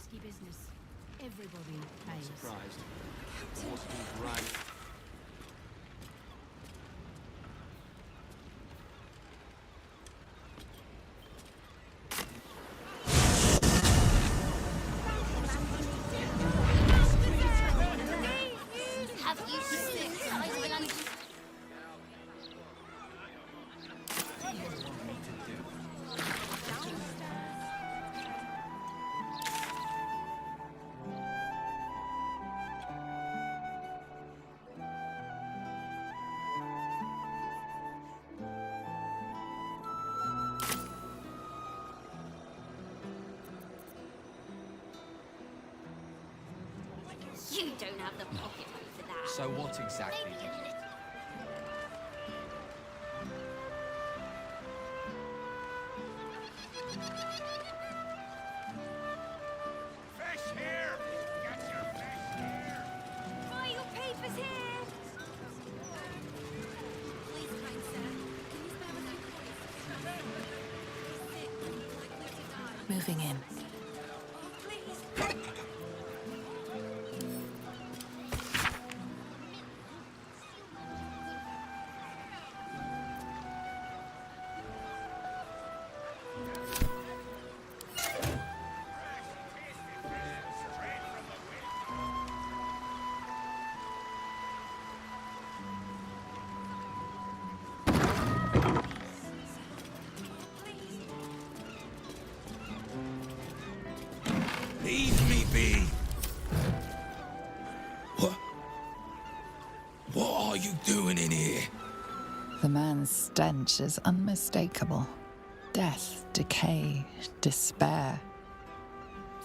risky business. Everybody pays. Surprised. Horseman's right. Have you seen the size of an animal? You don't have the pocket money for that. So what exactly do you... Fish here! Get your fish here! Buy your papers here! Please, kind sir, can you spare us a coin? He's sick and likely to die. Moving in. Oh, please. Leave me be! What are you doing in here? The man's stench is unmistakable. Death, decay, despair.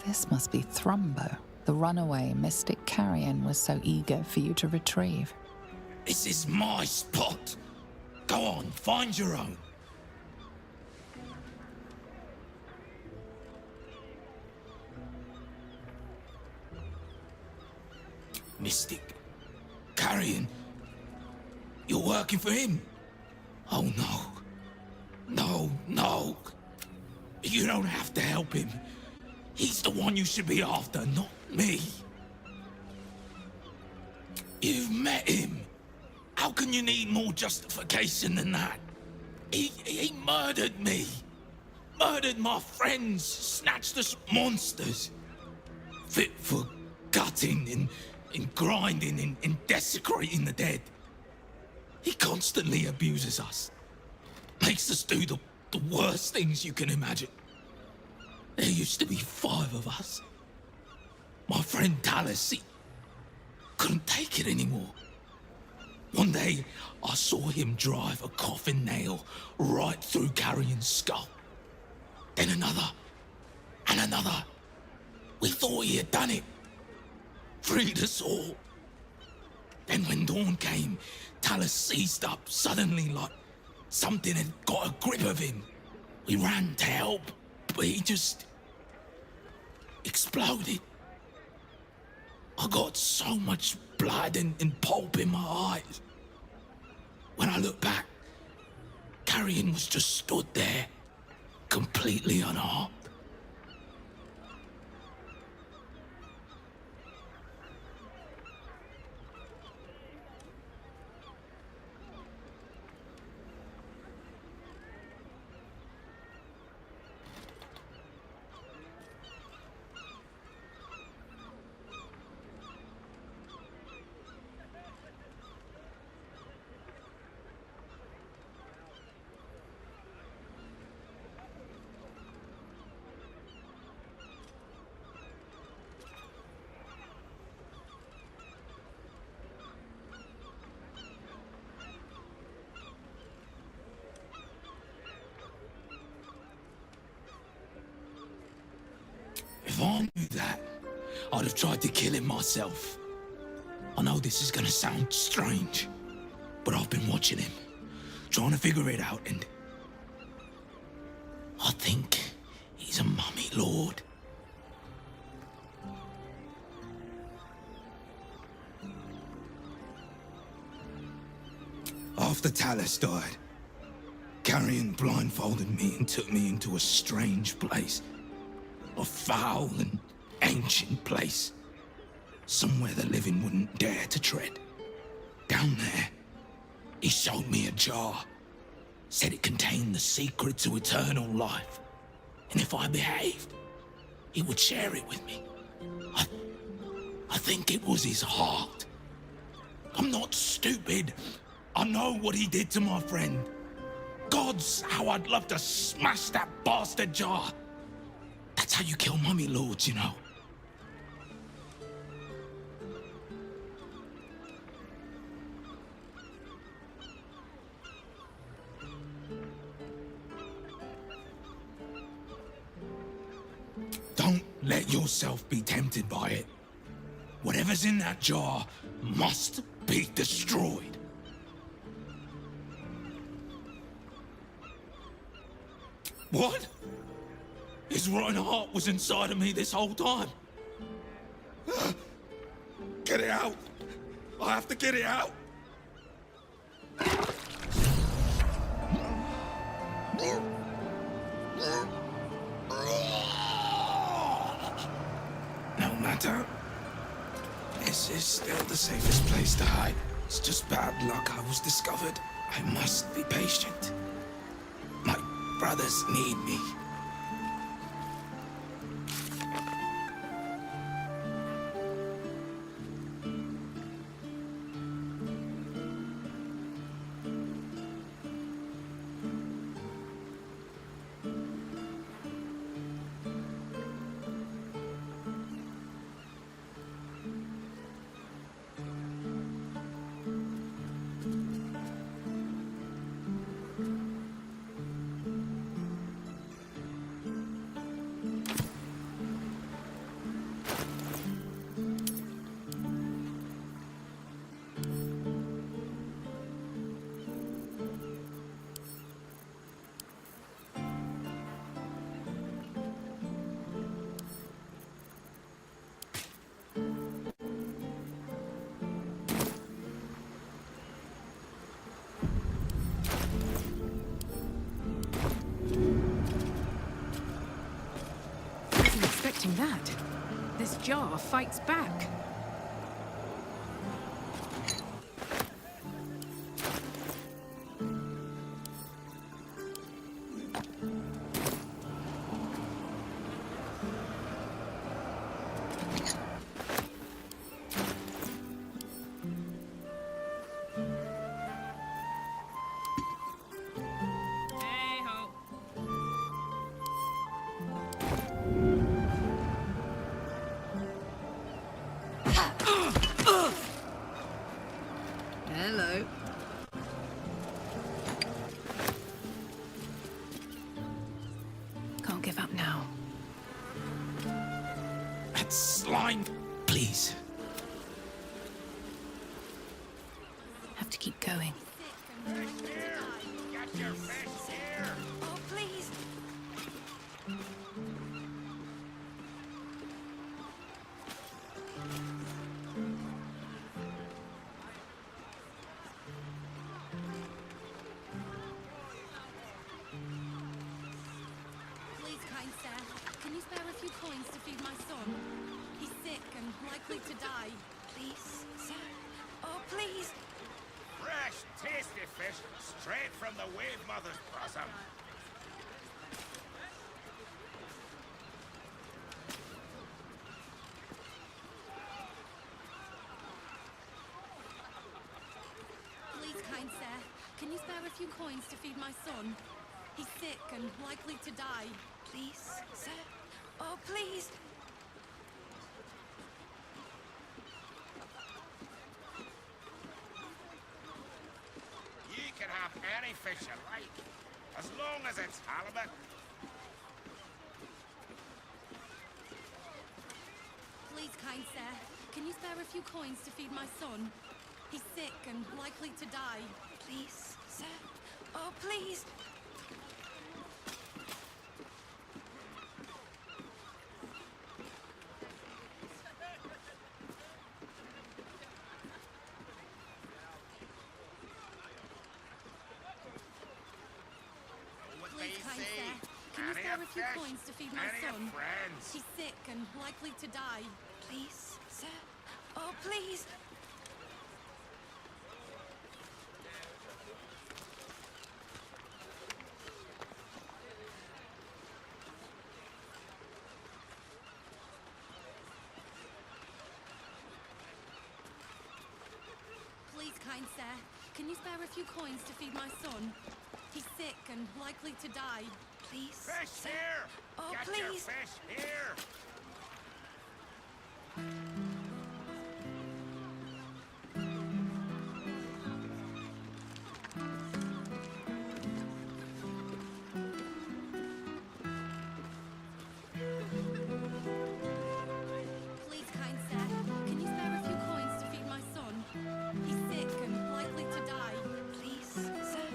This must be Thrumbo, the runaway mystic carrion was so eager for you to retrieve. This is my spot! Go on, find your own. Mystic. Carrion. You're working for him? Oh no. No, no. You don't have to help him. He's the one you should be after, not me. You've met him. How can you need more justification than that? He murdered me. Murdered my friends. Snatched us monsters. Fit for gutting and grinding and desecrating the dead. He constantly abuses us. Makes us do the worst things you can imagine. There used to be 5 of us. My friend Talus, he couldn't take it anymore. One day, I saw him drive a coffin nail right through Carrion's skull. Then another, and another. We thought he had done it. Freed us all. Then when dawn came, Talus seized up suddenly like something had got a grip of him. We ran to help, but he just exploded. I got so much blood and pulp in my eyes. When I looked back, Carrion was just stood there, completely unharmed. If I knew that, I'd have tried to kill him myself. I know this is gonna sound strange, but I've been watching him, trying to figure it out, and I think he's a mummy lord. After Talus died, Carrion blindfolded me and took me into a strange place of foul and ancient place. Somewhere the living wouldn't dare to tread. Down there, he showed me a jar. Said it contained the secret to eternal life. And if I behaved, he would share it with me. I think it was his heart. I'm not stupid. I know what he did to my friend. Gods, how I'd love to smash that bastard jar. That's how you kill mummy lords, you know. Don't let yourself be tempted by it. Whatever's in that jar must be destroyed. What? His rotten heart was inside of me this whole time. Get it out. I have to get it out. No matter. This is still the safest place to hide. It's just bad luck I was discovered. I must be patient. My brothers need me. That. This jar fights back. Hello. Can't give up now. That slime, please. Have to keep going. Get your fish here! Oh, please. Please, kind sir, can you spare a few coins to feed my son? He's sick and likely to die. Please, sir. Oh, please. Fresh, tasty fish straight from the wave mother's bosom. Please, kind sir, can you spare a few coins to feed my son? He's sick and likely to die. Please, sir. Oh, please. You can have any fish you like, as long as it's halibut. Please, kind sir, can you spare a few coins to feed my son? He's sick and likely to die. Please, sir. Oh, please. What Please, they kind say, sir, Can you Any spare of a few fish? coins to feed my Any of son? friends? He's sick and likely to die. Please, sir. Oh, please. Please, kind sir, can you spare a few coins to feed my son? He's sick and likely to die. Please, Fish sir. here! Oh, Get your please. fish here! Please, kind sir, can you spare a few coins to feed my son? He's sick and likely to die. Please, sir.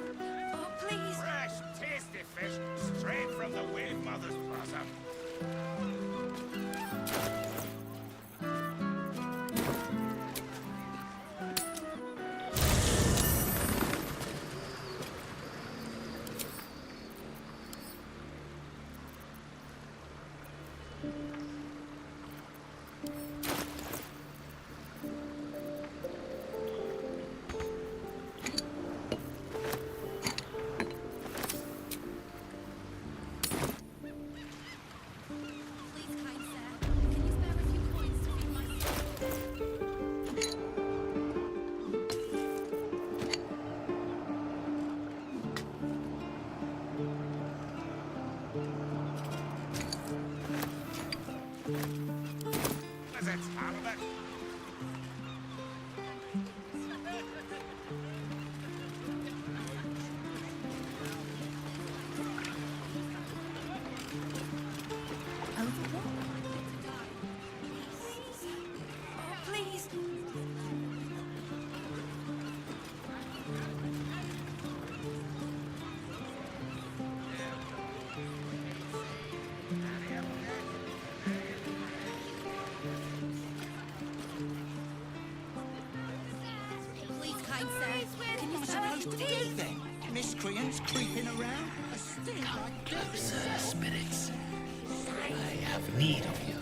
Oh, please. Fresh, tasty fish, straight from the wave mother's bosom. Please, kind sir, can you spare a few coins to feed my son? As it's halibut. Oh, please. Please, kind sir, can you spare a few Supposed to do then? Miscreants creeping around? A sting like this? Closer, spirits. I have need of you.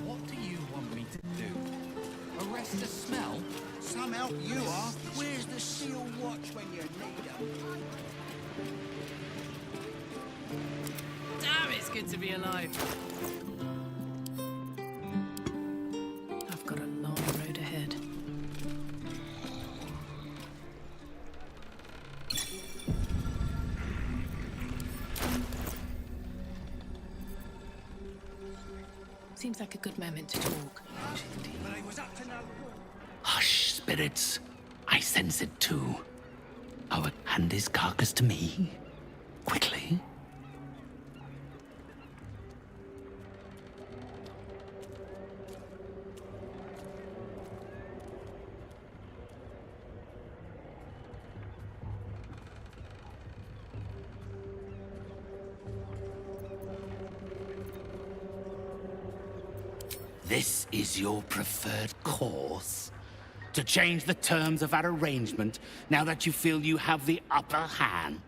What do you want me to do? Arrest a smell? Some help you are. Where's the seal watch when you need 'em? Damn, it's good to be alive. I've got a long road ahead. Seems like a good moment to talk. But he was up to no good. Hush, spirits. I sense it too. Our hand his carcass to me. Quickly. This is your preferred course? To change the terms of our arrangement now that you feel you have the upper hand?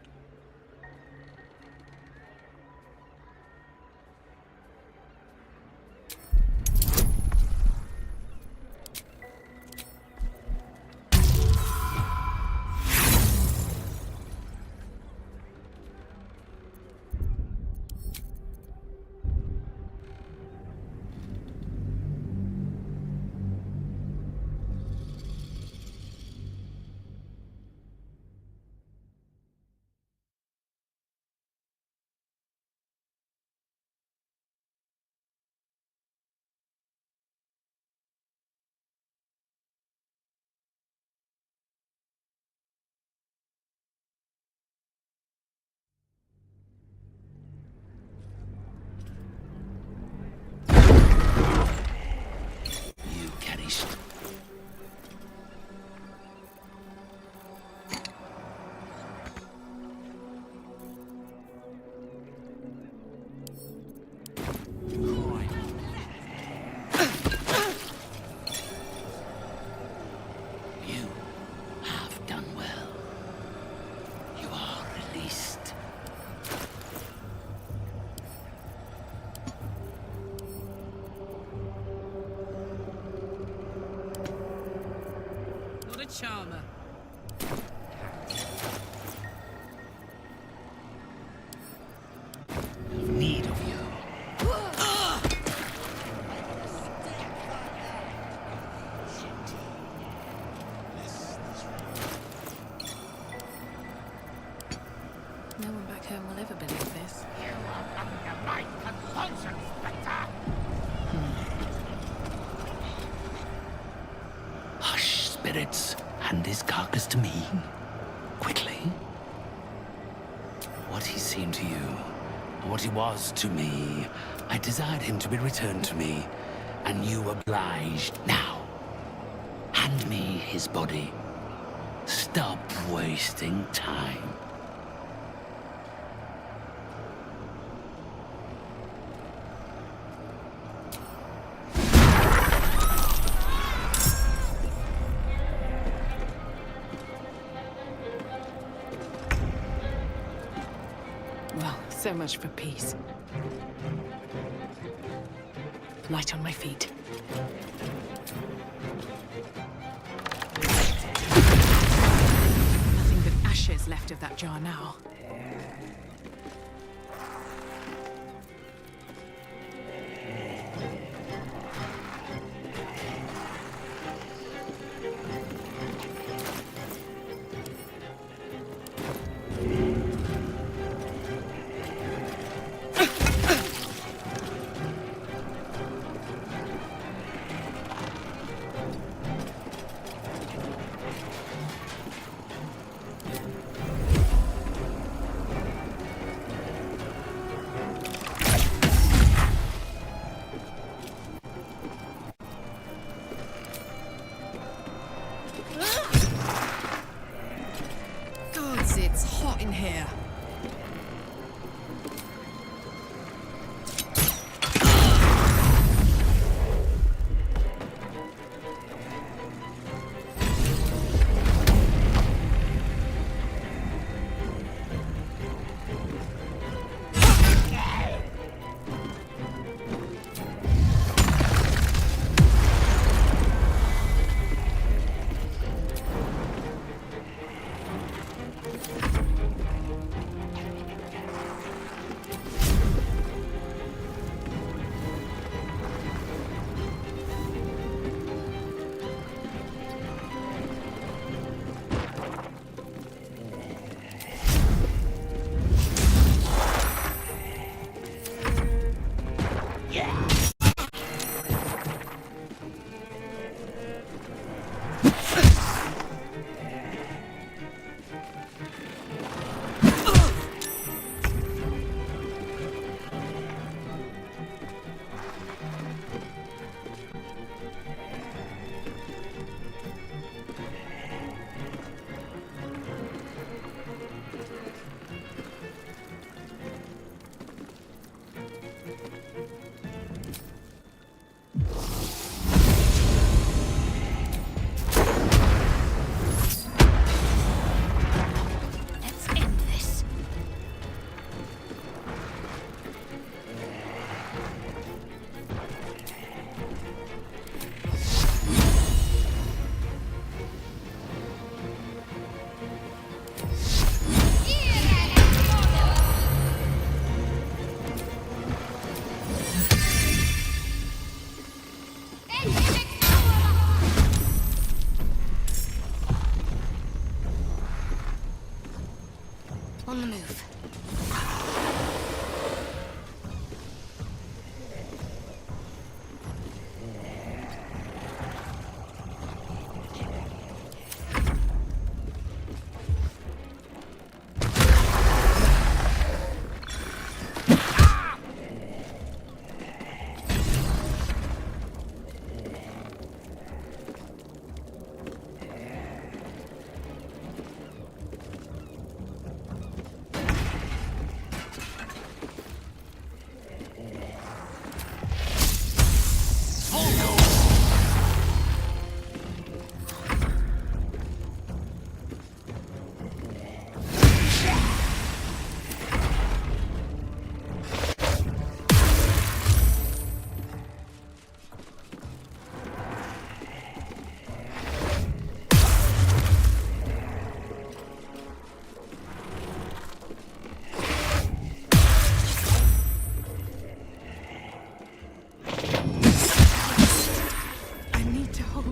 charmer. Need of you. No one back home will ever believe this. You are under my compulsion, Spectre! Hush, spirits. Hand his carcass to me. Quickly. What he seemed to you, or what he was to me, I desired him to be returned to me, and you obliged. Now, hand me his body. Stop wasting time. Well, so much for peace. Light on my feet. Nothing but ashes left of that jar now.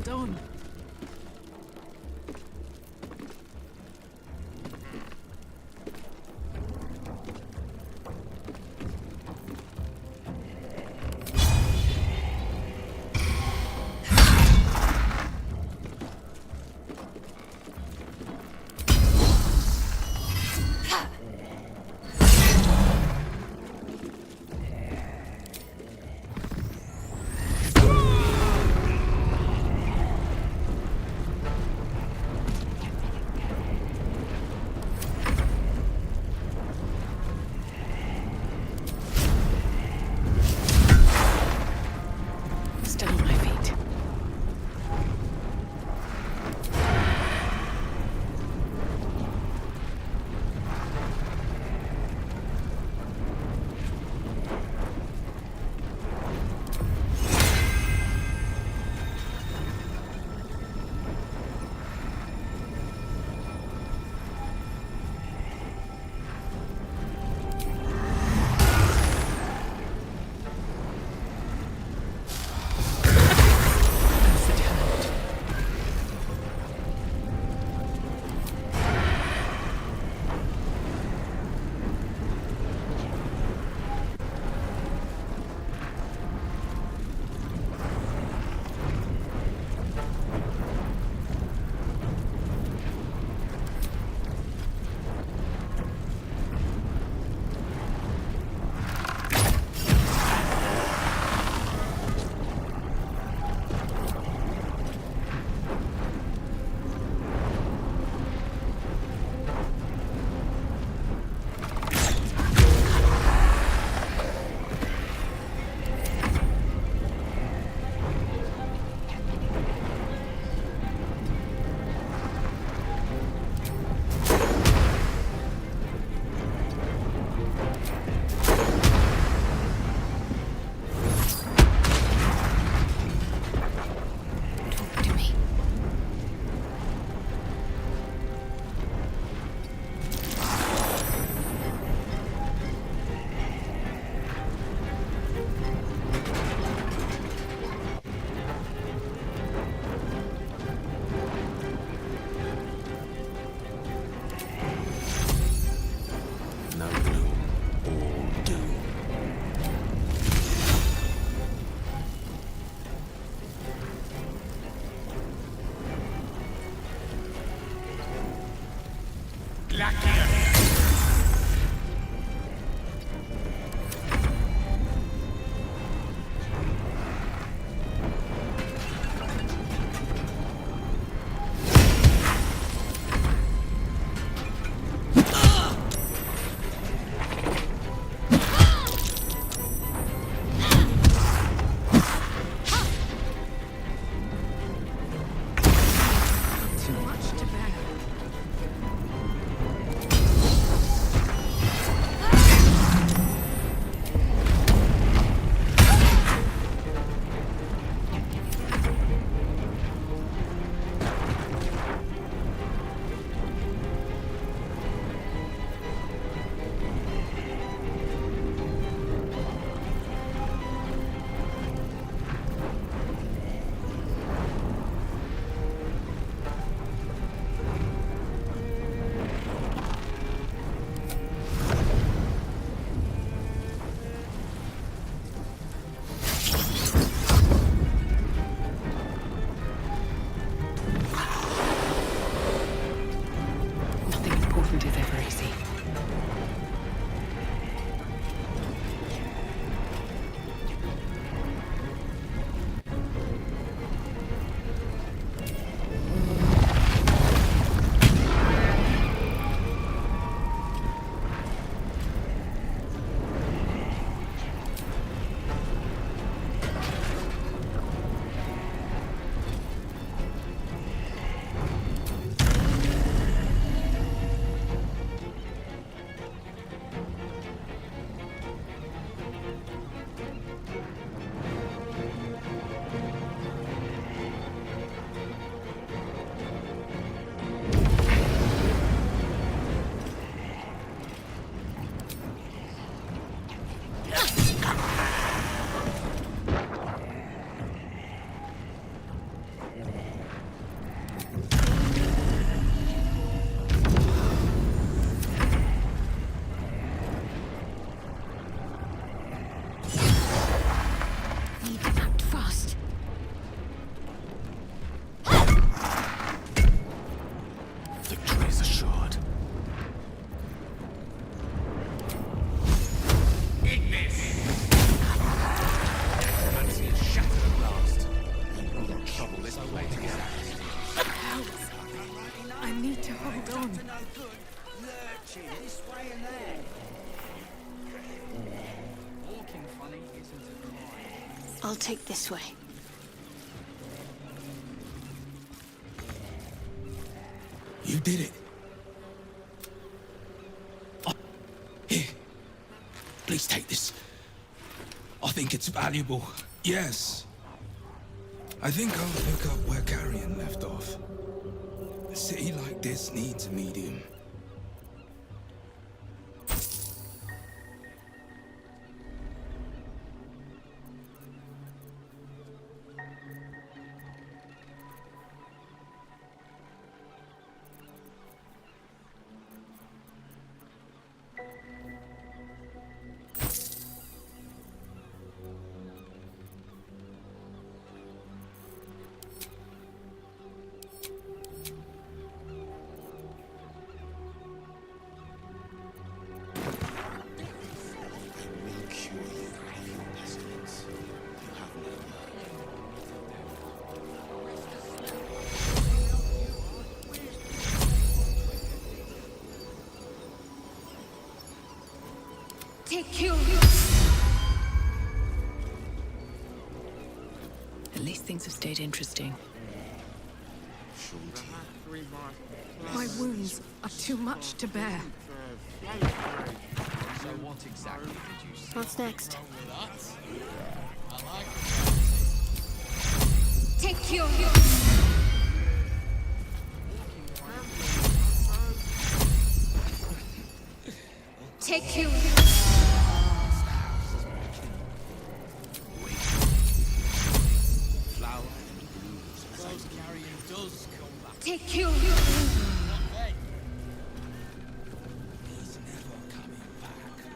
Hold on. What exactly? I need to hold on. No good. Lurching this way and that. Walking funny isn't a crime. I'll take this way. You did it. Oh, here. Please take this. I think it's valuable. Yes. I think I'll pick up where Carrion left off. A city like this needs a medium. Take you. At least things have stayed interesting. My wounds are too much to bear. So what exactly did you say? What's next? Take you. Take you. Take you. He's never coming back.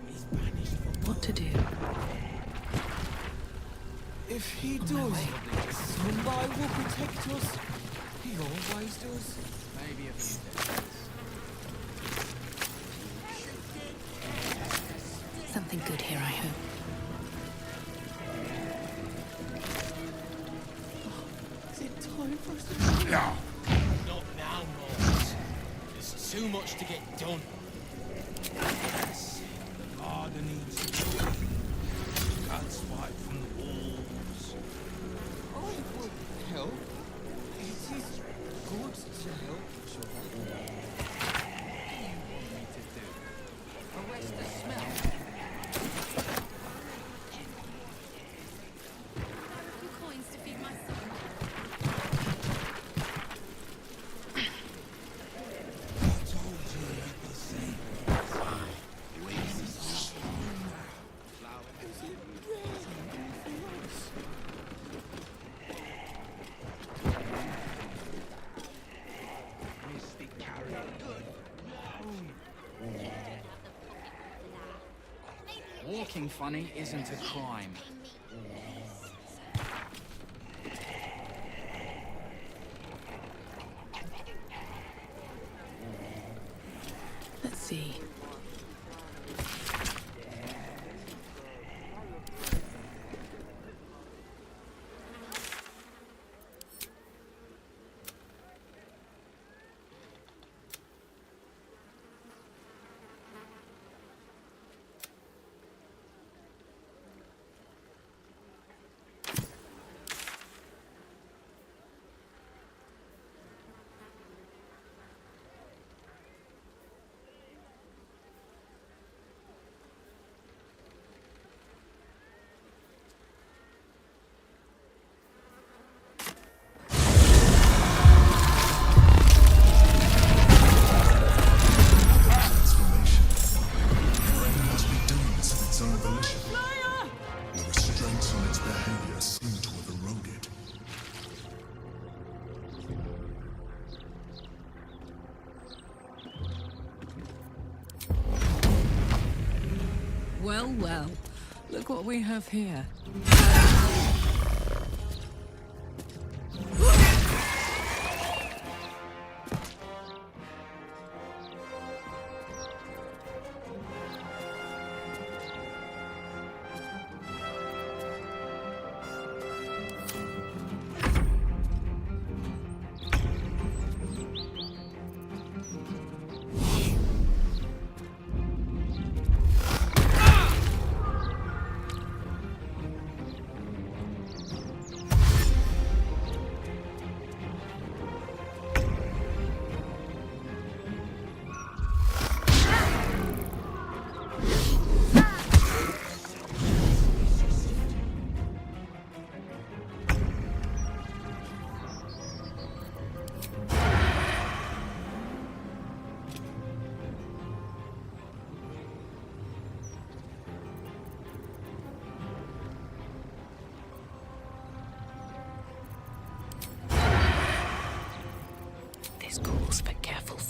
He's banished for What to do? If he does, somebody will protect us. He always does. Maybe a few days. Something good here, I hope. Is it time for us to... No. Not now, Morris. There's too much to get done. garden needs cuts white from the walls. I would help. It is good to help each other. What do you want me to do? Arrest the smell? A few coins to feed my son. I told you you'd be safe. Walking funny isn't a crime. Let's see. Transformation. It must be done of its own volition. The restraints on its behavior seem to have eroded. Well, well. Look what we have here.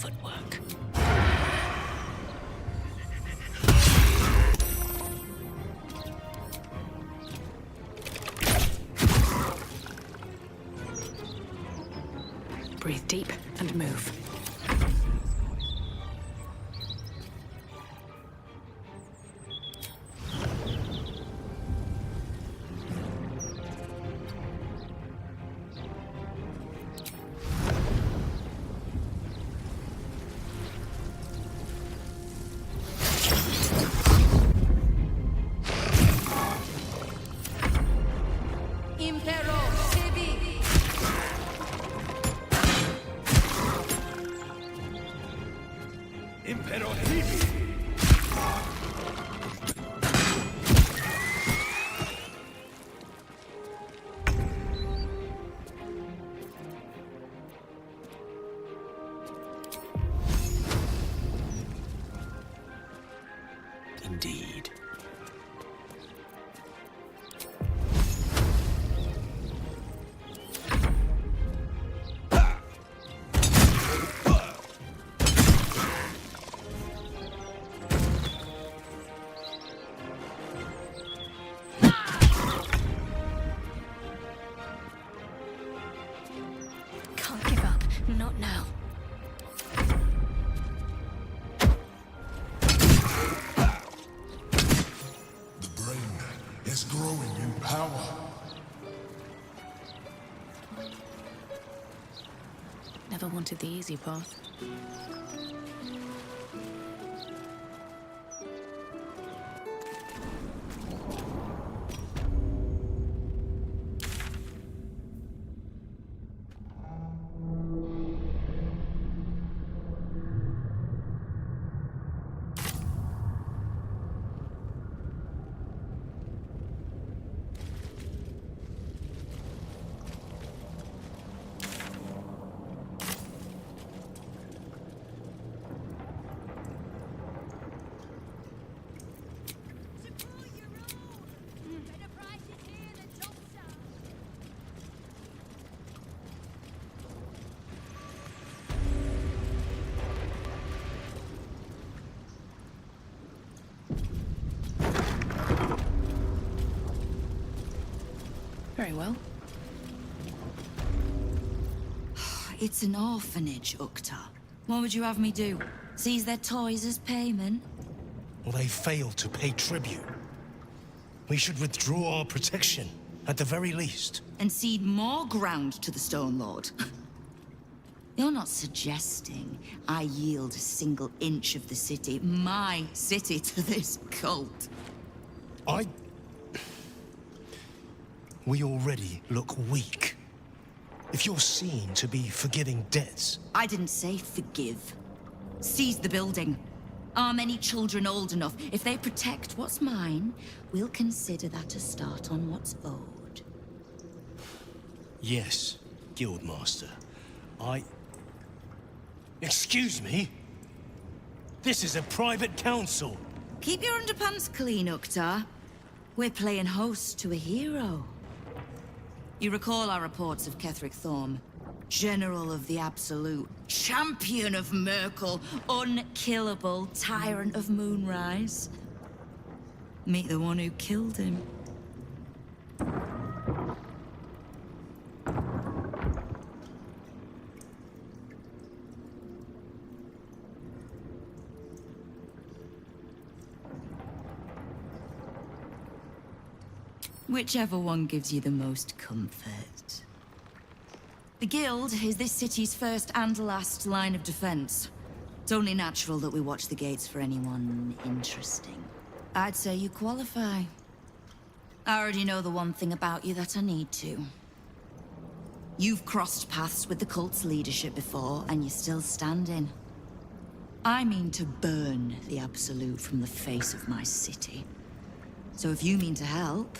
footwork. Breathe deep and move. Impero Civi. Impero Hibi! Indeed. Can't give up. Not now. The brain is growing in power. Never wanted the easy path. Very well. It's an orphanage, Ukta. What would you have me do? Seize their toys as payment? Well, they failed to pay tribute. We should withdraw our protection, at the very least. And cede more ground to the Stone Lord? You're not suggesting I yield a single inch of the city, my city, to this cult? We already look weak. If you're seen to be forgiving debts... I didn't say forgive. Seize the building. Arm any children old enough. If they protect what's mine, we'll consider that a start on what's owed. Yes, Guildmaster. Excuse me? This is a private council. Keep your underpants clean, Ukta. We're playing host to a hero. You recall our reports of Ketheric Thorm, General of the Absolute, Champion of Merkel, unkillable Tyrant of Moonrise. Meet the one who killed him. Whichever one gives you the most comfort. The Guild is this city's first and last line of defense. It's only natural that we watch the gates for anyone interesting. I'd say you qualify. I already know the one thing about you that I need to. You've crossed paths with the cult's leadership before, and you're still standing. I mean to burn the Absolute from the face of my city. So if you mean to help,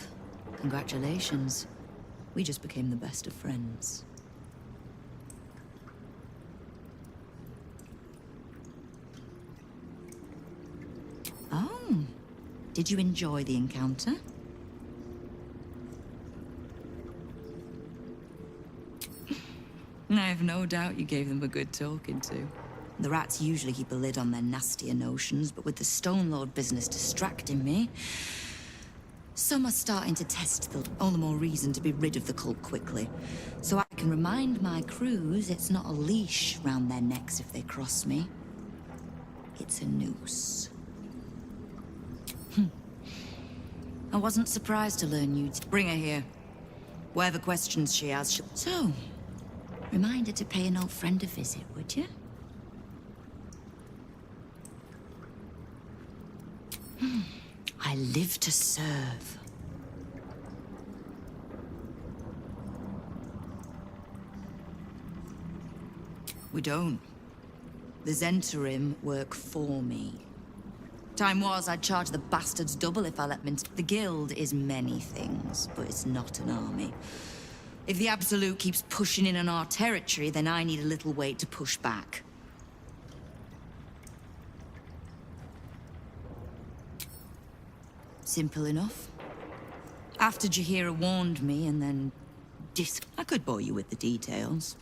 congratulations. We just became the best of friends. Oh, did you enjoy the encounter? I have no doubt you gave them a good talking to. The rats usually keep a lid on their nastier notions, but with the Stone Lord business distracting me, some are starting to test the... All the more reason to be rid of the cult quickly. So I can remind my crews it's not a leash round their necks if they cross me. It's a noose. I wasn't surprised to learn you'd... Bring her here. Whatever questions she has, she'll... So, remind her to pay an old friend a visit, would you? I live to serve. We don't. The Zentarim work for me. Time was, I'd charge the bastards double if I let them in. The Guild is many things, but it's not an army. If the Absolute keeps pushing in on our territory, then I need a little weight to push back. Simple enough. After Jaheira warned me and then I could bore you with the details.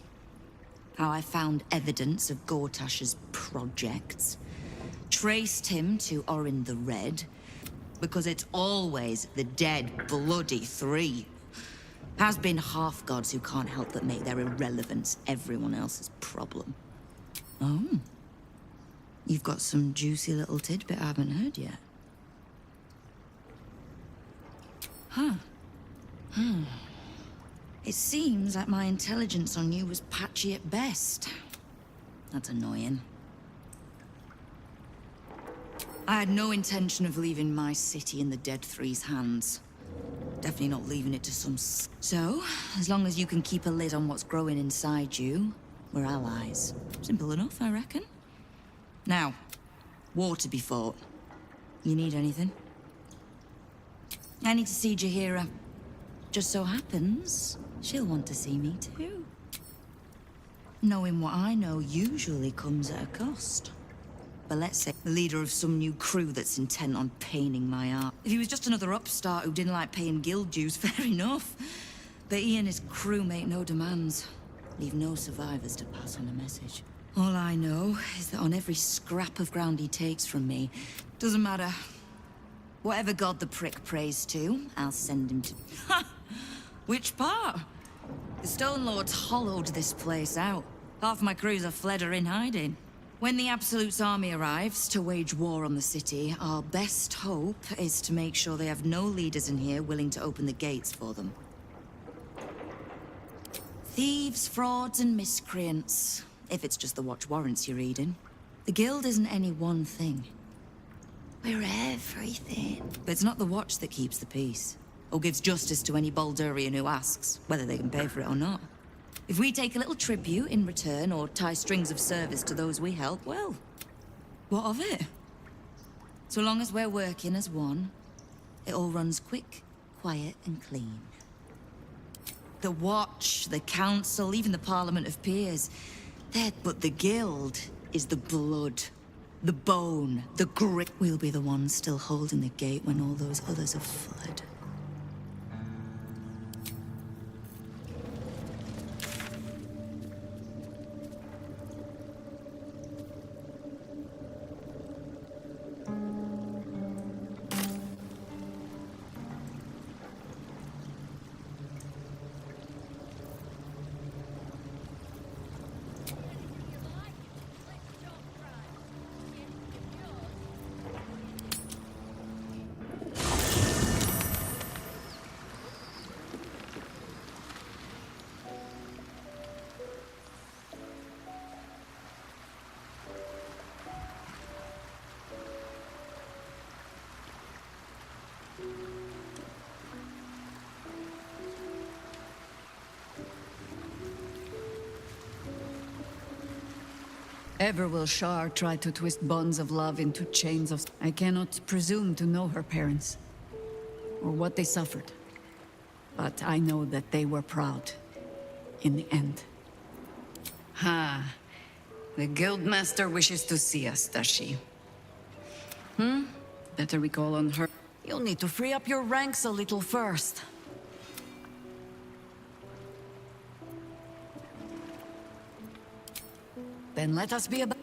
How I found evidence of Gortash's projects. Traced him to Orin the Red, because it's always the dead, bloody three. Has been half-gods who can't help but make their irrelevance everyone else's problem. Oh. You've got some juicy little tidbit I haven't heard yet. Huh. It seems like my intelligence on you was patchy at best. That's annoying. I had no intention of leaving my city in the Dead Three's hands. Definitely not leaving it to some So, as long as you can keep a lid on what's growing inside you, we're allies. Simple enough, I reckon. Now, war to be fought. You need anything? I need to see Jaheira. Just so happens, she'll want to see me too. Knowing what I know usually comes at a cost. But let's say the leader of some new crew that's intent on paining my art. If he was just another upstart who didn't like paying guild dues, fair enough. But he and his crew make no demands. Leave no survivors to pass on a message. All I know is that on every scrap of ground he takes from me, doesn't matter. Whatever god the prick prays to, I'll send him to... Ha! Which part? The Stone Lords hollowed this place out. Half my crews are fled or in hiding. When the Absolute's army arrives to wage war on the city, our best hope is to make sure they have no leaders in here willing to open the gates for them. Thieves, frauds, and miscreants. If it's just the watch warrants you're reading. The Guild isn't any one thing. We're everything. But it's not the watch that keeps the peace, or gives justice to any Baldurian who asks, whether they can pay for it or not. If we take a little tribute in return, or tie strings of service to those we help, well, what of it? So long as we're working as one, it all runs quick, quiet, and clean. The Watch, the Council, even the Parliament of Peers, but the Guild is the blood, the bone, the grit. We'll be the ones still holding the gate when all those others have fled. Ever will Shar try to twist bonds of love into chains of... I cannot presume to know her parents, or what they suffered. But I know that they were proud, in the end. Ha! The Guildmaster wishes to see us, does she? Better recall on her. You'll need to free up your ranks a little first. Then let us be about...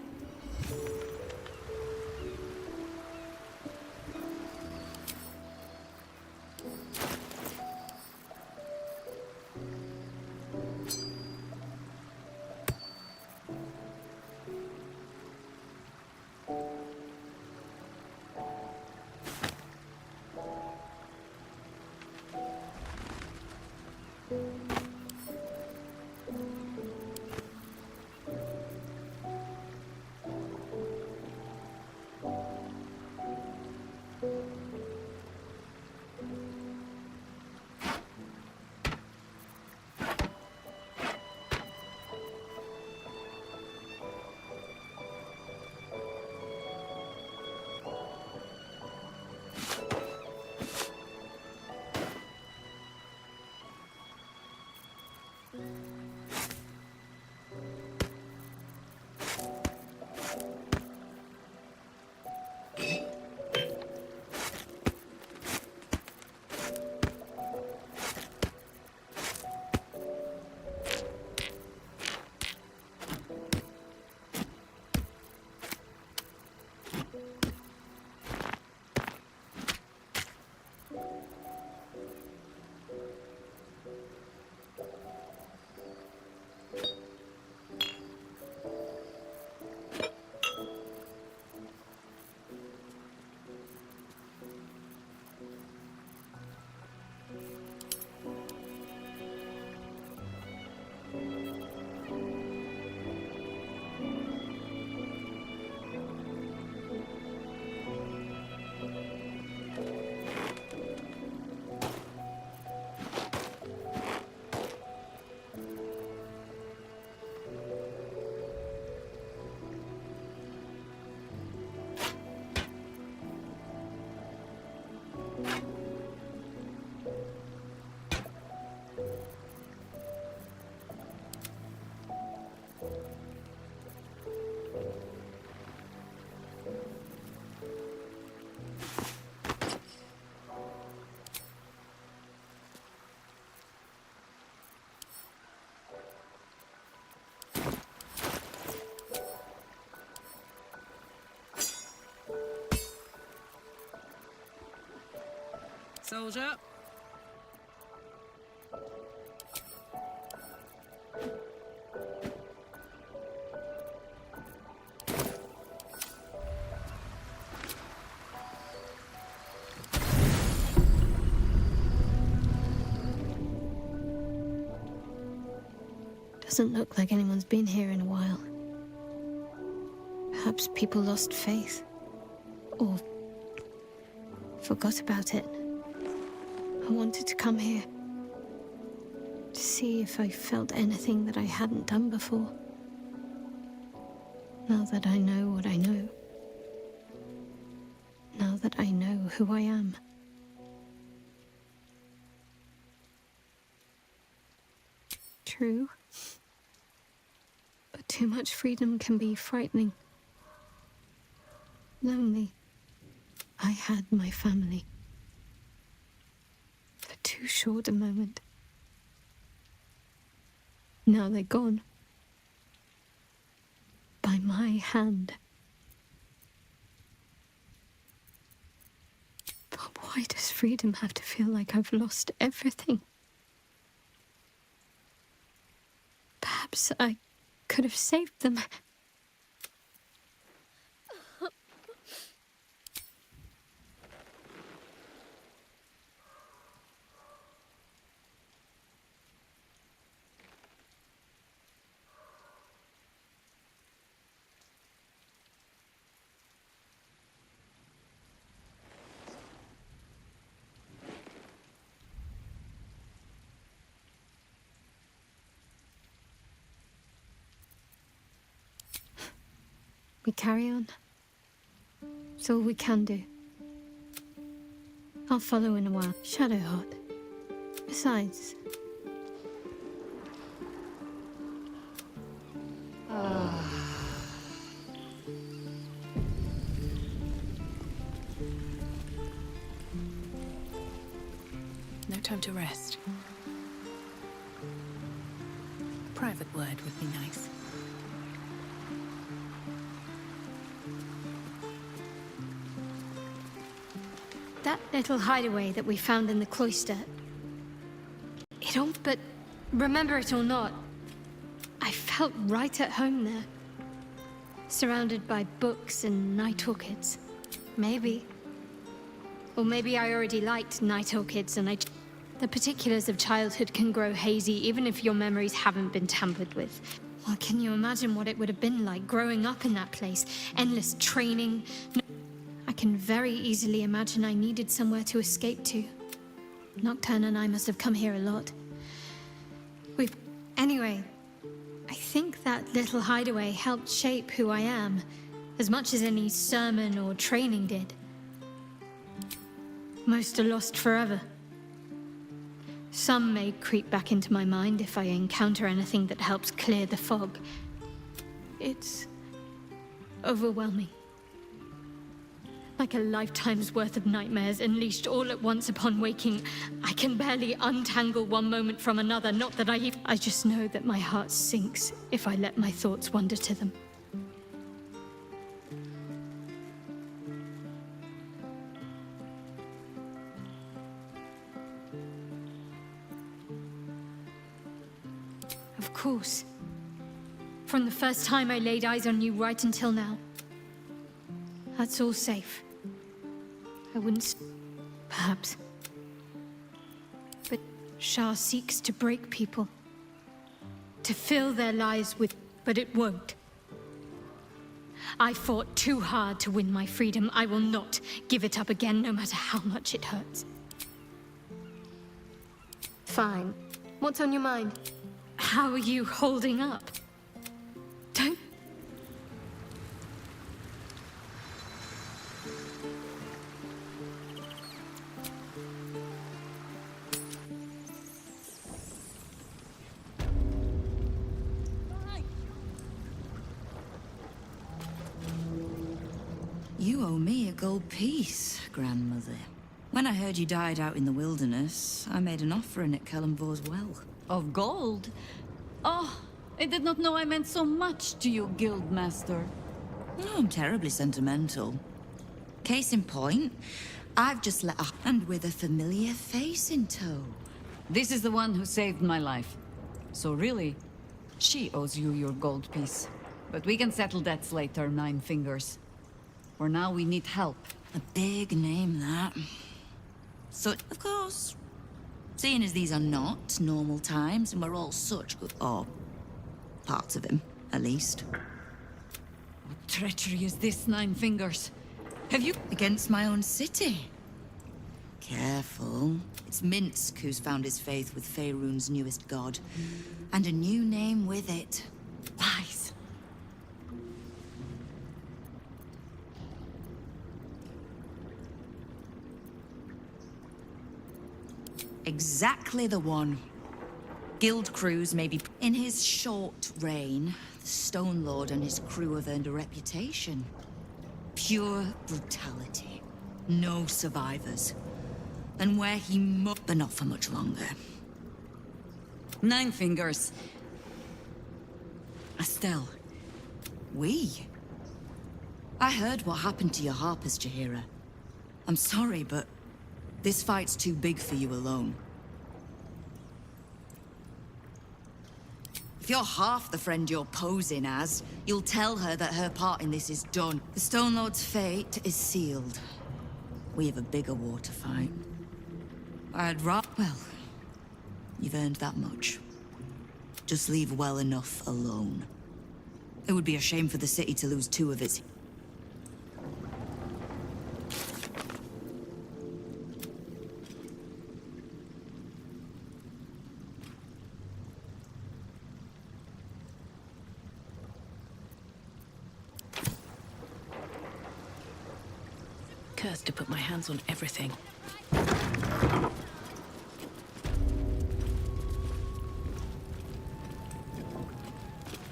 soldier. Doesn't look like anyone's been here in a while. Perhaps people lost faith. Or forgot about it. I wanted to come here. To see if I felt anything that I hadn't done before. Now that I know what I know. Now that I know who I am. True. But too much freedom can be frightening. Lonely. I had my family. For too short a moment. Now they're gone. By my hand. But why does freedom have to feel like I've lost everything? Perhaps I could have saved them. We carry on. It's all we can do. I'll follow in a while. Shadowheart. Besides... No time to rest. A private word would be nice. That little hideaway that we found in the cloister... But remember it or not, I felt right at home there. Surrounded by books and night orchids. Maybe. Or maybe I already liked night orchids and The particulars of childhood can grow hazy even if your memories haven't been tampered with. Well, can you imagine what it would have been like growing up in that place? Endless training... I can very easily imagine I needed somewhere to escape to. Nocturne and I must have come here a lot. Anyway, I think that little hideaway helped shape who I am, as much as any sermon or training did. Most are lost forever. Some may creep back into my mind if I encounter anything that helps clear the fog. It's overwhelming. Like a lifetime's worth of nightmares unleashed all at once upon waking. I can barely untangle one moment from another, not that I just know that my heart sinks if I let my thoughts wander to them. Of course. From the first time I laid eyes on you right until now. That's all safe. I wouldn't... Perhaps. But Shah seeks to break people. To fill their lives with... But it won't. I fought too hard to win my freedom. I will not give it up again, no matter how much it hurts. Fine. What's on your mind? How are you holding up? Don't... You owe me a gold piece, grandmother. When I heard you died out in the wilderness, I made an offering at Kellenvor's well. Of gold? Oh, I did not know I meant so much to you, Guildmaster. Oh, I'm terribly sentimental. Case in point, I've just let a hand with a familiar face in tow. This is the one who saved my life. So really, she owes you your gold piece. But we can settle debts later, Nine Fingers. For now, we need help. A big name, that. So, of course, seeing as these are not normal times and we're all such good... or parts of him, at least. What treachery is this, Nine Fingers? Have you... Against my own city. Careful. It's Minsk who's found his faith with Faerun's newest god. And a new name with it. Lies. Exactly the one. Guild crews may be... In his short reign, the Stone Lord and his crew have earned a reputation. Pure brutality. No survivors. And where he but not for much longer. Nine Fingers. Estelle. We? I heard what happened to your harpers, Jaheira. I'm sorry, but this fight's too big for you alone. If you're half the friend you're posing as, you'll tell her that her part in this is done. The Stone Lord's fate is sealed. We have a bigger war to fight. I'd rather... Well, you've earned that much. Just leave well enough alone. It would be a shame for the city to lose two of its... Cursed to put my hands on everything.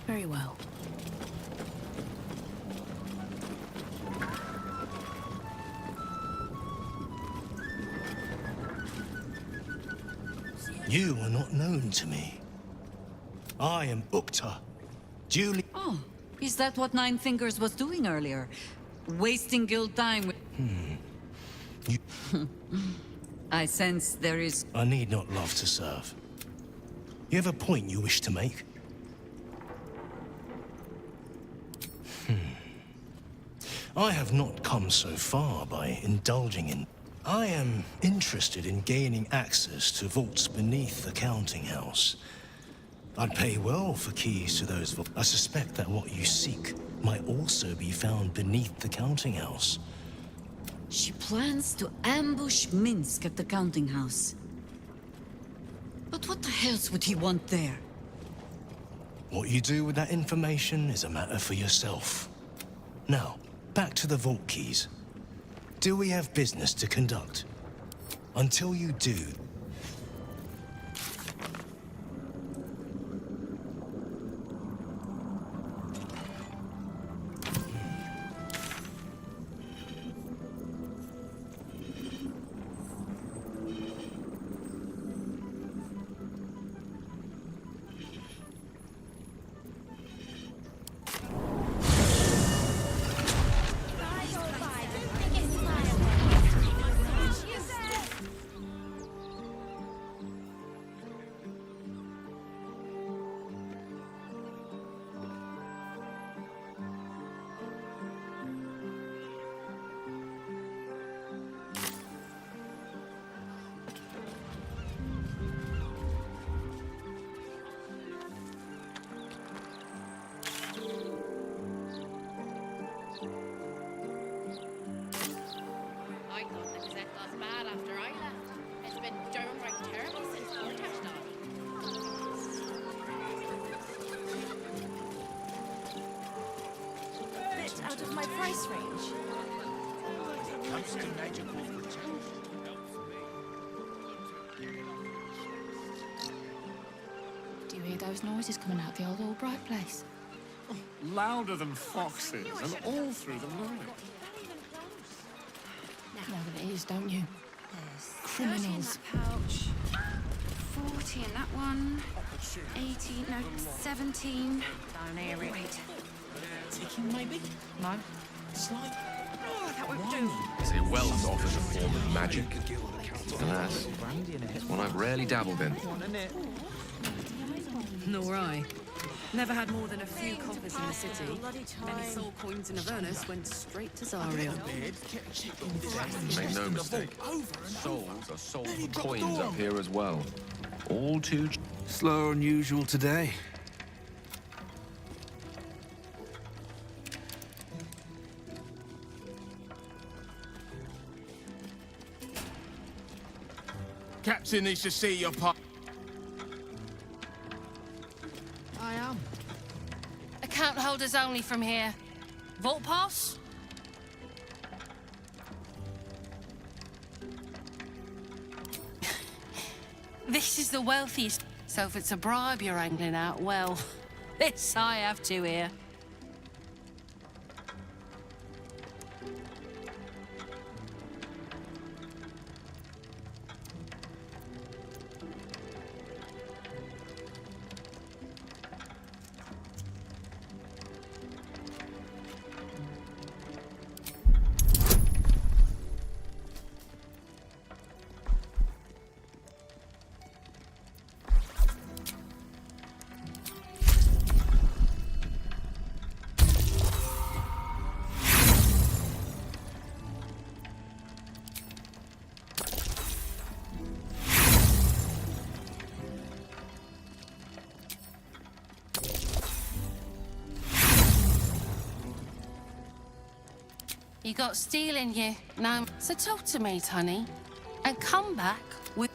Very well. You are not known to me. I am Ukta, duly... Oh, is that what Nine Fingers was doing earlier? Wasting guild time with... I sense there is... I need not love to serve. You have a point you wish to make? I have not come so far by indulging in... I am interested in gaining access to vaults beneath the counting house. I'd pay well for keys to those vaults. I suspect that what you seek might also be found beneath the counting house. She plans to ambush Minsk at the counting house. But what the else would he want there? What you do with that information is a matter for yourself. Now, back to the vault keys. Do we have business to conduct? Until you do... Out of my price range. Comes to magical protection. Do you hear those noises coming out the old Albright place? Louder than foxes, and all through the night. You know what it is, don't you? Criminals. Pouch. 40 in that one. 18, no, 17. Down here, wait. Ticking, maybe? No. Slight? That won't do. See, wealth offers a form of magic. Alas, it's one I've rarely dabbled in. Nor I. Never had more than a few coppers in the city. Any soul coins in Avernus went straight to Zaria. Make no mistake, souls are sold for coins up here as well. All too slower than usual today. Captain needs to see your part. I am. Account holders only from here. Vault pass? This is the wealthiest, so if it's a bribe you're angling out, well, this I have to here. You got steel in you, no. So talk to me, honey, and come back with...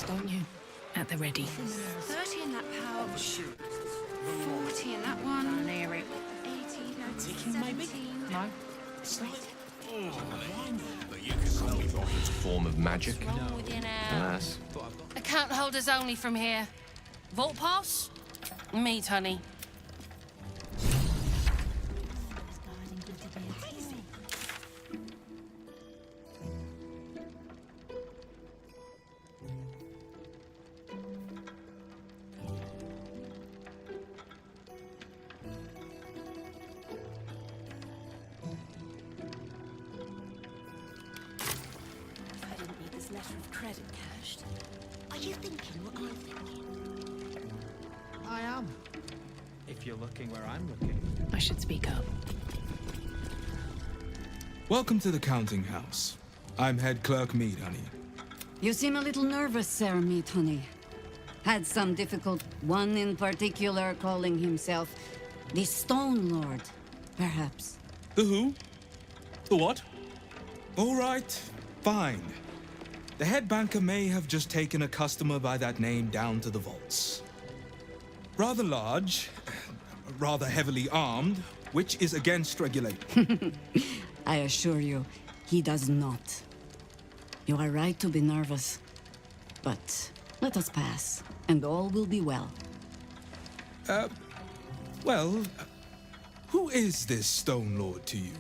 Don't you? At the ready. 30 in that pouch. 40 in that one. Near it. 80, no, 17. No. But you can call it offers a form of magic. With you now. Alas, Account holders only from here. Vault pass? Meat, honey. Letter of credit cashed. Are you thinking what I'm thinking? I am. If you're looking where I'm looking. I should speak up. Welcome to the counting house. I'm head clerk Mead, honey. You seem a little nervous, Sir Meat Honey. Had some difficult one in particular calling himself the Stone Lord, perhaps. The who? The what? All right, fine. The head banker may have just taken a customer by that name down to the vaults. Rather large, rather heavily armed, which is against regulation. I assure you, he does not. You are right to be nervous. But let us pass, and all will be well. Well, who is this Stone Lord to you?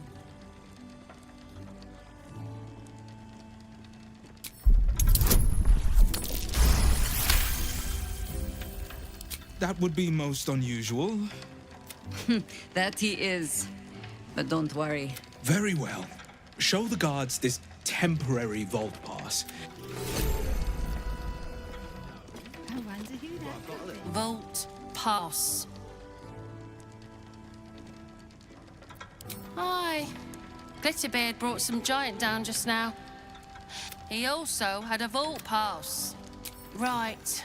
That would be most unusual. That he is. But don't worry. Very well. Show the guards this temporary vault pass. Vault pass. Aye. Glitterbeard brought some giant down just now. He also had a vault pass. Right.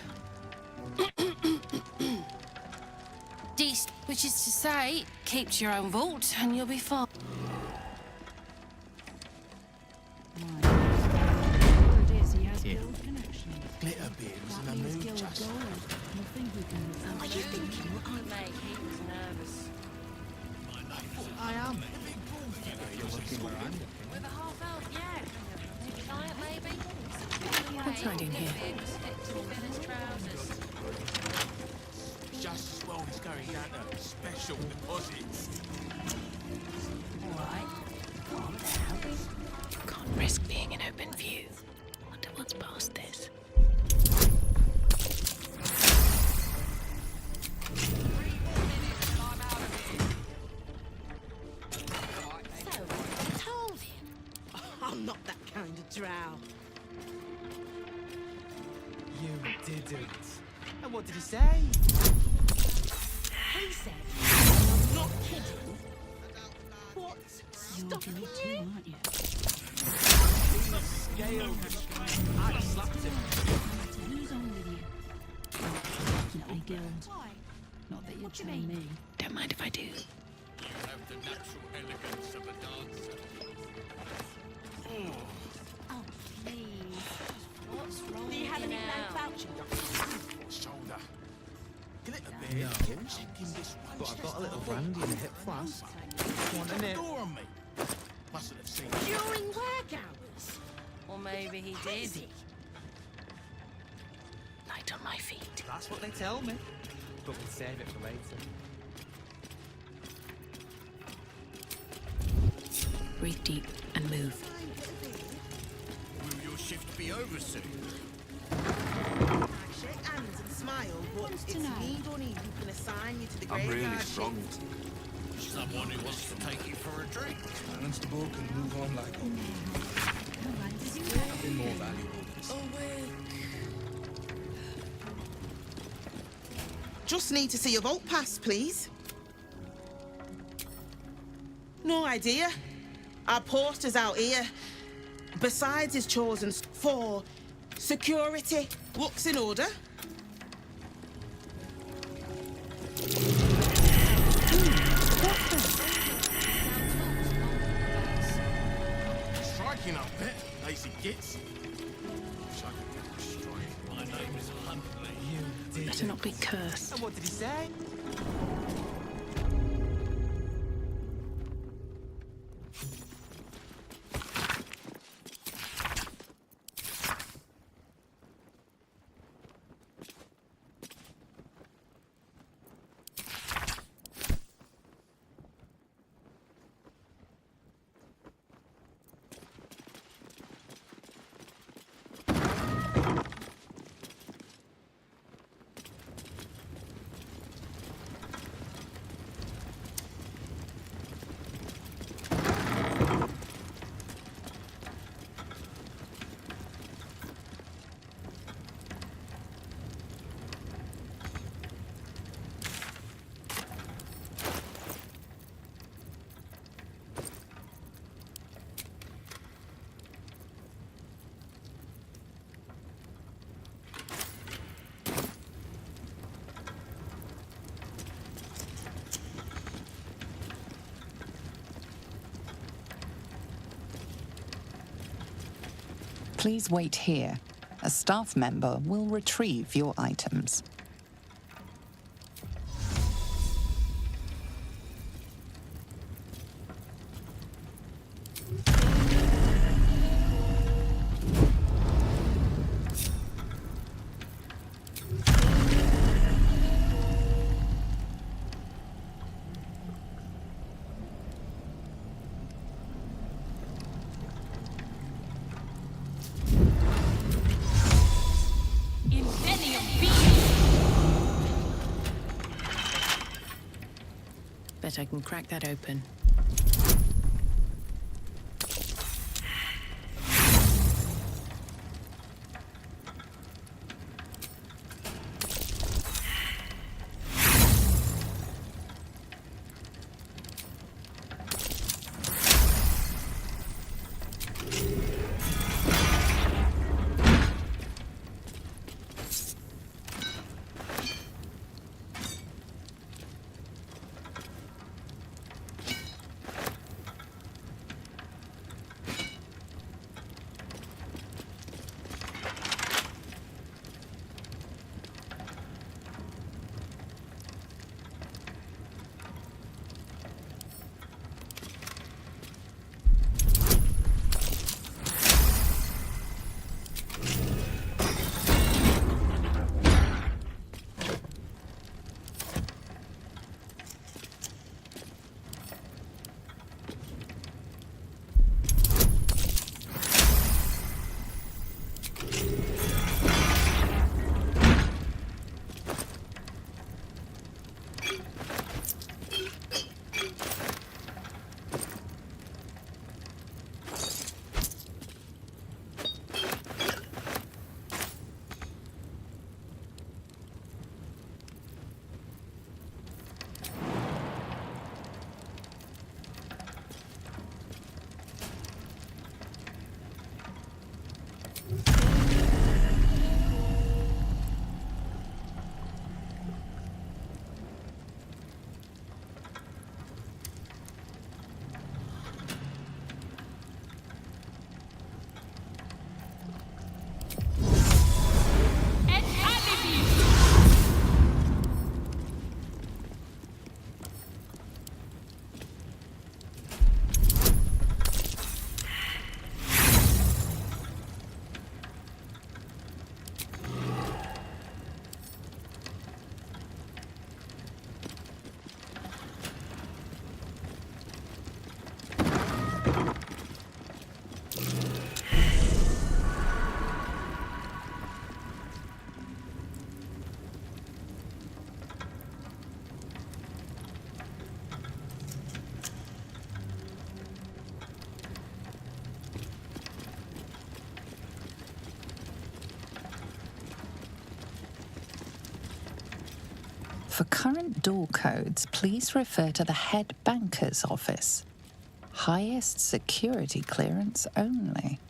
Which is to say, keep to your own vault and you'll be fine. This world is going down to special deposits. Alright, calm down. Can't risk being in open view. Wonder what's past this. I'm not that kind of drow. You didn't. And what did he say? He said, I'm not kidding. What's stopping you? Too, aren't you? Scale. I slapped him. Who's on with you? Definitely Guild. Not that you'd tell me. Don't mind if I do. You have the natural elegance of a dancer. Oh, please. What's wrong? Do you have any blank vouching documents? Shoulder. Get it a bit. No. Checking this one. But I've got a little brandy in a hip flask. Want a nip? Door on me. Mustn't have seen During work hours? Or maybe he did. Light on my feet. That's what they tell me. But we'll save it for later. Breathe deep and move. Will your shift be over soon? I shake hands and smile, but it's me, Donnie, who can assign you to the I'm graveyard really strong. shift. Someone who wants to take you for a drink. Balance the book and move on like nothing more valuable than this. Just need to see your vault pass, please. No idea. Our poster's out here. Besides his chosen for security. Looks in order. Striking up bit, lazy gits. Wish I could get this straight. My name is Huntley. You did. Better not be cursed. And what did he say? Please wait here. A staff member will retrieve your items. Bet I can crack that open. current door codes, please refer to the head banker's office. Highest security clearance only.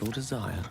Your desire.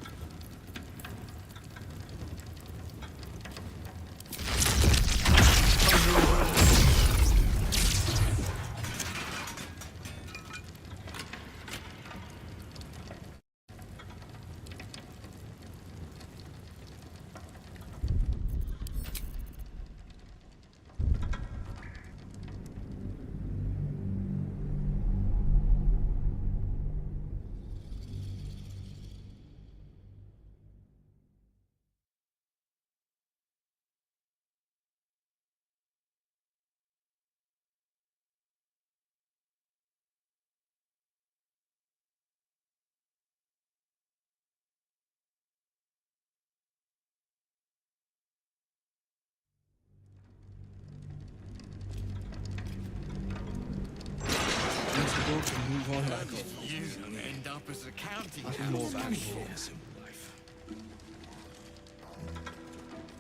Move on back up. You end up as a counting Nothing more back here. Simple life.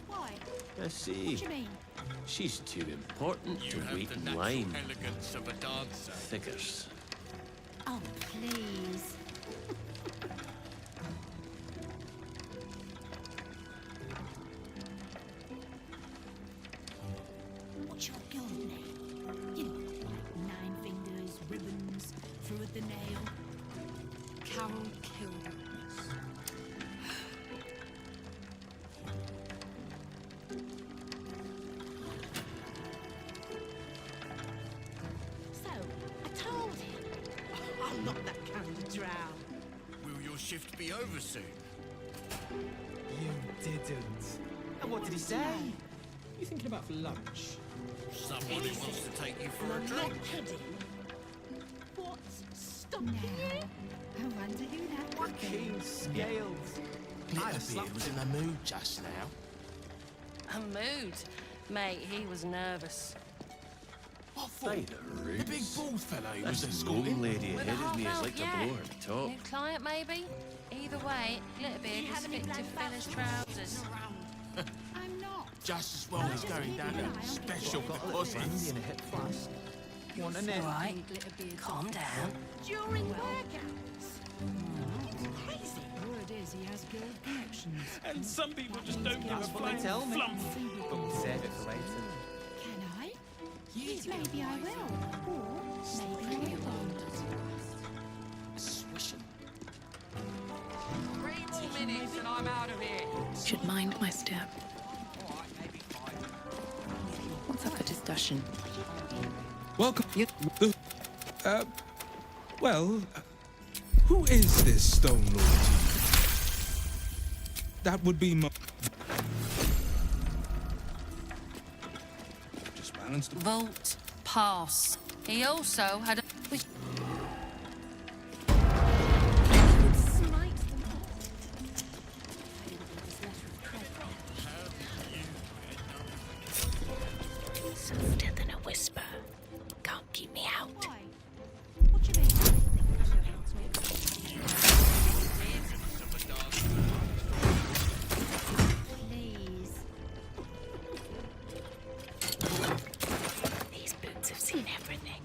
Why? I see. What do you mean? She's too important You to have wait the in natural line. elegance of a dancer. Thickers. Oh, please. What's your guild name? You know, like 9 fingers, ribbons, through at the nail. Carol Kilburn. So, I told him. I'm not that kind of drow. Will your shift be over soon? You didn't. And what did he say? You thinking about for lunch? Somebody wants to take you for a I'm drink. not kidding. What's stopping you? I wonder who that would be. Fucking scales. Glitterbeard was in a mood just now. A mood? Mate, he was nervous. What for? By The big bald fellow who was This escorting? lady With ahead a of me is half-elf, like to yeah. blow her top. New client, maybe? Either way, Glitterbeard was fit to fill his trousers. I'm not. Just as well as going down a special Got a little brandy deposit. in a hip flask. Want a nip? Right, calm down. During workouts. Crazy. Word is he has guild connections. And some people just don't give a That's what they flying tell me. flump. But we'll save it for later. Can I? Yes, maybe I will. Or maybe I won't. Swishing. 3 more minutes and I'm out of here. Should mind my step. What's up for discussion? Welcome. Who is this Stone Lord to you? That would be my... Just balanced. Vault pass. He also had a... Smite them all. Softer than a whisper. Can't keep me out. Why? What do you mean? Please. These boots have seen everything.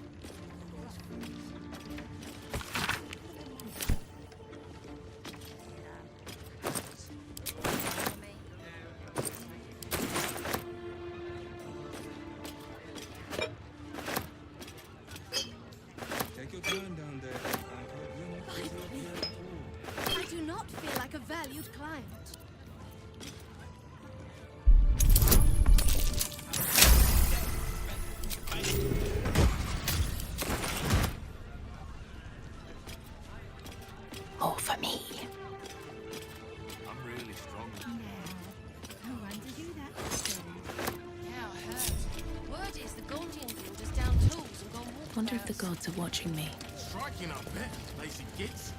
Wonder if the gods are watching me. Striking up it, lazy gits.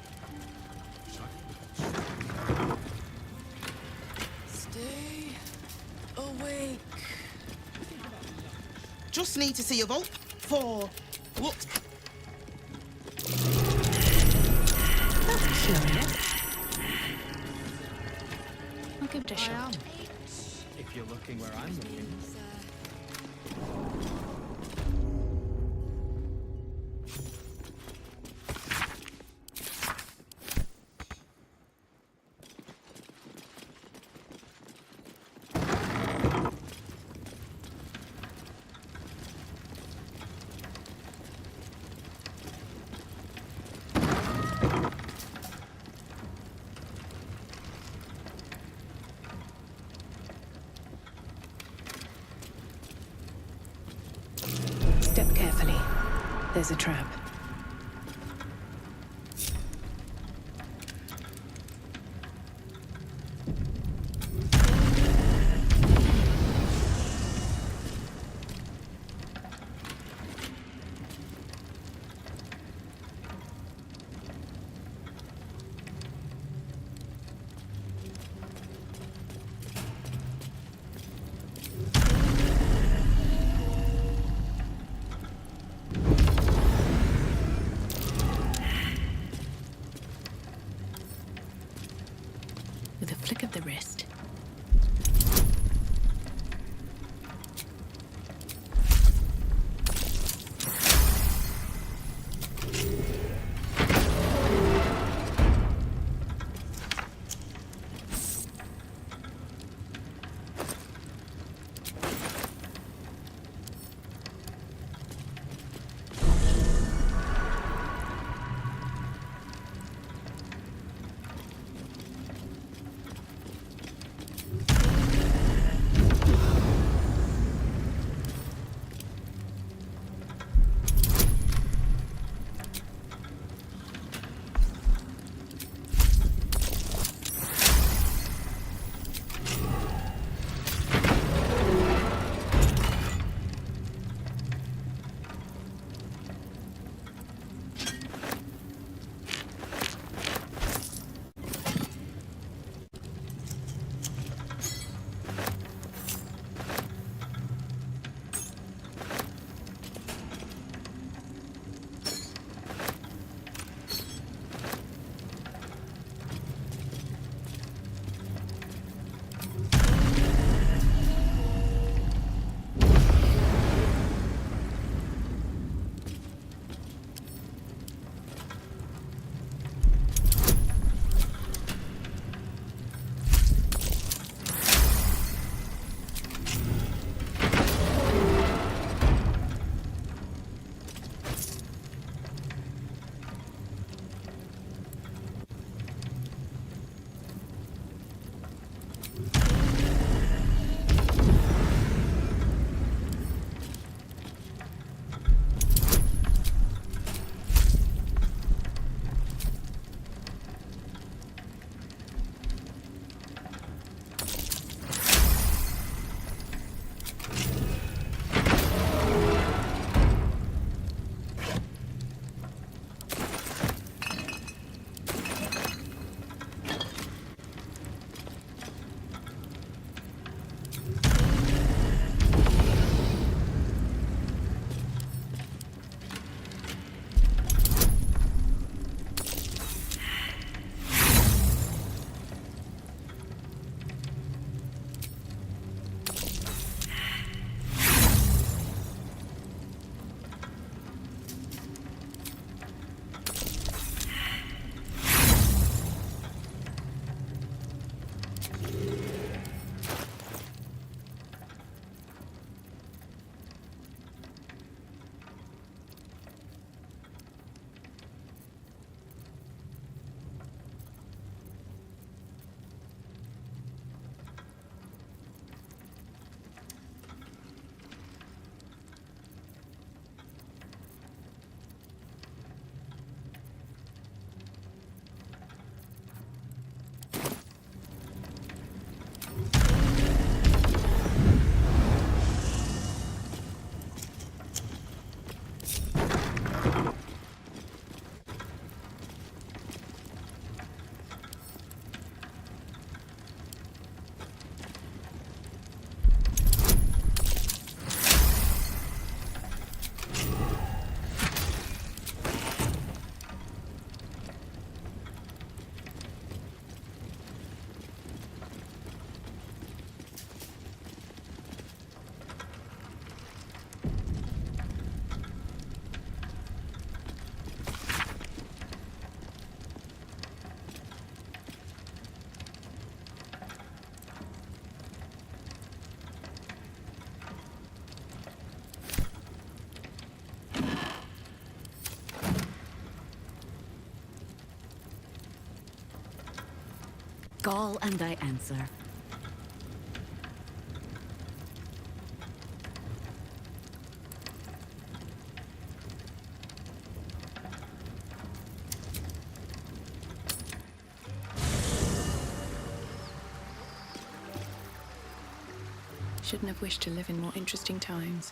Stay awake. Just need to see a vault for what? That's curious. I'll give it a shot. If you're looking where I'm looking. Step carefully. There's a trap. call and I answer. Shouldn't have wished to live in more interesting times.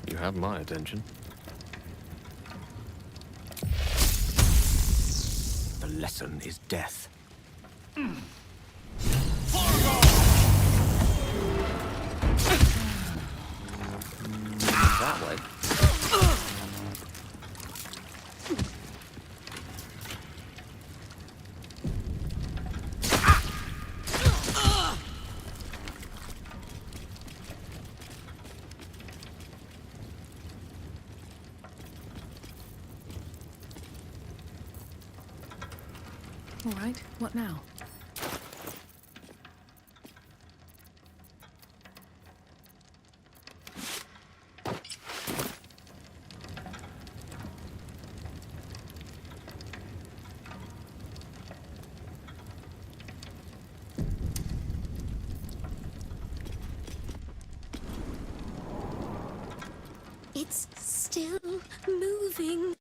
You have my attention. The lesson is death. That way. All right, what now? It's still moving.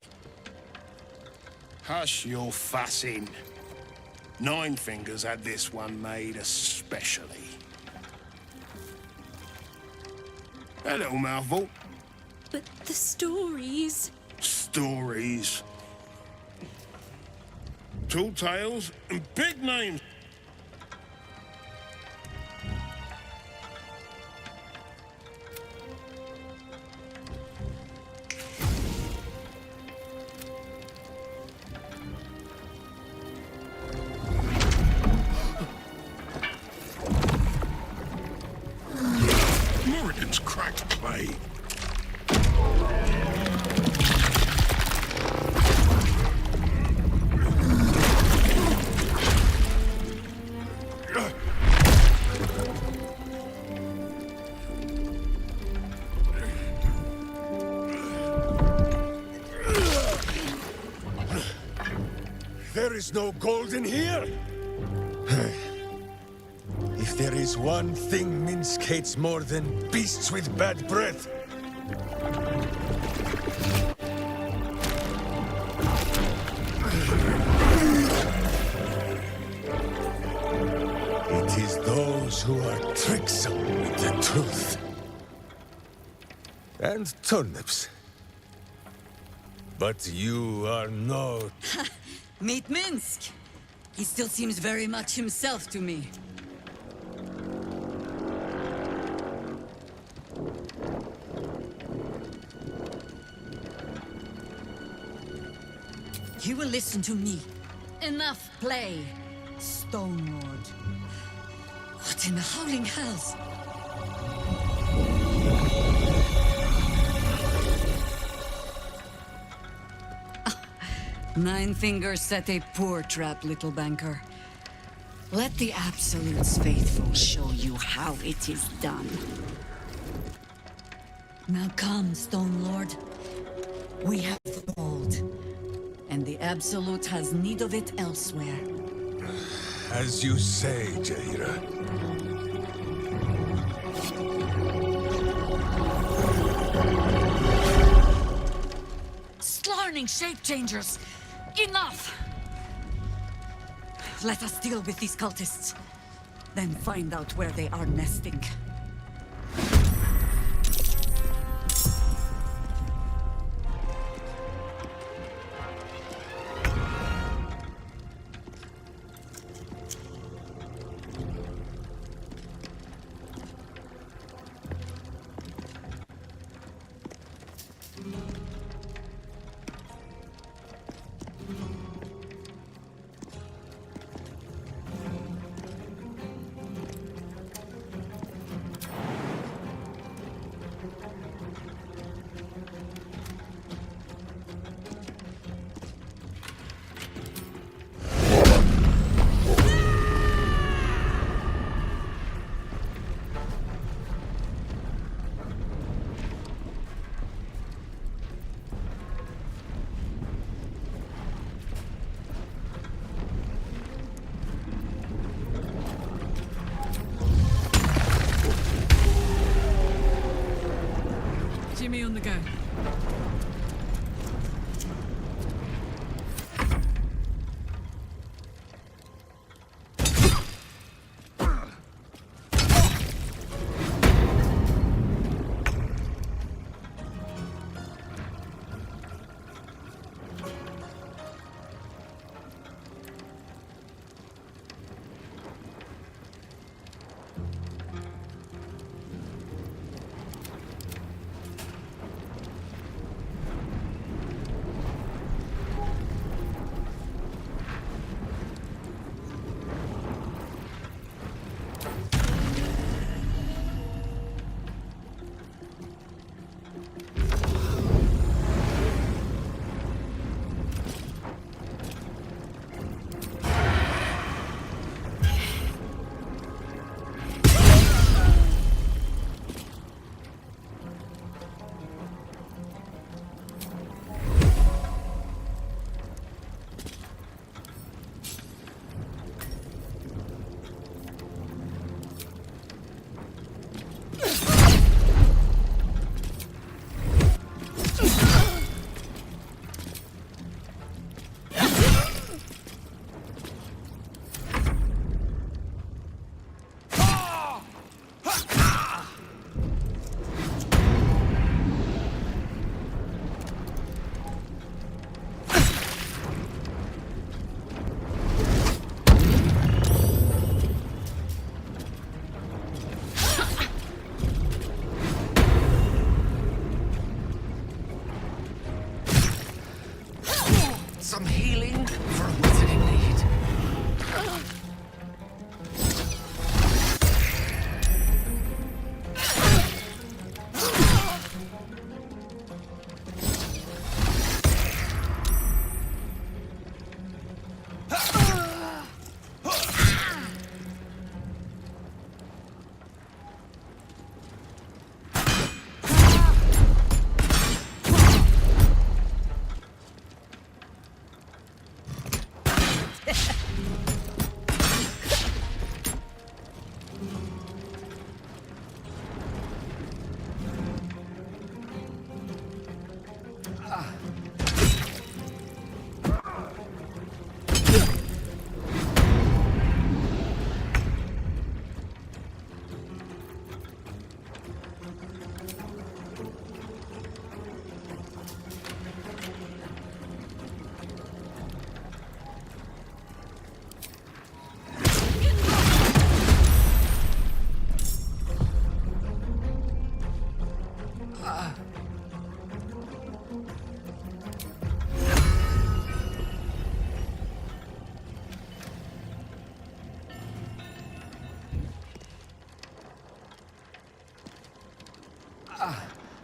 Hush your fussing. Nine Fingers had this one made especially. A little mouthful. But the stories... Stories. Tall tales and big names. Moradin's cracked clay. There is no gold in here! If there is one thing Minsk hates more than beasts with bad breath... it is those who are tricksome with the truth. And turnips. But you are no... Meet Minsk. He still seems very much himself to me. You will listen to me. Enough play, Stone Lord. What in the howling hells? Nine Fingers set a poor trap, little banker. Let the Absolute's faithful show you how it is done. Now come, Stone Lord. We have the gold, and the Absolute has need of it elsewhere. As you say, Jaira. Slarning shape-changers! Enough! Let us deal with these cultists, then find out where they are nesting.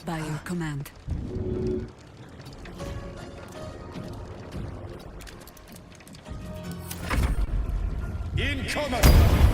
By your command. Incoming!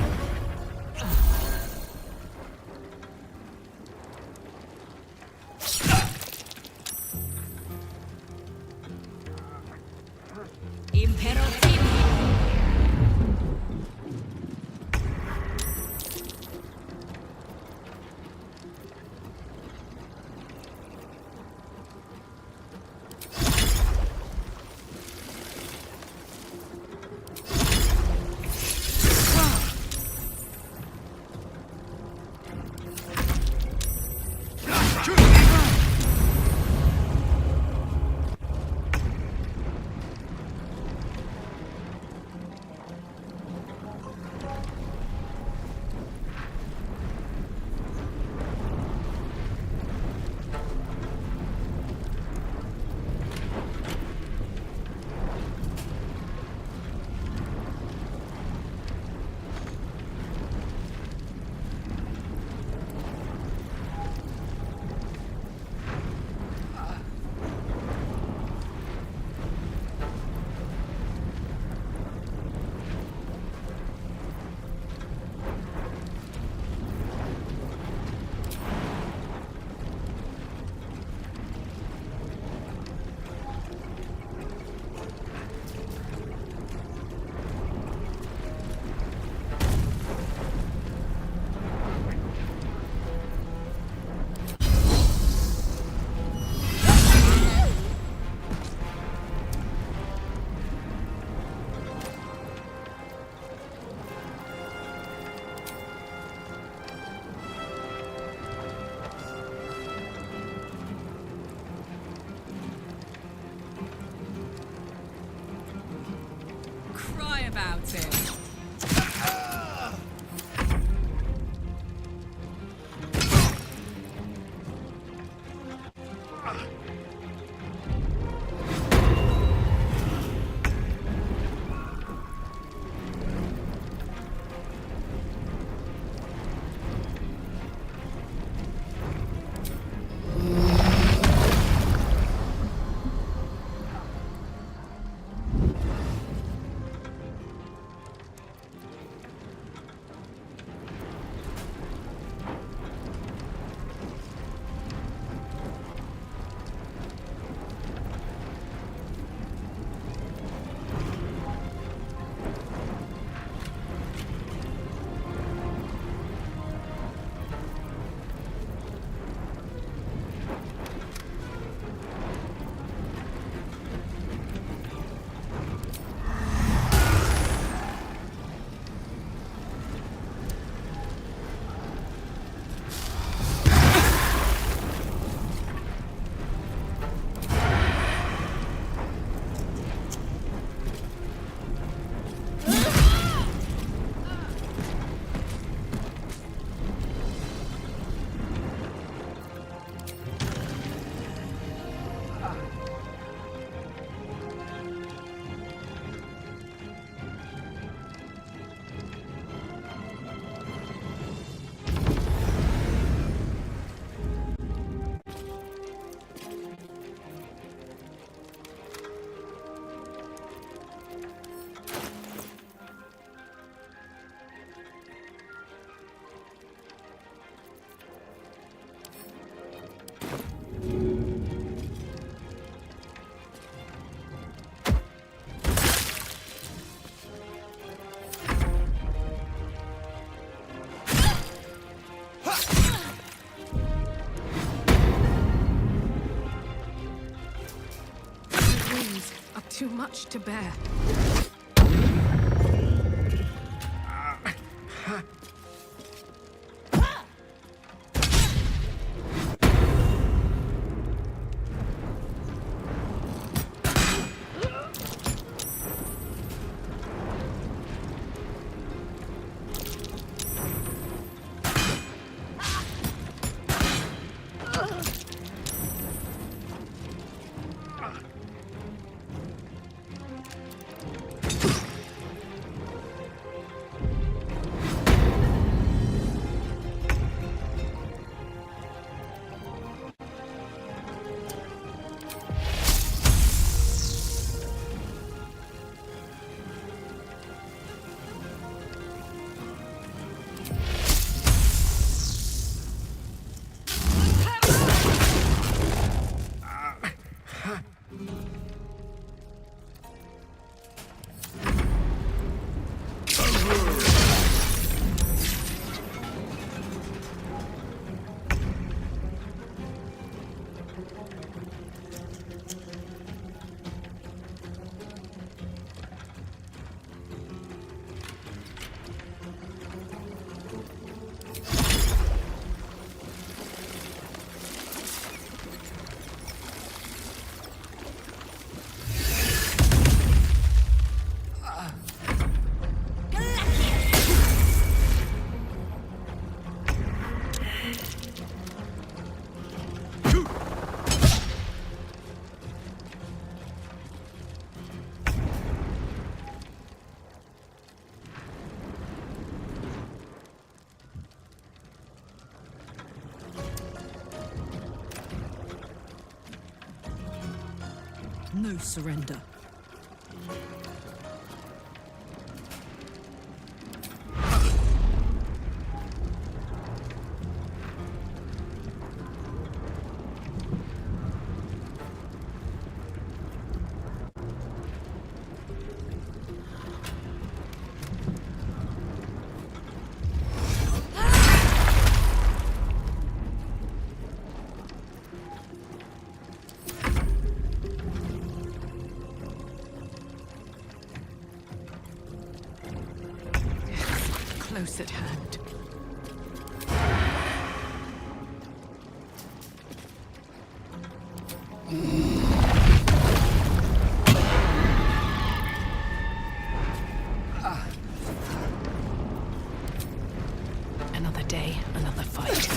About it. much to bear. No surrender. Close at hand. Another day, another fight.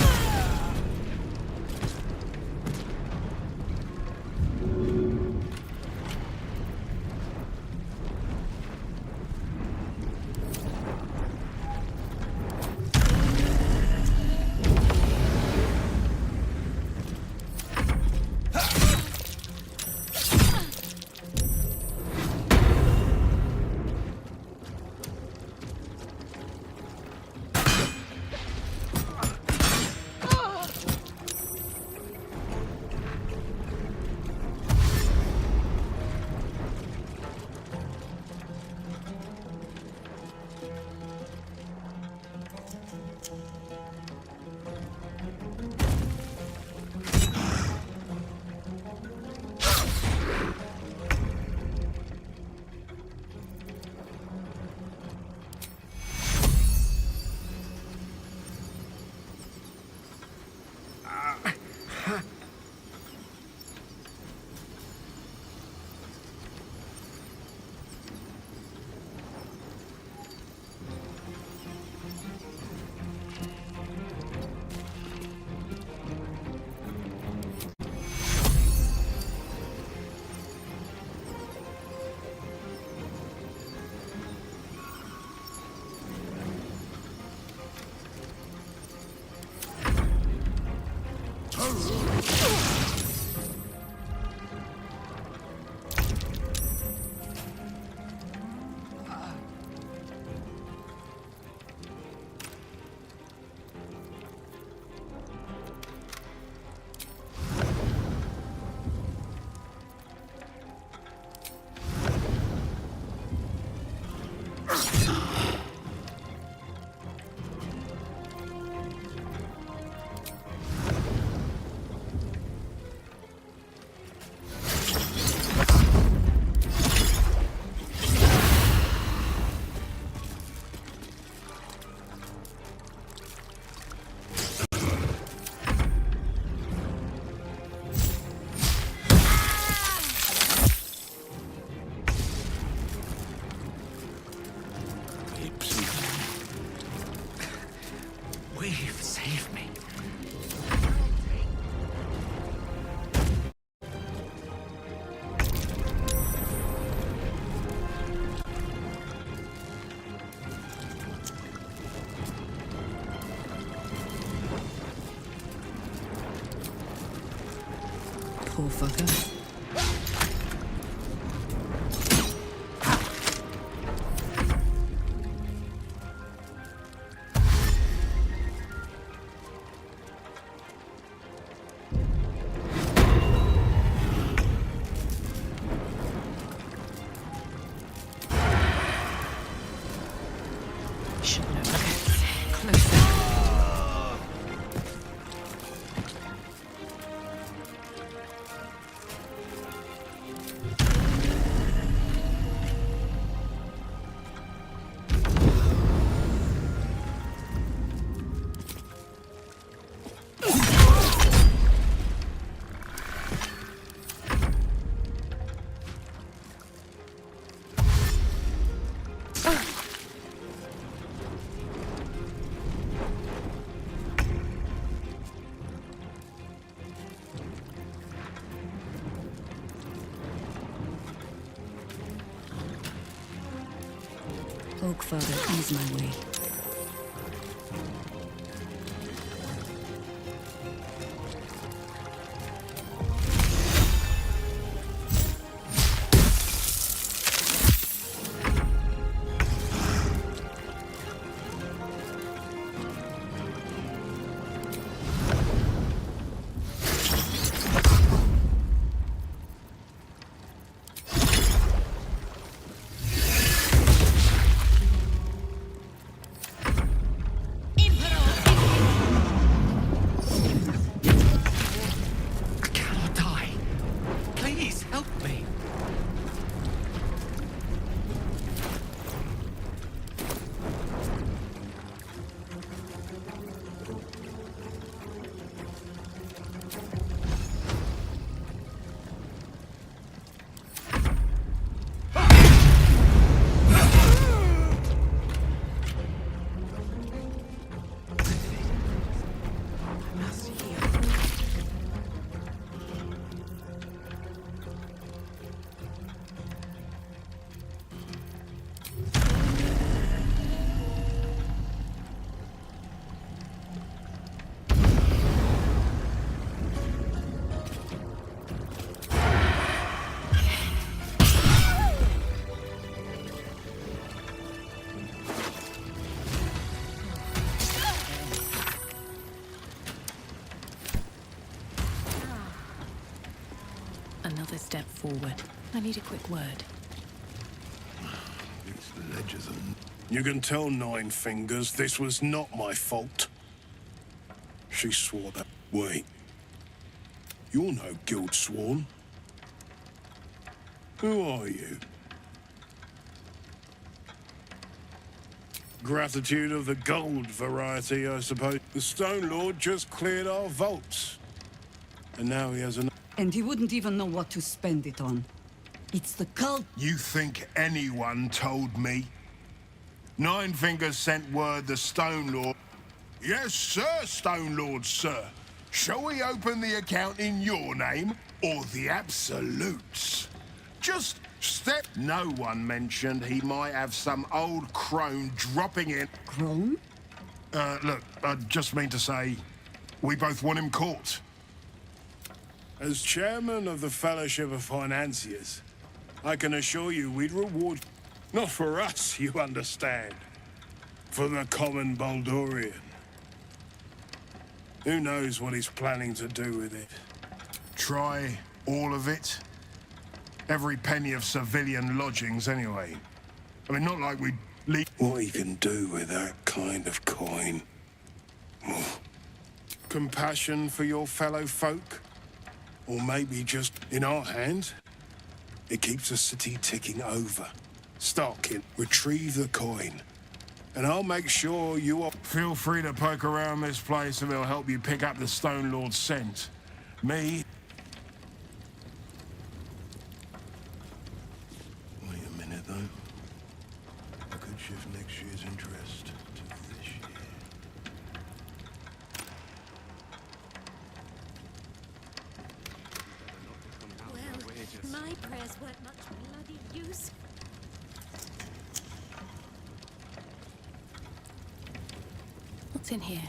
motherfucker. Oak Father, ease my way. Another step forward. I need a quick word. These ledgers are... You can tell Nine Fingers this was not my fault. She swore that... Wait. You're no guild sworn. Who are you? Gratitude of the gold variety, I suppose. The Stone Lord just cleared our vaults. And now he has an... And he wouldn't even know what to spend it on. It's the cult. You think anyone told me? Nine Fingers sent word the Stone Lord... Yes, sir, Stone Lord, sir. Shall we open the account in your name, or the Absolute's? Just step... No one mentioned he might have some old crone dropping in... Crone? Look, I just mean to say, we both want him caught. As chairman of the Fellowship of Financiers, I can assure you we'd reward... Not for us, you understand. For the common Baldurian. Who knows what he's planning to do with it? Try all of it? Every penny of civilian lodgings, anyway. I mean, not like we'd leave... What he can do with that kind of coin. Compassion for your fellow folk? Or maybe just in our hands? It keeps the city ticking over. Starkin, retrieve the coin. And I'll make sure you are... Feel free to poke around this place and it'll help you pick up the Stone Lord's scent. Me... Wait a minute, though. I could shift next year's interest to this year. Well, my prayers weren't much bloody use. What's in here?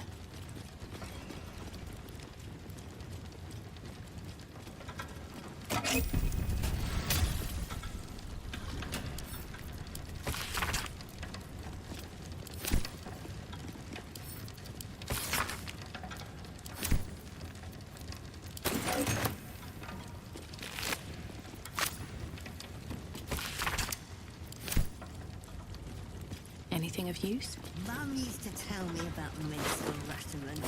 Anything of use? Mum used to tell me about Minster Ratterman.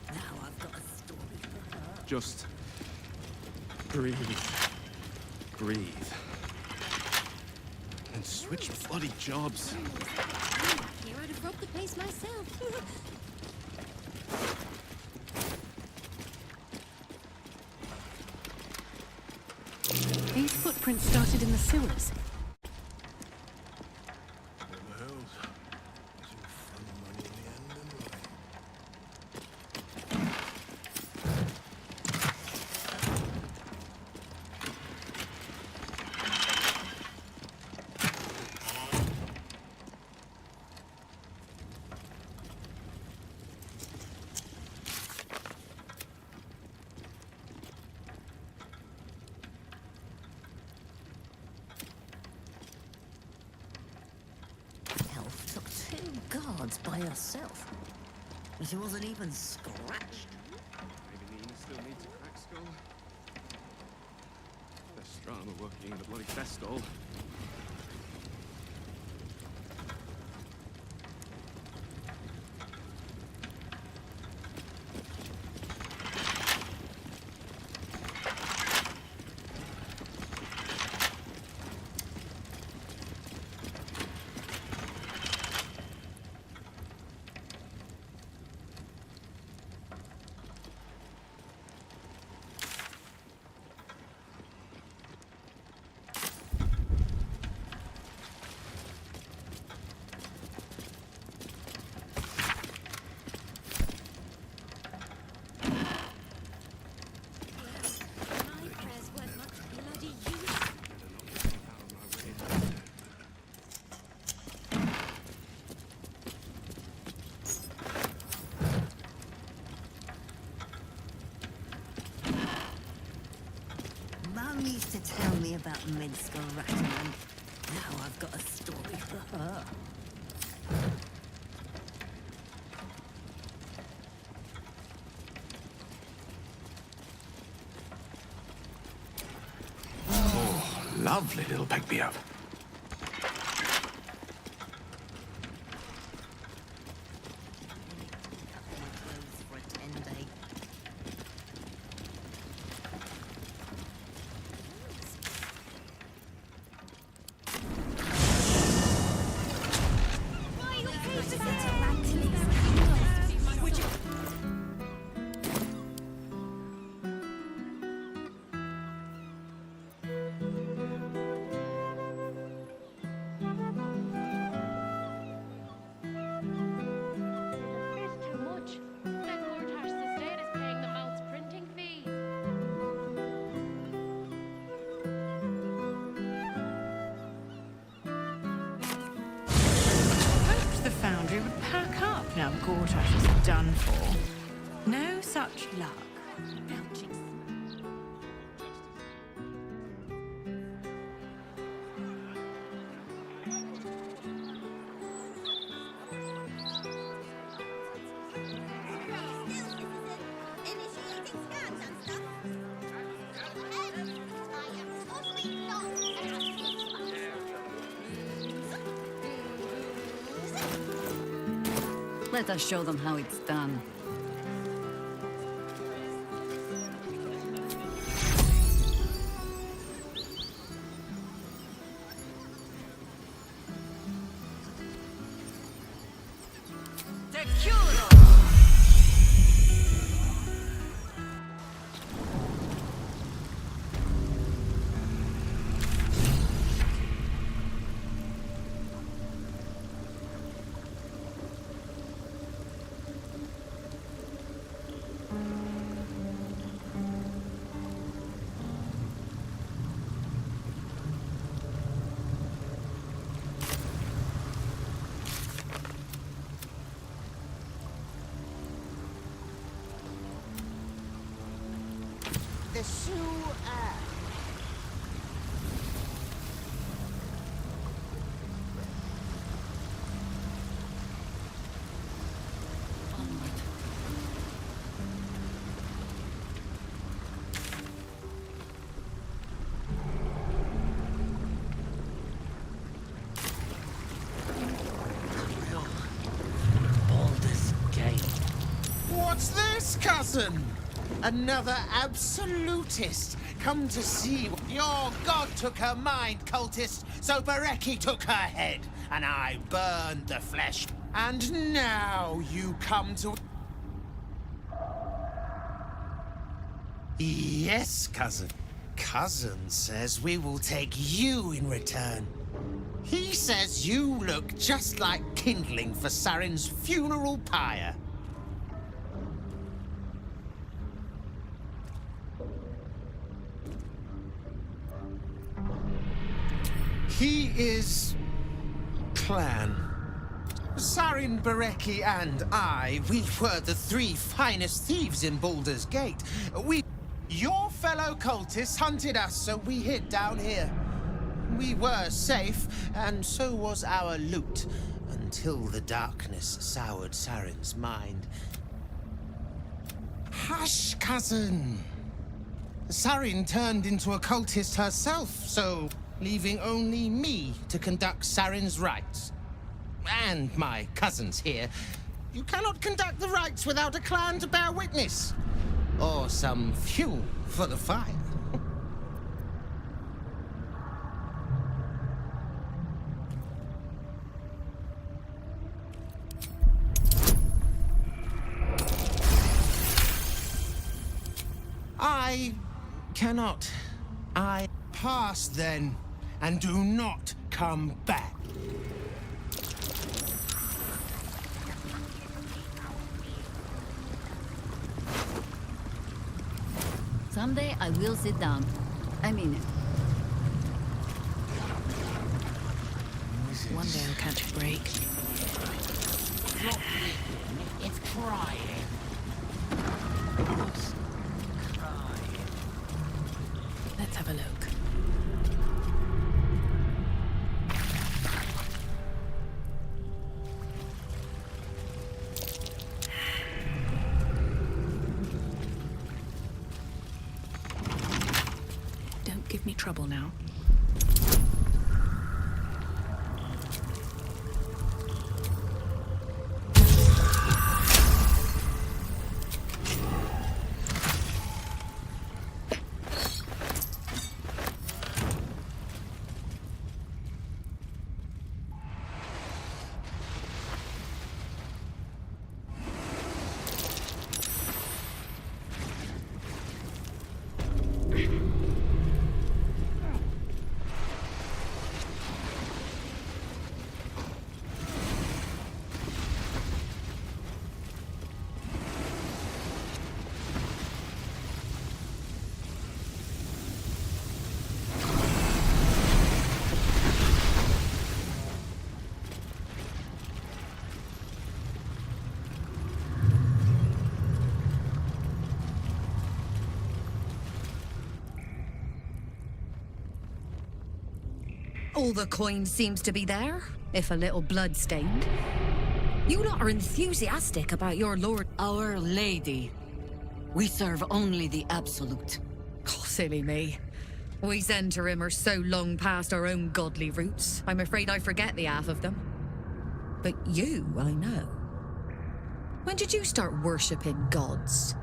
Now I've got a story for her. Just breathe. Breathe. And switch bloody jobs. Here I'd have robbed the place myself. These footprints started in the sewers. Elf took 2 guards by herself. And she wasn't even scratched. Maybe Nina still needs a crack skull. There's drama working in the bloody festival. Mum used to tell me about Minster Ratterman. Now I've got a story for her. Oh, lovely little pick-me-up. Foundry would pack up now Gortash is done for. No such luck. Let us show them how it's done. The sewer. cousin! Another absolutist! Come to see. Your god took her mind, cultist, so Bereki took her head, and I burned the flesh. And now you come to... Yes, cousin. Cousin says we will take you in return. He says you look just like kindling for Saren's funeral pyre. He is... clan. Saren, Bereki, and I, we were the 3 finest thieves in Baldur's Gate. Your fellow cultists hunted us, so we hid down here. We were safe, and so was our loot, until the darkness soured Saren's mind. Hush, cousin. Saren turned into a cultist herself, so leaving only me to conduct Saren's rites. And my cousins here. You cannot conduct the rites without a clan to bear witness. Or some fuel for the fire. I cannot. I pass then, and do not come back. Someday I will sit down. I mean it. One day I'll catch a break. It's crying. Let's have a look. Don't give me trouble now. All the coin seems to be there, if a little blood-stained. You lot are enthusiastic about your lord... Our Lady. We serve only the Absolute. Oh, silly me. We Zentarim are so long past our own godly roots, I'm afraid I forget the half of them. But you, I know. When did you start worshipping gods?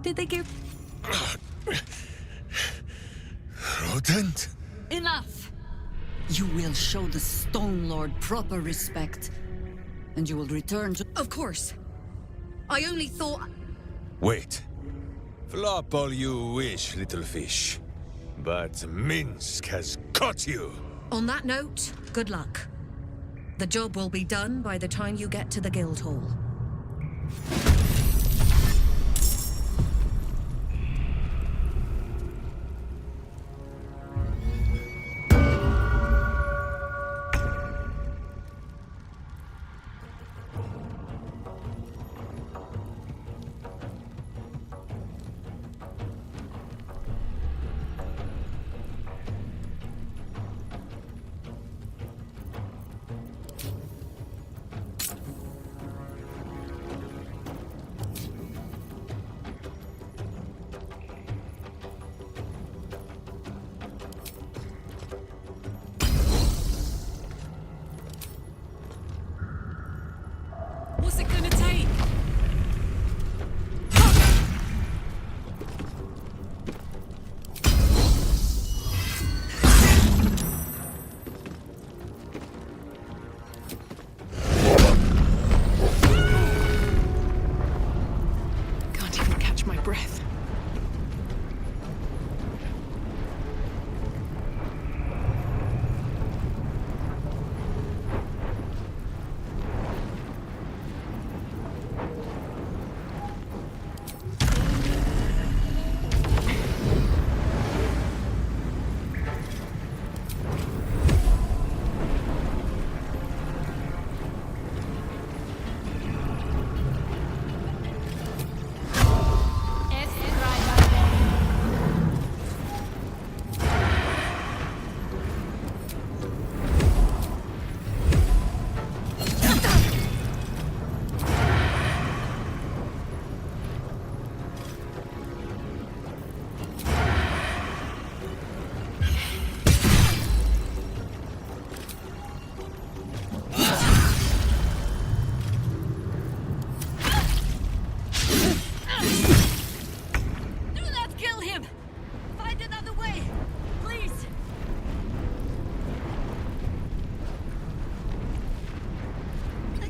Did they give... Rodent? Enough! You will show the Stone Lord proper respect, and you will return to... Of course. I only thought... Wait. Flop all you wish, little fish. But Minsk has caught you! On that note, good luck. The job will be done by the time you get to the Guildhall. What's it gonna take?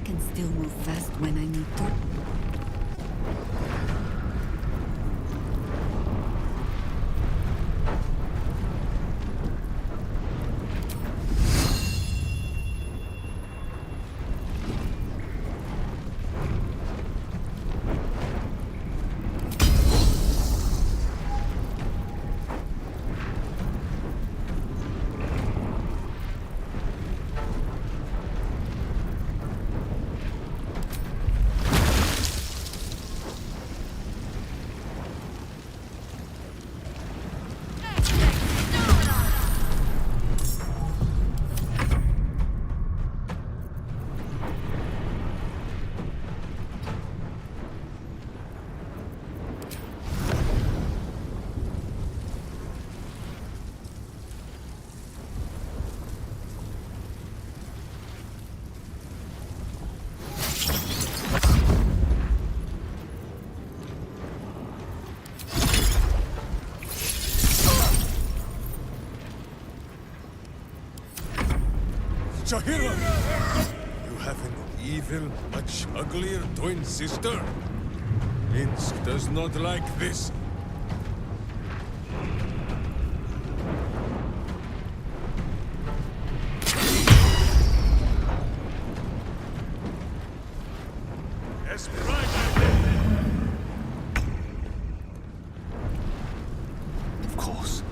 can still move fast when I need to. Jahira! You have an evil, much uglier twin sister. Minsk does not like this. Of course.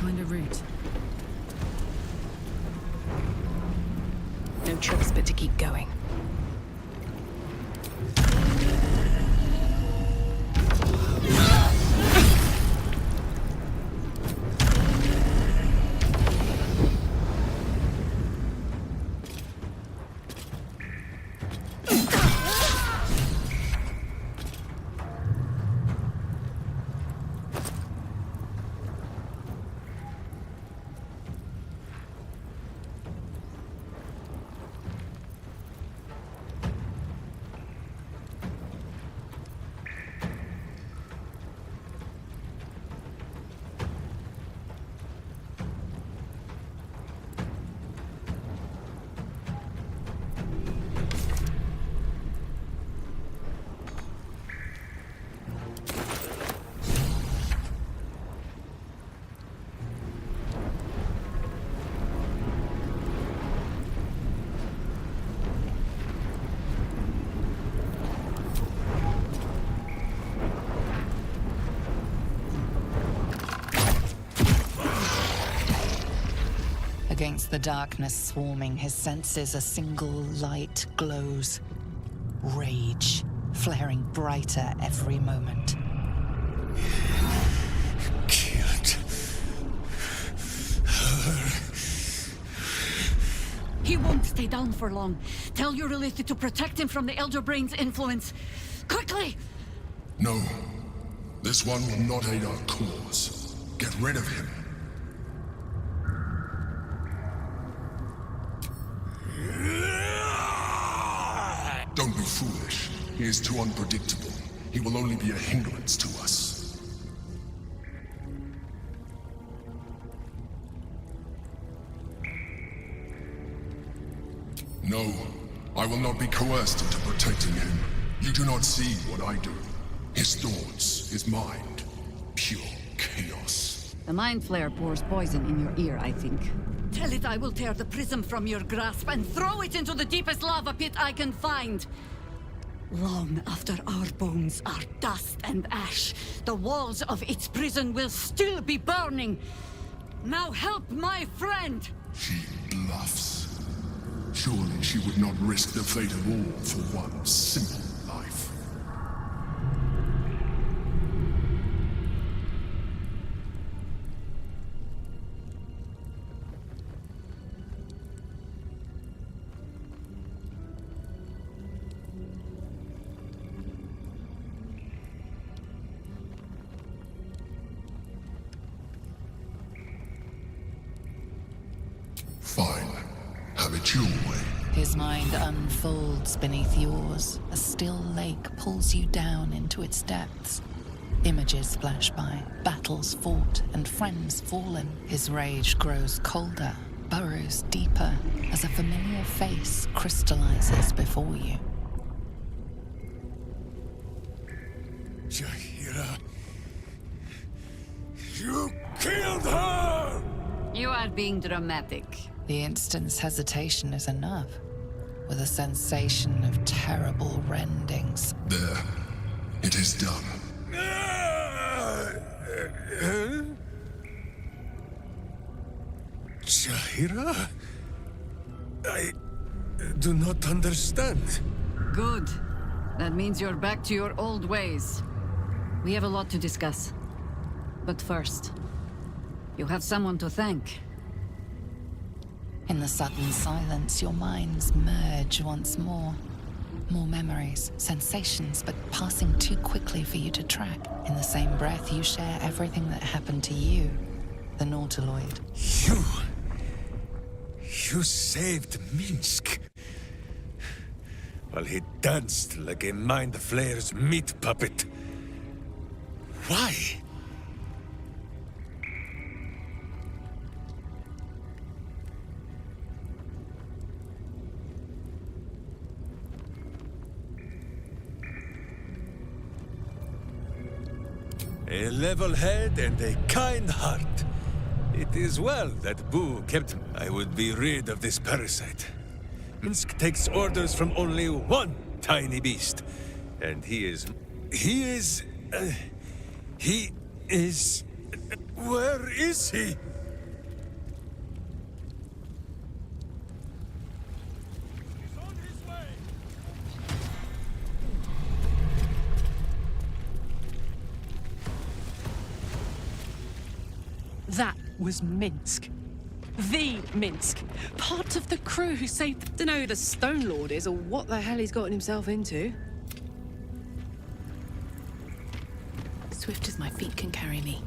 Find a route. No choice but to keep going. Against the darkness swarming his senses, a single light glows. Rage, flaring brighter every moment. Killed her. He won't stay down for long. Tell your related to protect him from the Elder Brain's influence. Quickly! No. This one will not aid our cause. Get rid of him. Don't be foolish. He is too unpredictable. He will only be a hindrance to us. No, I will not be coerced into protecting him. You do not see what I do. His thoughts, his mind, pure chaos. chaos. The mind flare pours poison in your ear, I think. Tell it I will tear the prism from your grasp and throw it into the deepest lava pit I can find. Long after our bones are dust and ash, the walls of its prison will still be burning. Now help my friend! She bluffs. Surely she would not risk the fate of all for one simple life. Fine. Have it your way. His mind unfolds beneath yours. A still lake pulls you down into its depths. Images flash by, battles fought, and friends fallen. His rage grows colder, burrows deeper, as a familiar face crystallizes before you. Jaheira, you killed her! You are being dramatic. The instant's hesitation is enough, with a sensation of terrible rendings. There. It is done. Jaheira? I do not understand. Good. That means you're back to your old ways. We have a lot to discuss. But first, you have someone to thank. In the sudden silence, your minds merge once more. More memories, sensations, but passing too quickly for you to track. In the same breath, you share everything that happened to you, the Nautiloid. You saved Minsk. While he danced like a Mind Flayer's meat puppet. Why? A level head and a kind heart. It is well that Boo kept... I would be rid of this parasite. Minsk takes orders from only one tiny beast. And he is... Where is he? That was Minsk. The Minsk. Part of the crew who saved... Don't know who the Stone Lord is or what the hell he's gotten himself into. Swift as my feet can carry me.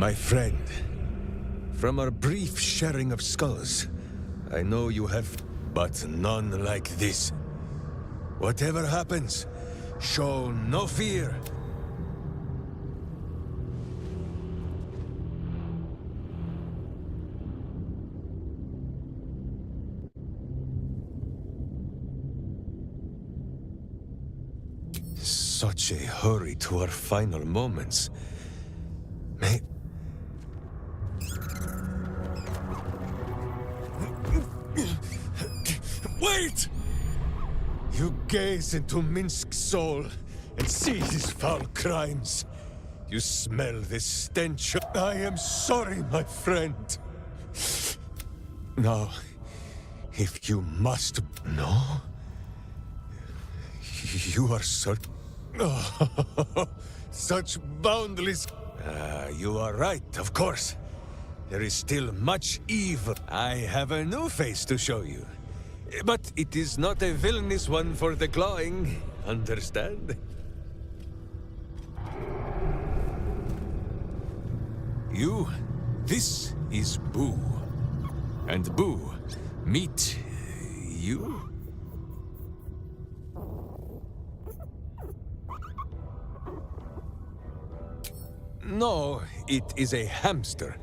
My friend, from our brief sharing of skulls, I know you have, but none like this. Whatever happens, show no fear. Such a hurry to our final moments. Wait! You gaze into Minsk's soul and see his foul crimes. You smell the stench. I am sorry, my friend. Now, if you must know, you are certain. Oh, such boundless. You are right, of course. There is still much evil. I have a new face to show you. But it is not a villainous one for the clawing, understand? This is Boo. And Boo, meet you? No, it is a hamster.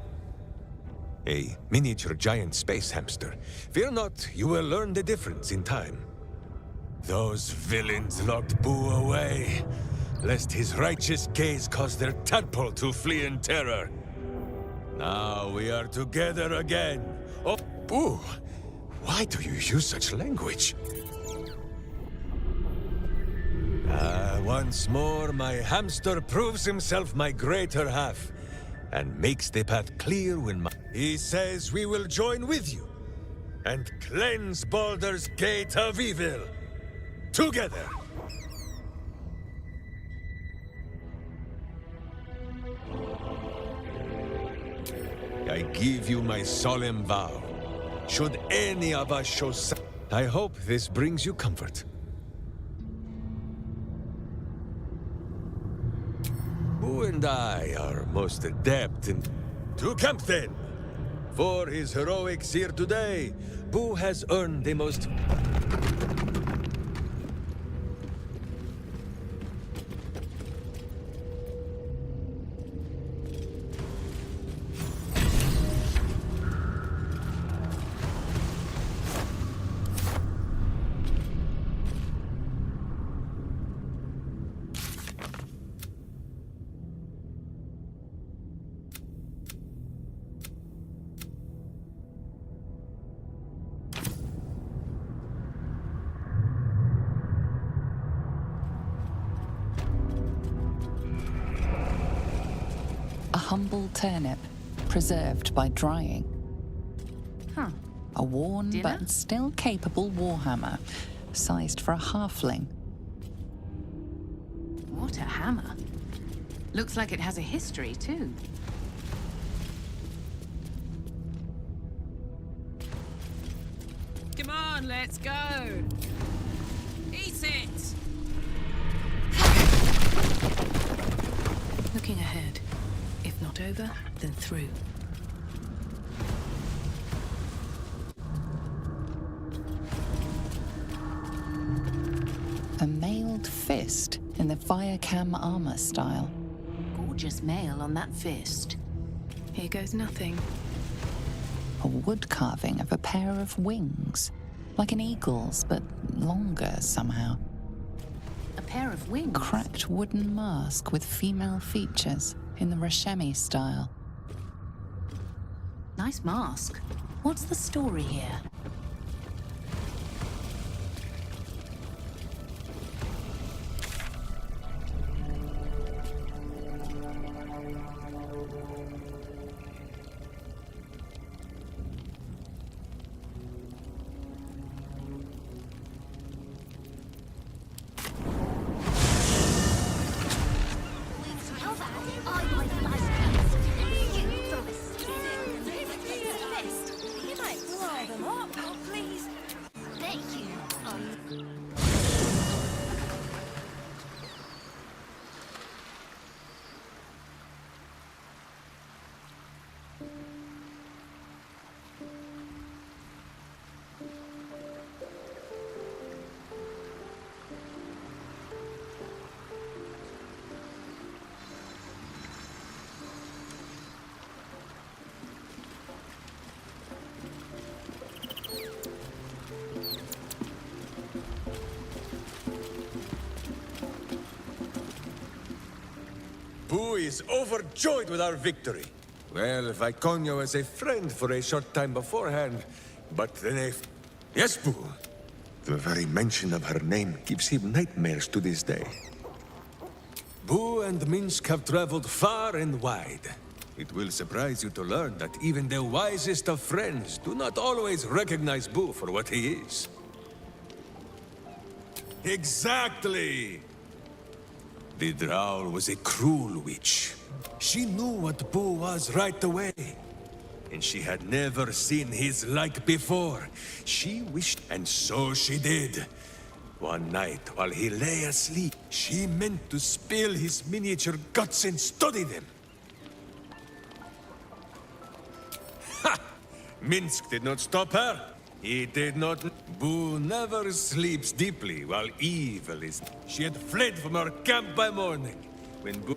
A miniature giant space hamster. Fear not, you will learn the difference in time. Those villains locked Boo away, lest his righteous gaze cause their tadpole to flee in terror. Now we are together again. Oh, Boo, why do you use such language? Once more, my hamster proves himself my greater half, and makes the path clear when he says we will join with you, and cleanse Baldur's Gate of Evil, together! I give you my solemn vow. Should any of us show I hope this brings you comfort. Boo and I are most adept in... To camp then! For his heroics here today, Boo has earned the most... Humble turnip, preserved by drying. Huh. A worn Dinner? but still capable warhammer, sized for a halfling. What a hammer. Looks like it has a history, too. Come on, let's go. Eat it! Looking ahead. If not over, then through. A mailed fist in the Firecam armor style. Gorgeous mail on that fist. Here goes nothing. A wood carving of a pair of wings, like an eagle's, but longer somehow. A pair of wings? Cracked wooden mask with female features in the Rashemi style. Nice mask. What's the story here? Boo is overjoyed with our victory. Well, Viconio as a friend for a short time beforehand, but then Yes, Boo. The very mention of her name gives him nightmares to this day. Boo and Minsk have traveled far and wide. It will surprise you to learn that even the wisest of friends do not always recognize Boo for what he is. Exactly! The Drow was a cruel witch. She knew what Boo was right away. And she had never seen his like before. She wished, and so she did. One night, while he lay asleep, she meant to spill his miniature guts and study them. Ha! Minsk did not stop her. He did not. Boo never sleeps deeply while evil is. She had fled from her camp by morning. When Boo.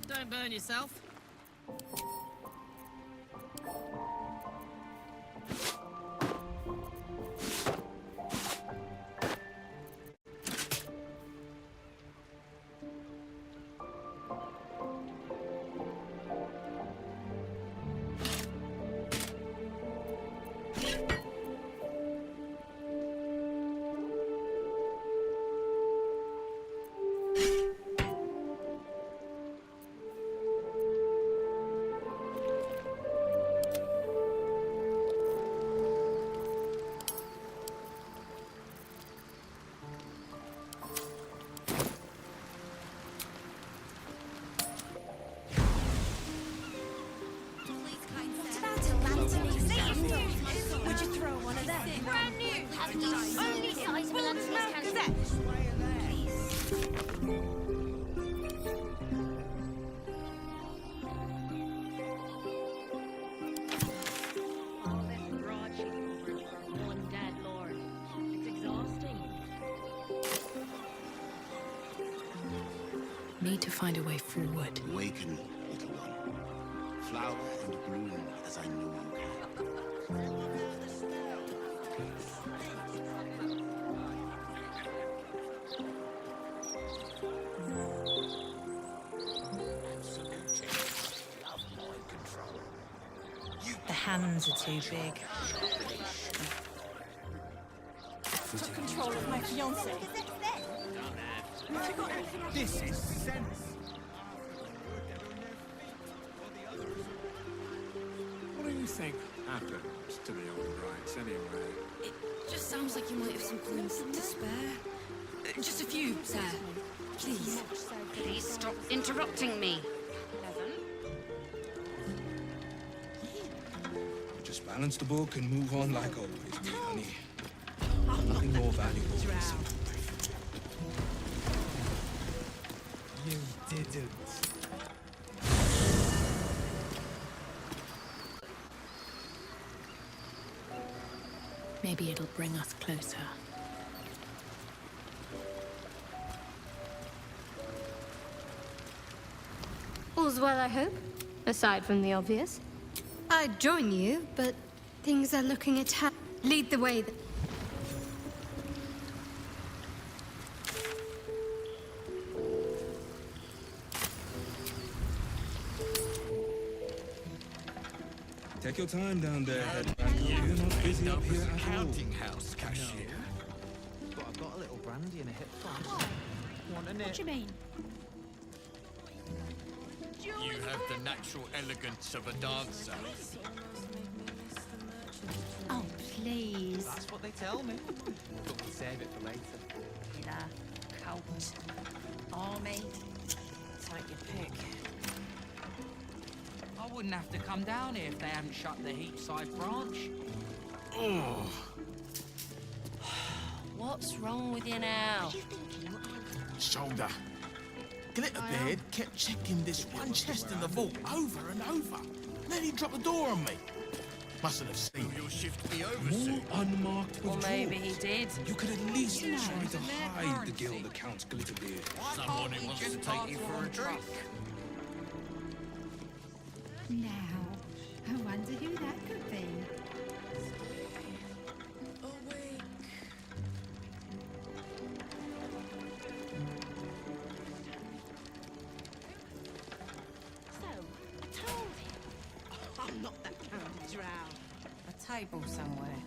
Don't burn yourself. Would you throw one of them? Brand new. Only sizable animals can fetch. All this broadsheet coverage for one dead lord. It's exhausting. Need to find a way forward. Awaken, little one. Flower and bloom as I knew you can. The hands are too big. Took control of my fiancé. This is sense. What do you think happens to the old brides, anyway? It just sounds like you might have some coins to spare. Just a few, sir. Please. Please stop interrupting me. Balance the book and move on like always, me honey. Nothing more valuable than a simple life. You didn't. Maybe it'll bring us closer. All's well, I hope, aside from the obvious. I'd join you, but things are looking a tad... Lead the way. Take your time down there, headbanger. You're not busy up here at all. Counting house cashier. But I've got a little brandy and a hip flask. Want a nip? What do you mean? You have the natural elegance of a dancer. Oh, please. That's what they tell me. But we'll save it for later. Killer, cult, army. Take your pick. I wouldn't have to come down here if they hadn't shut the Heapside branch. Oh. What's wrong with you now? Shoulder. Glitterbeard kept checking this one chest in the vault over and over. Then he dropped the door on me. Mustn't have seen your shift be over soon. Unmarked Well, withdrawals. maybe he did. You could at least try to hide the guild account's Glitterbeard. Someone who wants to take you for a drink. Now, I wonder who that could be. So, I told him. I'm not that kind of drow. A table somewhere.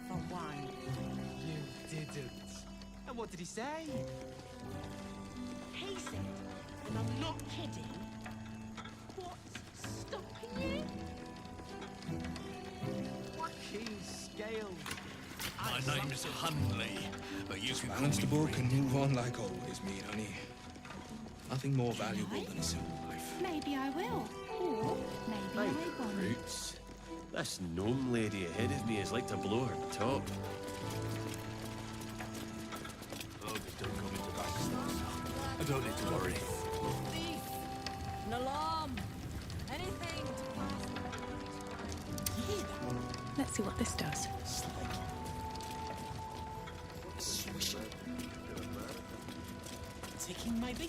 For one. You didn't. And what did he say? He said, and I'm not kidding, what's stopping you? King's scale. My name's Hunley, but you can call Balance me the book Breen. and move on like always, me honey. Nothing more valuable than a simple life. Maybe I will. Or maybe I won't. Roots. This gnome lady ahead of me is like to blow her top. Oh, but don't call me the backstabber. I don't need to worry. Thief! An alarm! Anything to pass. Let's see what this does. Ticking, maybe?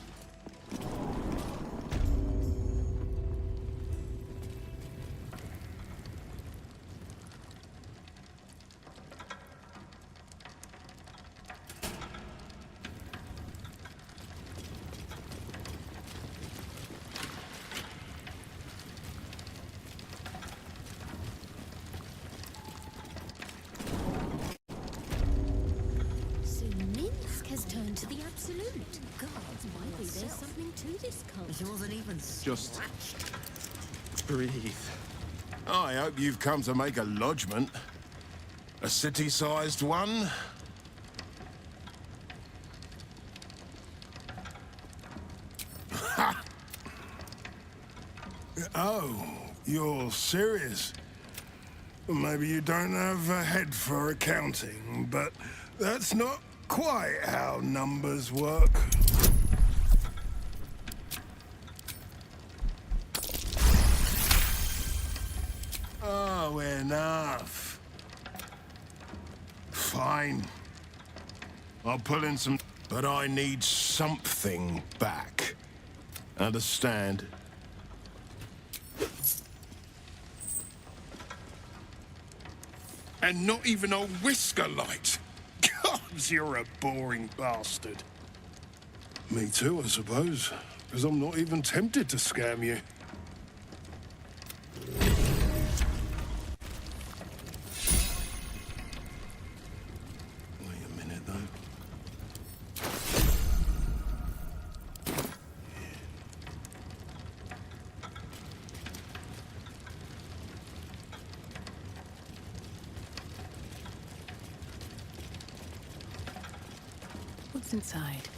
So Minsk has turned to the absolute. Gods, maybe there's something to this cult. It wasn't even Just breathe. I hope you've come to make a lodgment. A city-sized one? Ha! Oh, you're serious? Maybe you don't have a head for accounting, but that's not quite how numbers work. Oh, enough. Fine. I'll pull in some... But I need something back. Understand? And not even a whisker light. God, you're a boring bastard. Me too, I suppose. Because I'm not even tempted to scam you. Wait a minute, though. What's inside?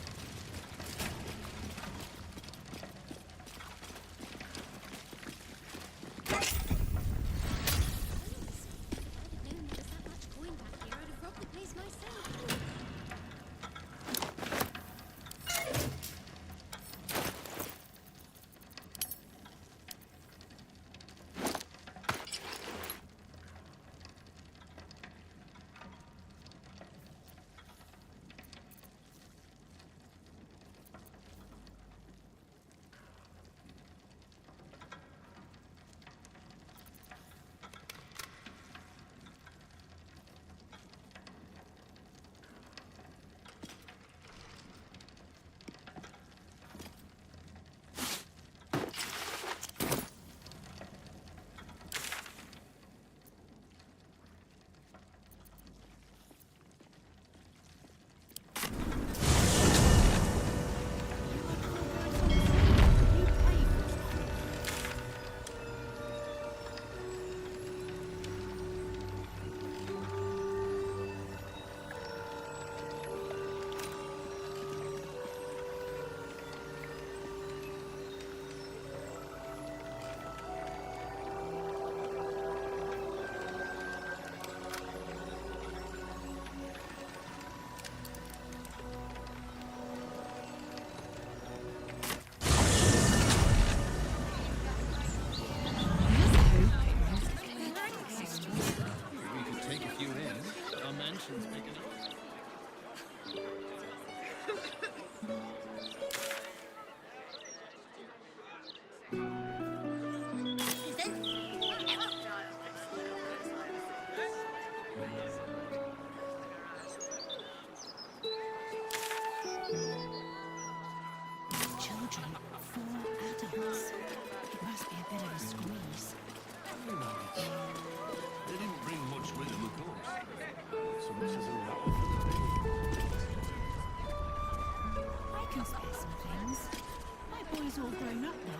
He's all grown up now.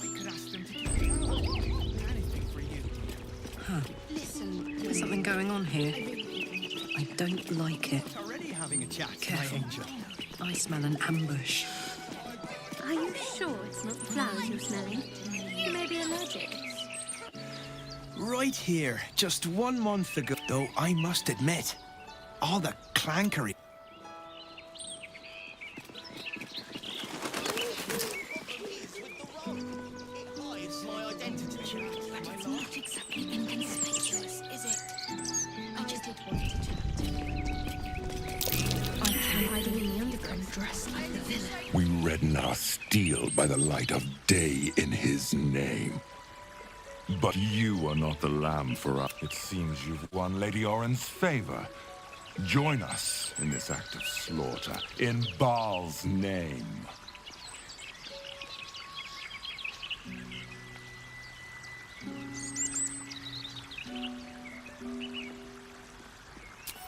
I could ask them to do anything for you. Huh. Listen, There's something going on here. I don't like it. Already having a chat, Careful. my angel. I smell an ambush. Are you sure it's not the flowers you're smelling? You may be allergic. Right here, just 1 month ago. Though I must admit, all the clankery. It's my identity. It's not exactly inconspicuous, is it? I just did want to chat. I can hide in the underground dressed like the villain. We redden our steel by the light of day in his name. But you are not the lamb for us. It seems you've won Lady Oren's favor. Join us in this act of slaughter, in Baal's name.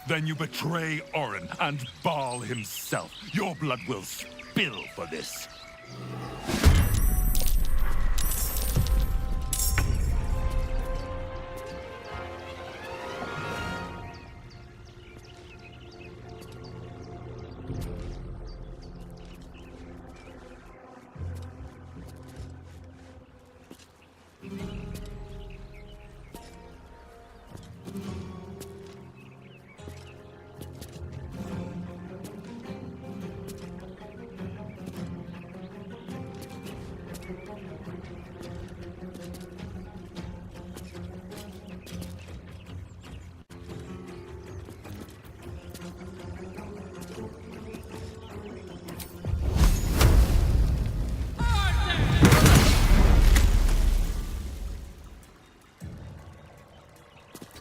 Then you betray Oren and Baal himself. Your blood will spill for this.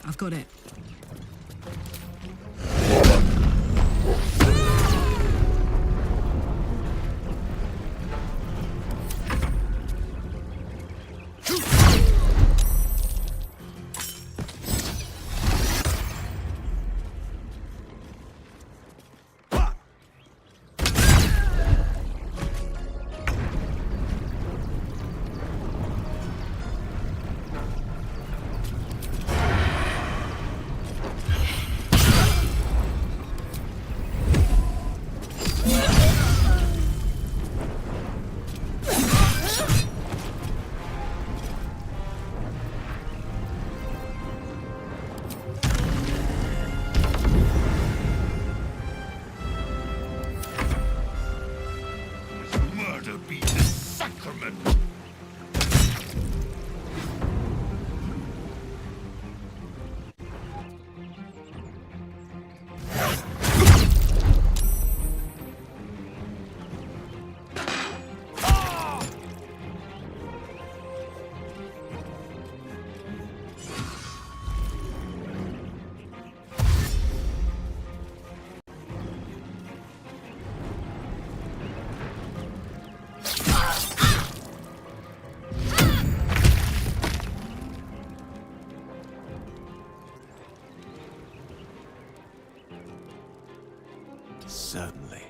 I've got it. Murder be the sacrament! Certainly.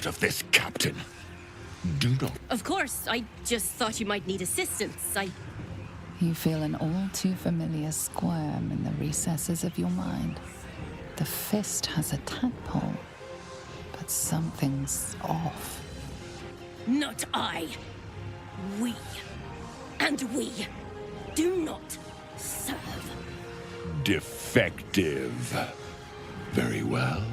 out of this, Captain. Do not. Of course, I just thought you might need assistance. You feel an all too familiar squirm in the recesses of your mind. The fist has a tadpole, but something's off. Not I. We. And we do not serve. Defective. Very well.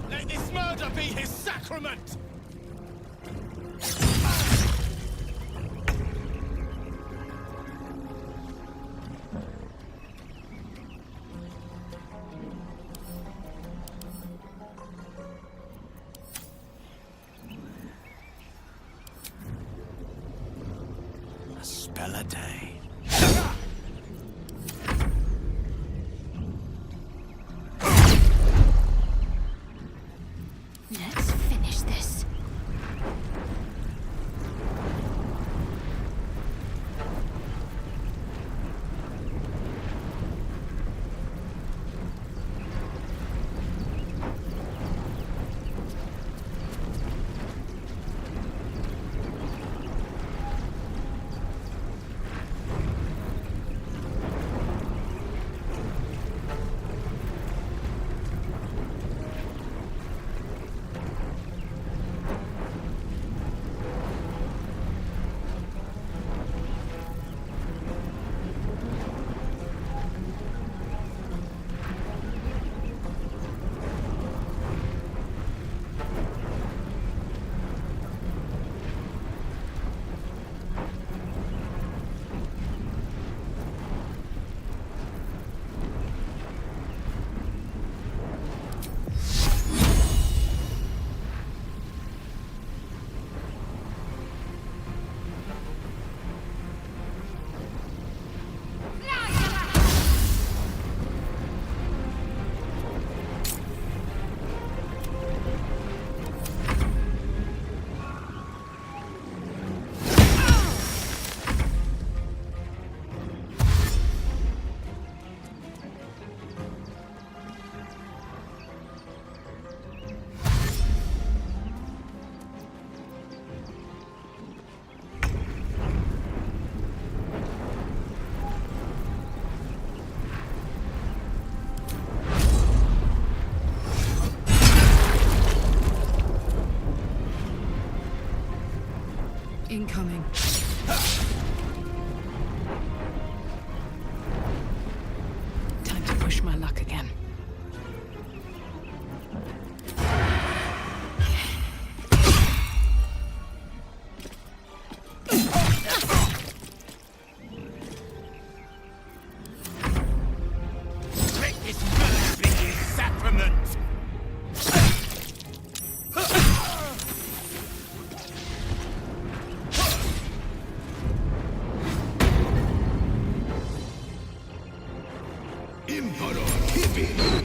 Let this murder be his sacrament! A spell a day. Let's finish this. Incoming. Time to push my luck again. Let this murder be his sacrament! Emperor Kibin!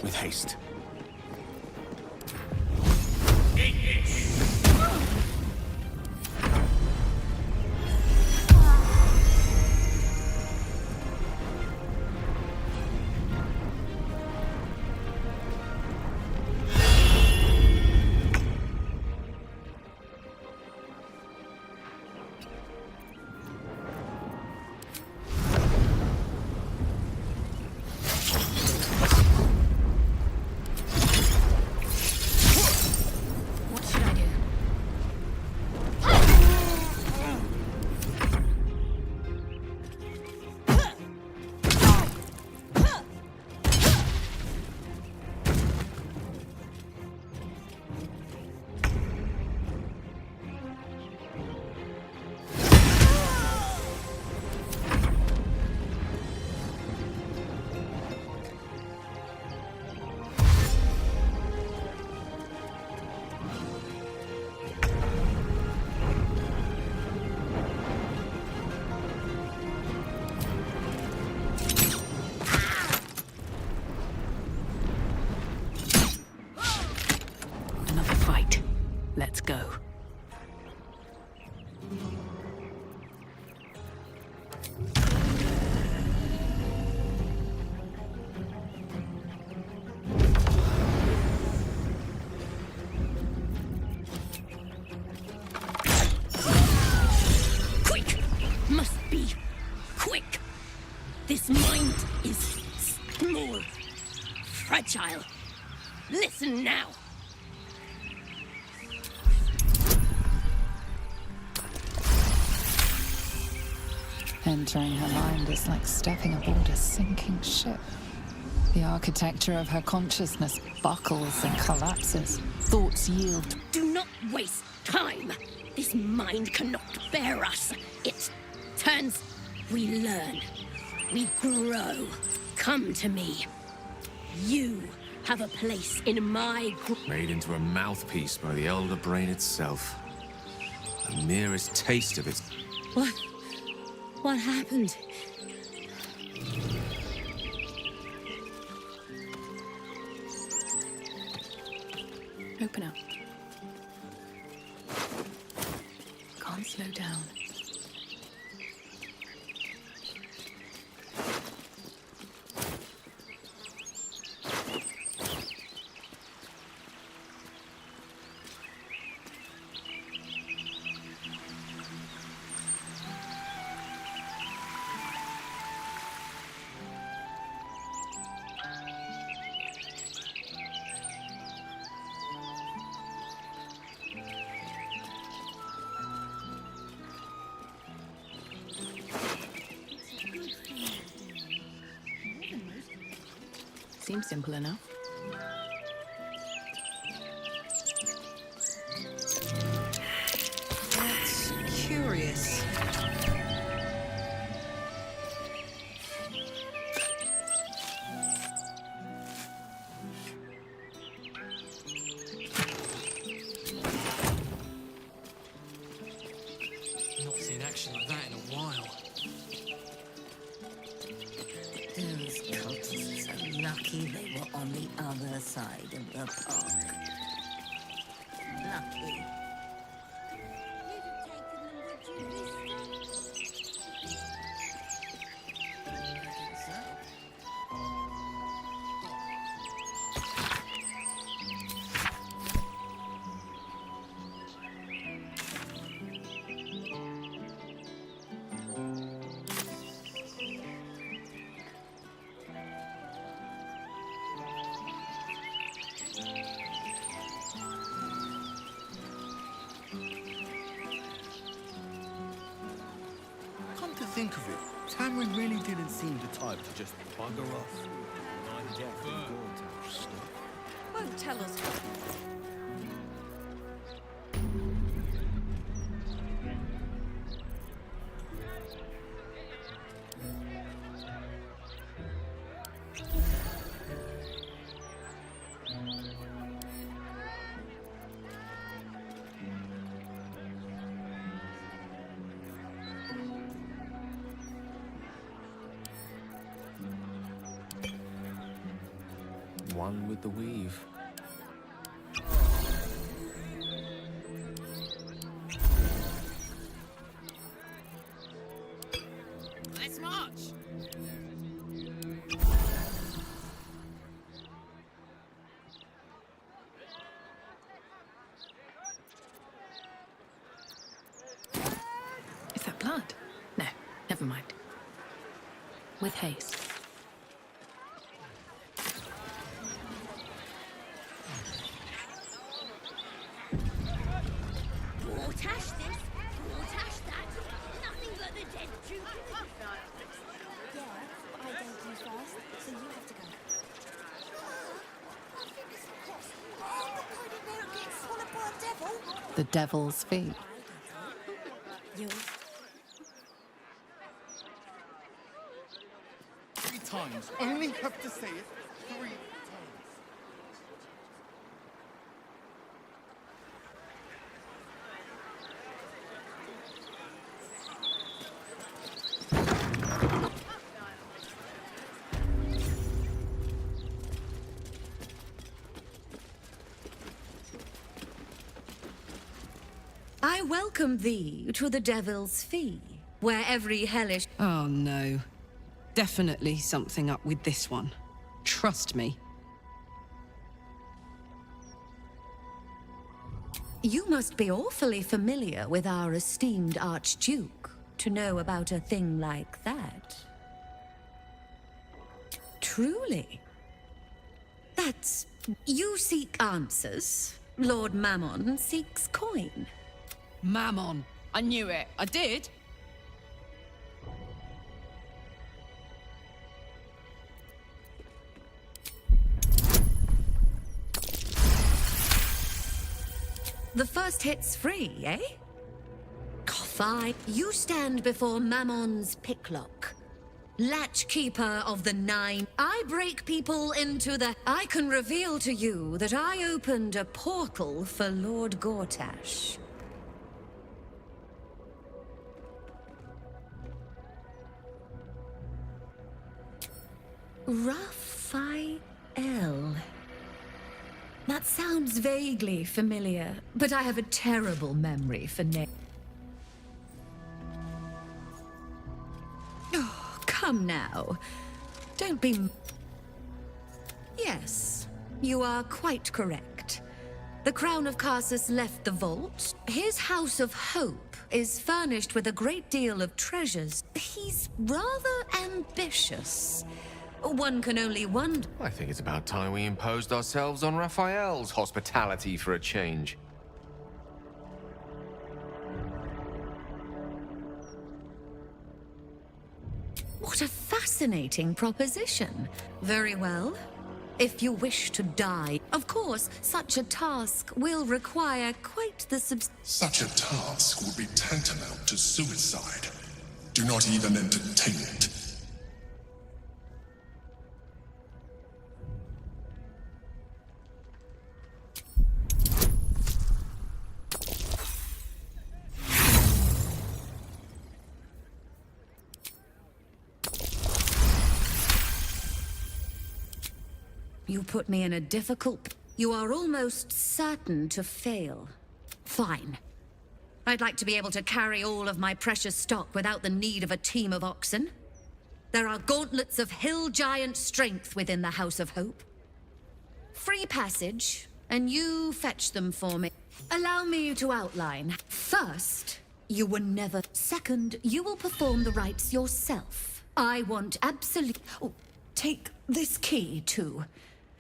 With haste. Let's go. Quick! Must be quick! This mind is small, fragile. Listen now. Entering her mind is like stepping aboard a sinking ship. The architecture of her consciousness buckles and collapses. Thoughts yield. Do not waste time. This mind cannot bear us. It turns. We learn. We grow. Come to me. You have a place in my group. Made into a mouthpiece by the Elder Brain itself. The merest taste of it. What? What happened? Open up. Can't slow down. Seems simple enough. That's curious. Not seen action like that in a while. Those cultists are lucky they were on the other side of the park. Lucky. Come to think of it, Tamrin really didn't seem the type to just bugger off. won't tell us. One with the weave. Let's march! Is that blood? No, never mind. With haste. Portash this, portash that. Nothing but the dead truth. Yeah, but I don't do first, so you have to go. Swallowed by a devil. The devil's feet. You. 3 times. Only have to say it 3 times. I welcome thee to the Devil's Fee, where every hellish... Oh no. Definitely something up with this one. Trust me. You must be awfully familiar with our esteemed Archduke to know about a thing like that. Truly. That's... You seek answers. Lord Mammon seeks coin. Mammon. I knew it. I did. The first hit's free, eh? Fine. You stand before Mammon's picklock. Latchkeeper of the 9. I break people into the... I can reveal to you that I opened a portal for Lord Gortash. Raphael. That sounds vaguely familiar, but I have a terrible memory for names. Oh, come now. Don't be... Yes, you are quite correct. The Crown of Carsus left the vault. His House of Hope is furnished with a great deal of treasures. He's rather ambitious. One can only wonder... I think it's about time we imposed ourselves on Raphael's hospitality for a change. What a fascinating proposition. Very well. If you wish to die, of course, such a task will require quite the Such a task would be tantamount to suicide. Do not even entertain it. You put me in a difficult... You are almost certain to fail. Fine. I'd like to be able to carry all of my precious stock without the need of a team of oxen. There are gauntlets of hill giant strength within the House of Hope. Free passage, and you fetch them for me. Allow me to outline. First, you were never... Second, you will perform the rites yourself. I want absolute... Oh, take this key, too.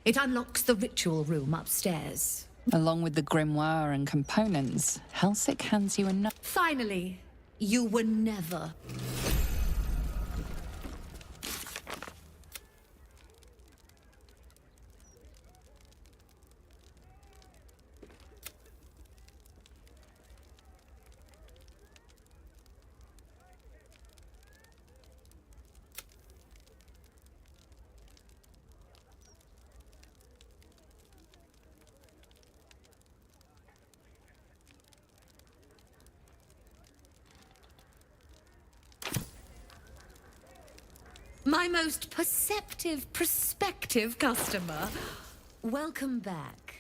It unlocks the ritual room upstairs. Along with the grimoire and components, Helsik hands you a note. Finally, you were never... My most perceptive, prospective customer. Welcome back.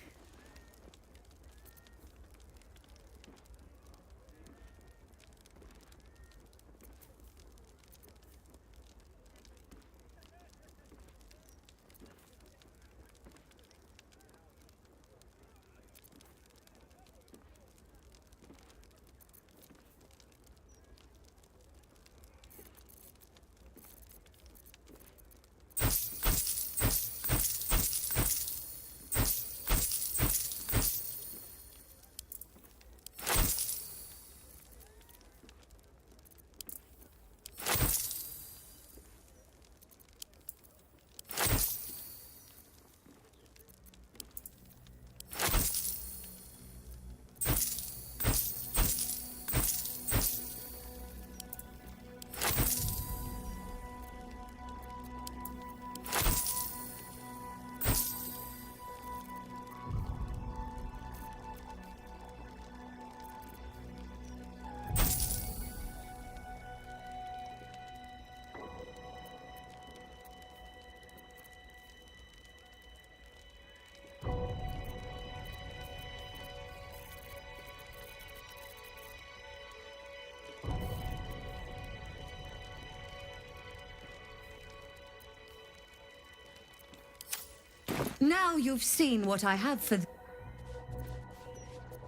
Now you've seen what I have for...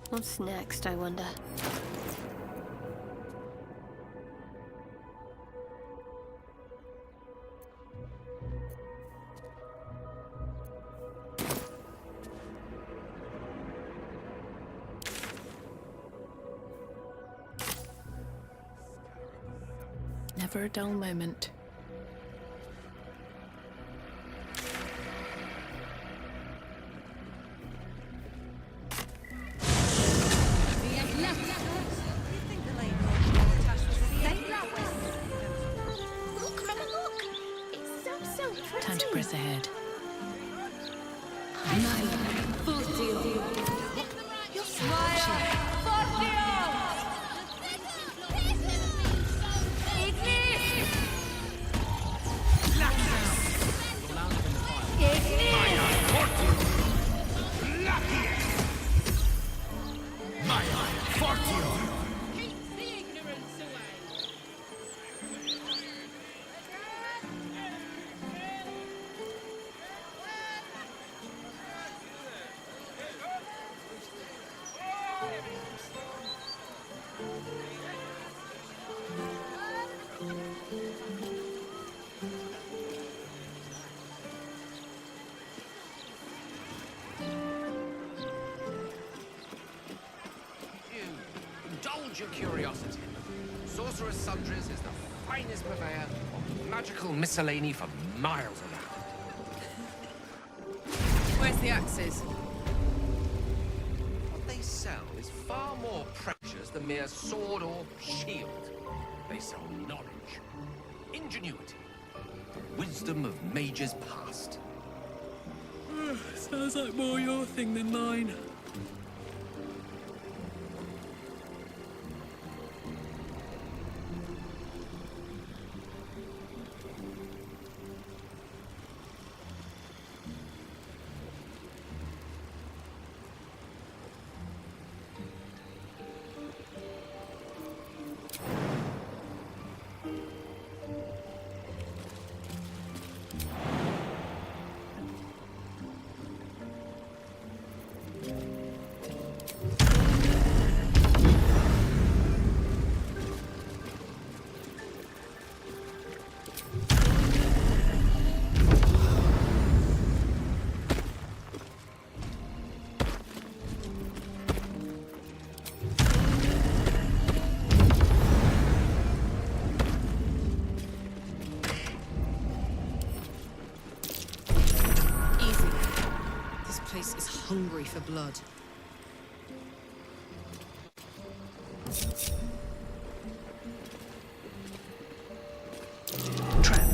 What's next, I wonder? Never a dull moment. Time to press ahead. Indulge your curiosity. Sorcerer's Sundries is the finest purveyor of magical miscellany for miles around. Where's the axes? What they sell is far more precious than mere sword or shield. They sell knowledge, ingenuity, the wisdom of mages past. Sounds like more your thing than mine. Hungry for blood. Trap.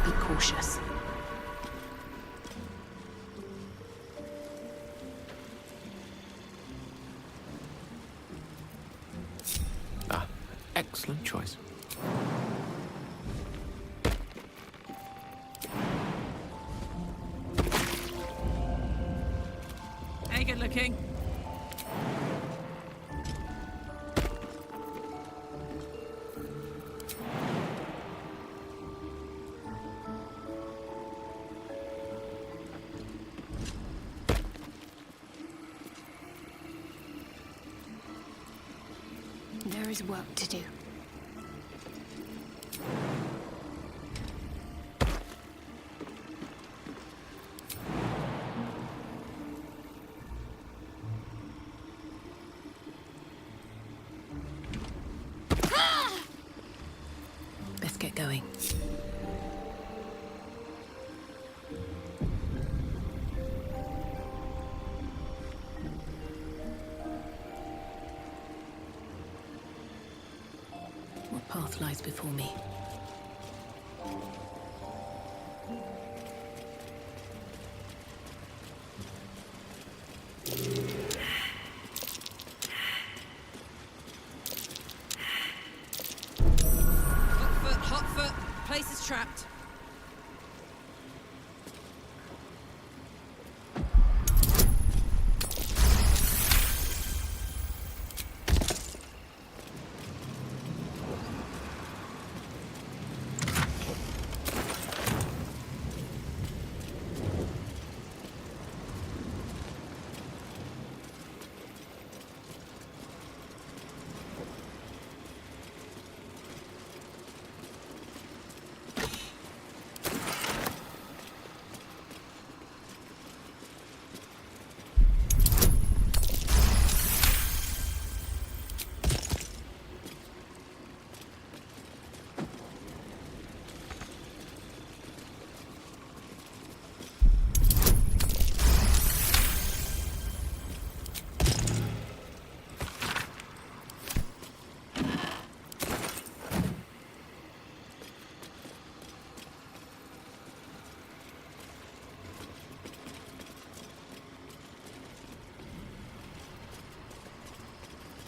Be cautious. Ah, excellent choice. cooking. There is work to do. Let's get going. What path lies before me? Hot foot. Place is trapped.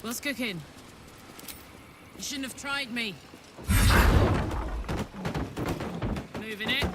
What's cooking? You shouldn't have tried me. Moving it.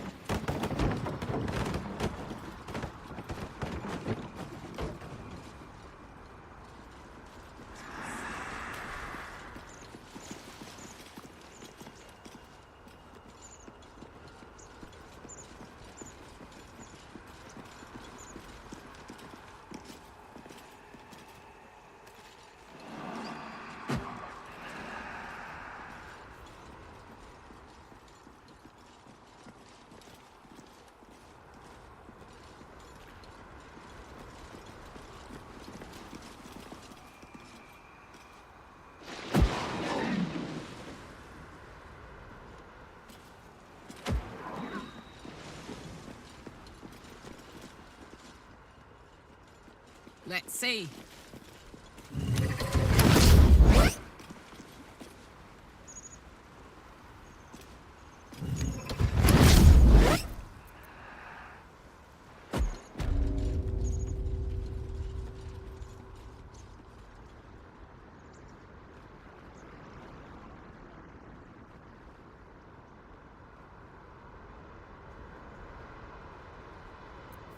Let's see.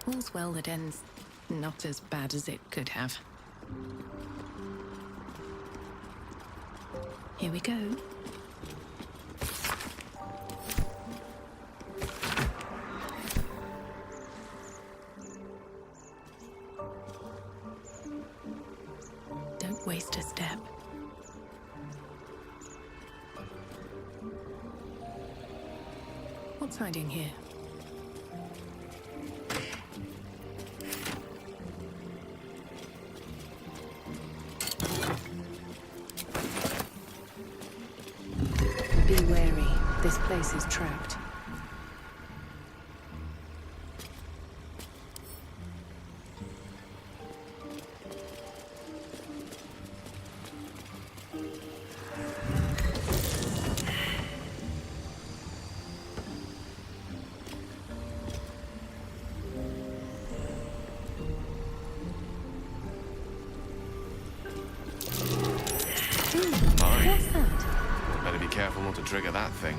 All's well that ends not as bad as it could have. Here we go. Don't waste a step. What's hiding here? Be wary. This place is trapped. What's that? Better be careful not to trigger that thing.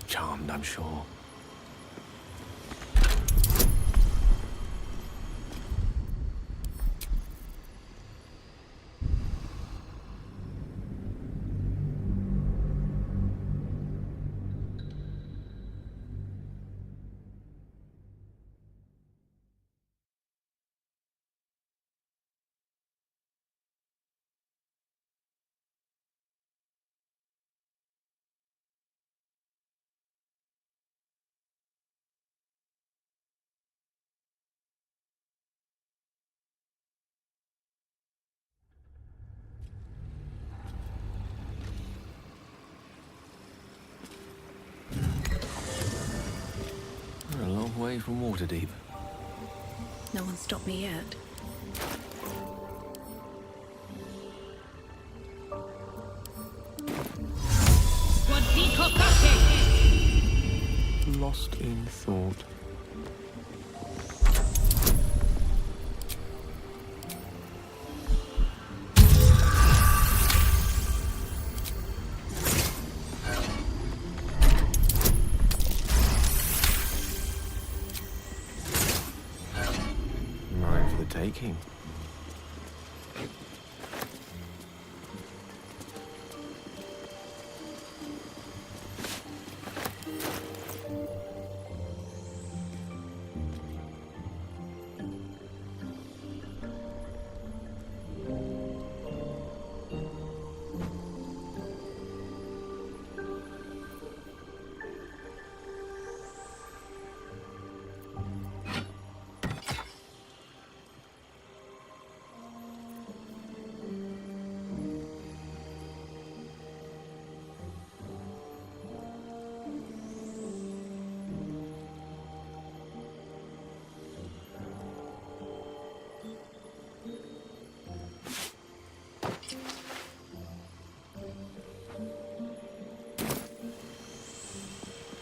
Charmed, I'm sure. We're a long way from Waterdeep. No one stopped me yet. Lost in thought. Mine for the taking.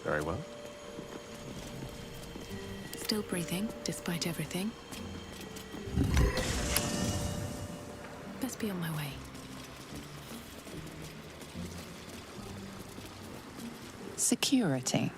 Very well. Still breathing, despite everything. Best be on my way. Security.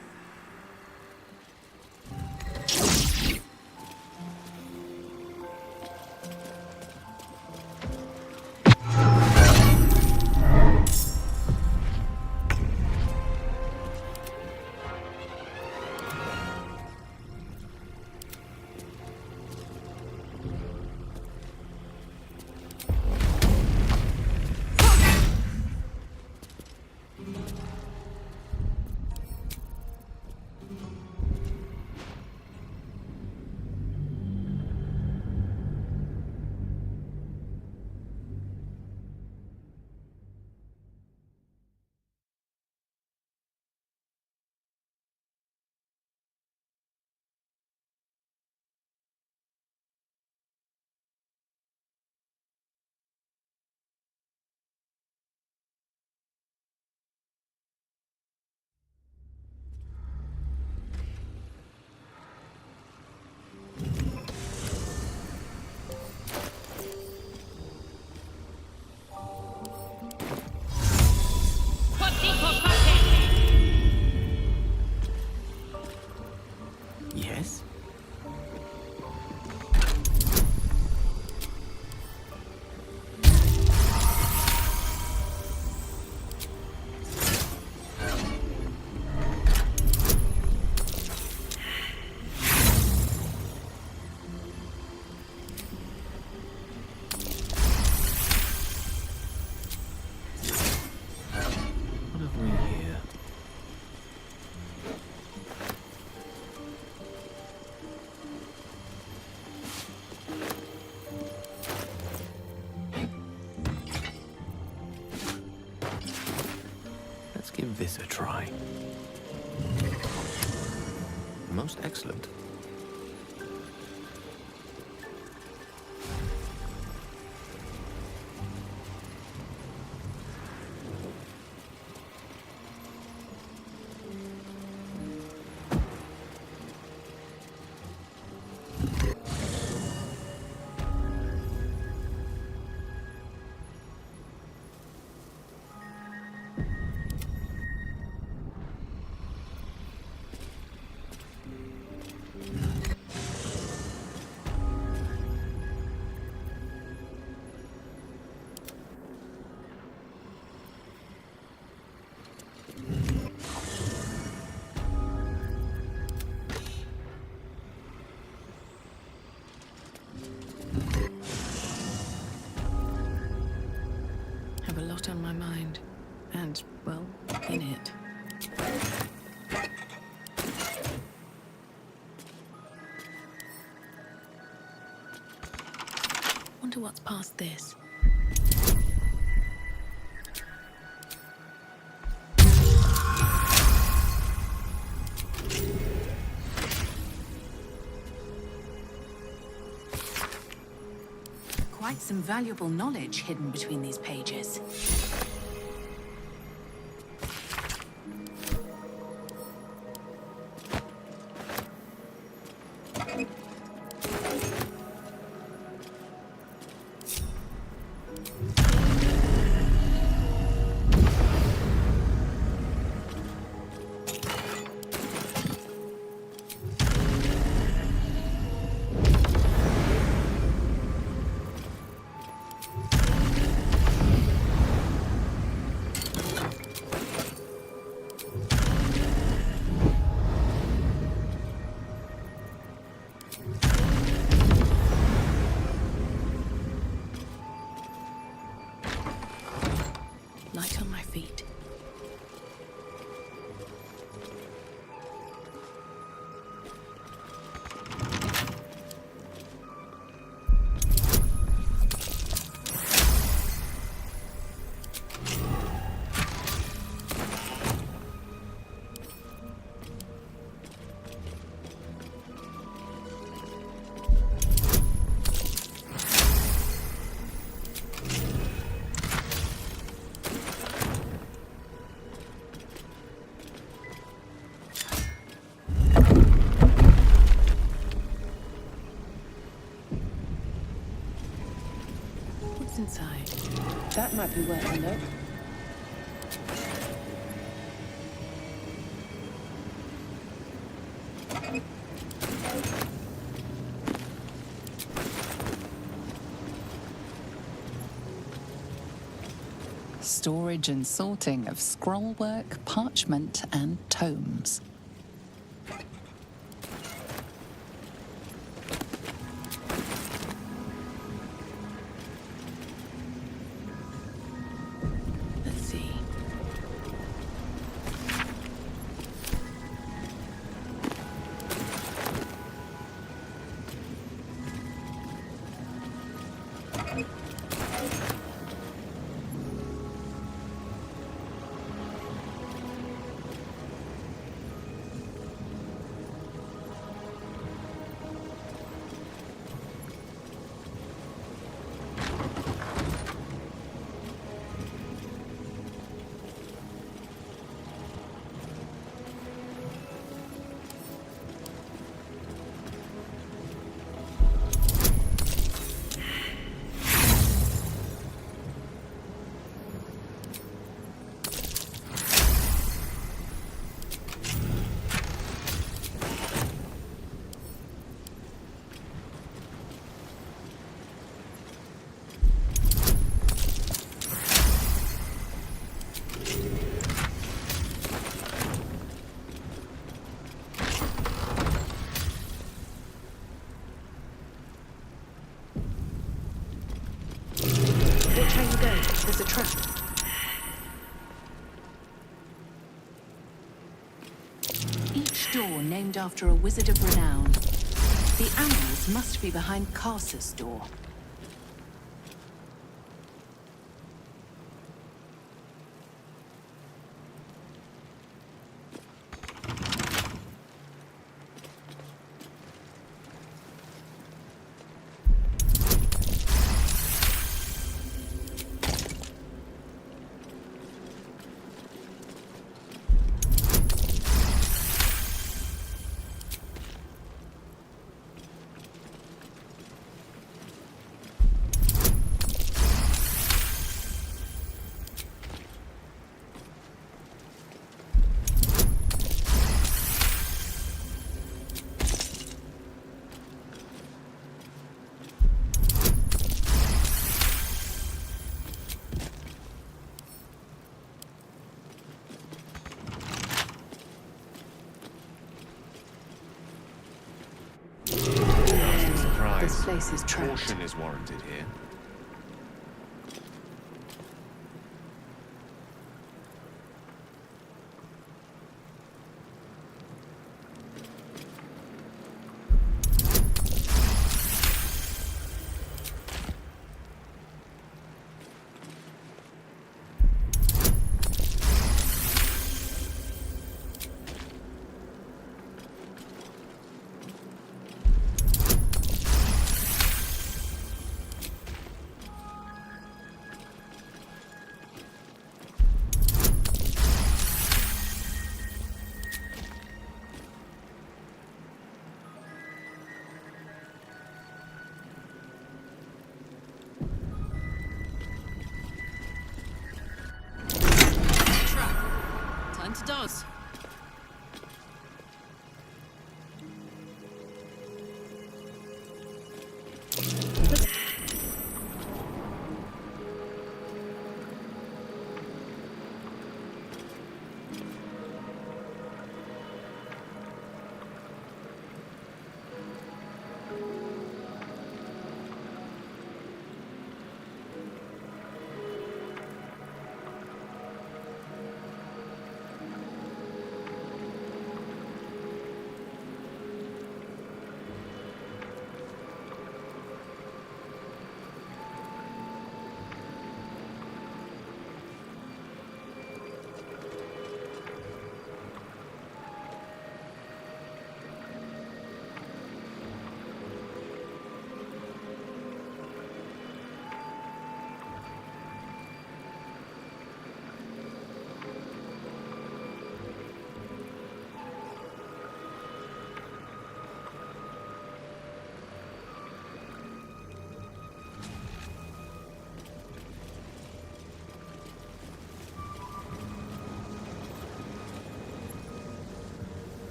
Let's give this a try. Most excellent. Have a lot on my mind. And, well, in it. Wonder what's past this. Quite some valuable knowledge hidden between these pages. Light on my feet. What's inside? That might be worth a look. Storage and sorting of scrollwork, parchment, and tomes. Let's see. Watch how you go. There's a trap. Each door named after a wizard of renown. The animals must be behind Carcer's door. This place is trapped. Caution is warranted here. Time to dance.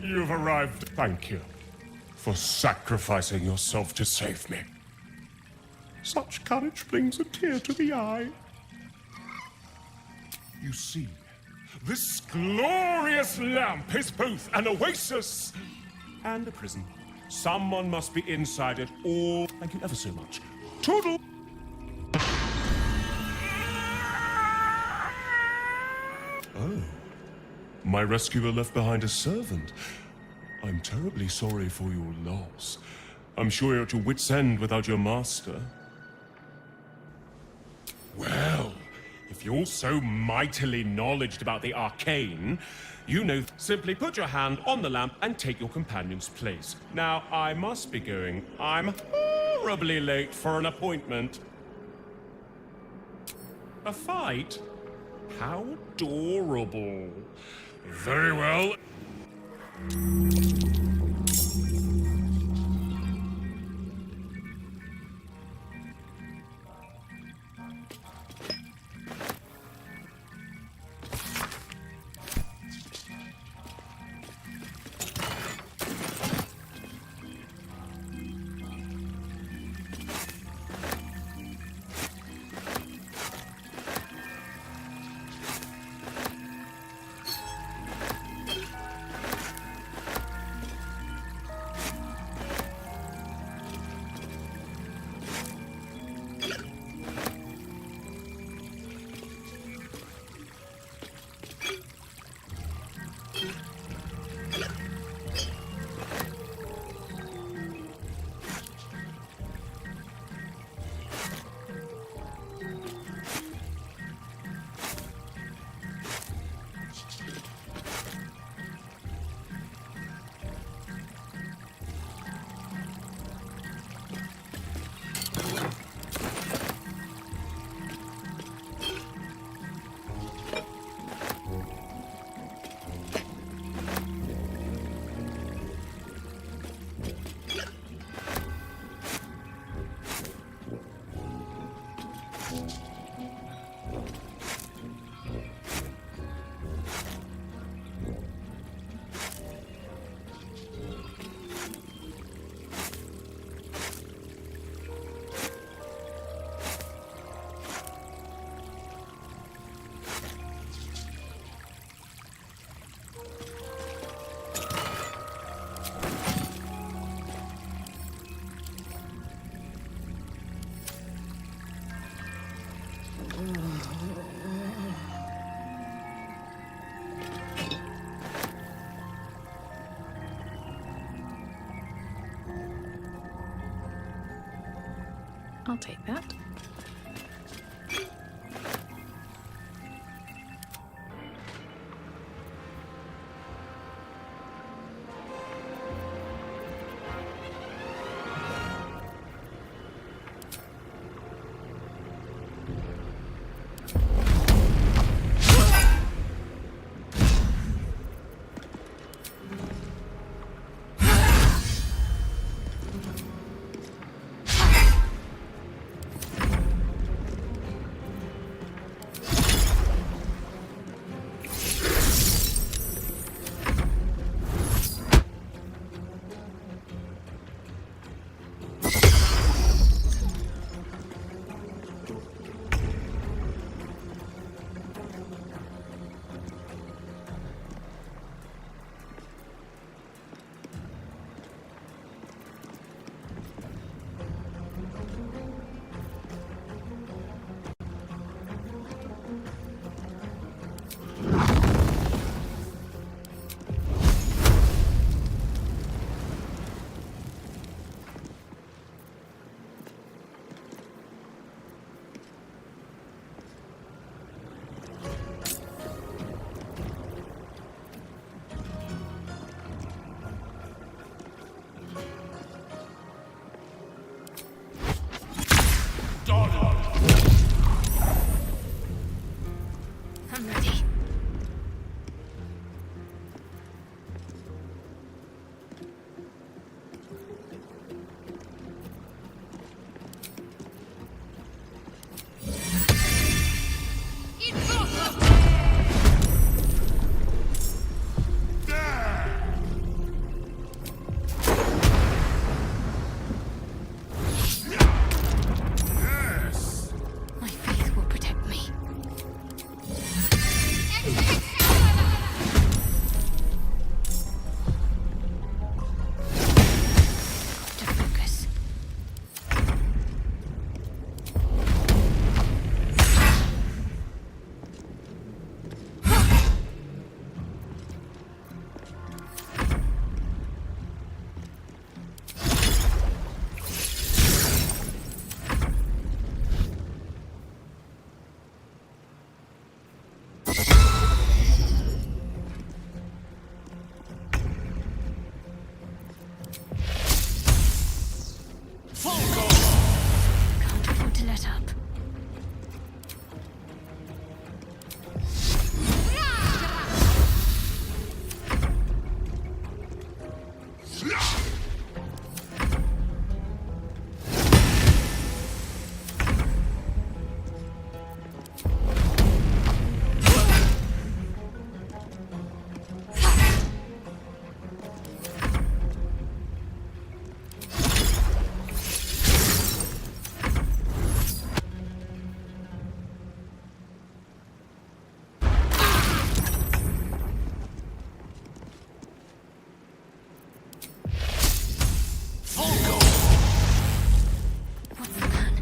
You've arrived. Thank you for sacrificing yourself to save me. Such courage brings a tear to the eye. You see, this glorious lamp is both an oasis and a prison. Someone must be inside it all. Thank you ever so much. Toodle! Oh. My rescuer left behind a servant. I'm terribly sorry for your loss. I'm sure you're at your wit's end without your master. Well, if you're so mightily knowledgeable about the arcane, you know, simply put your hand on the lamp and take your companion's place. Now, I must be going. I'm horribly late for an appointment. A fight? How adorable. Very well. I'll take that. I'm ready. My faith will protect me. To focus. Can't afford to let up. What's the plan?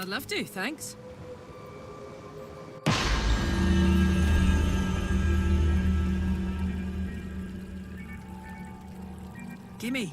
I'd love to, thanks. Gimme.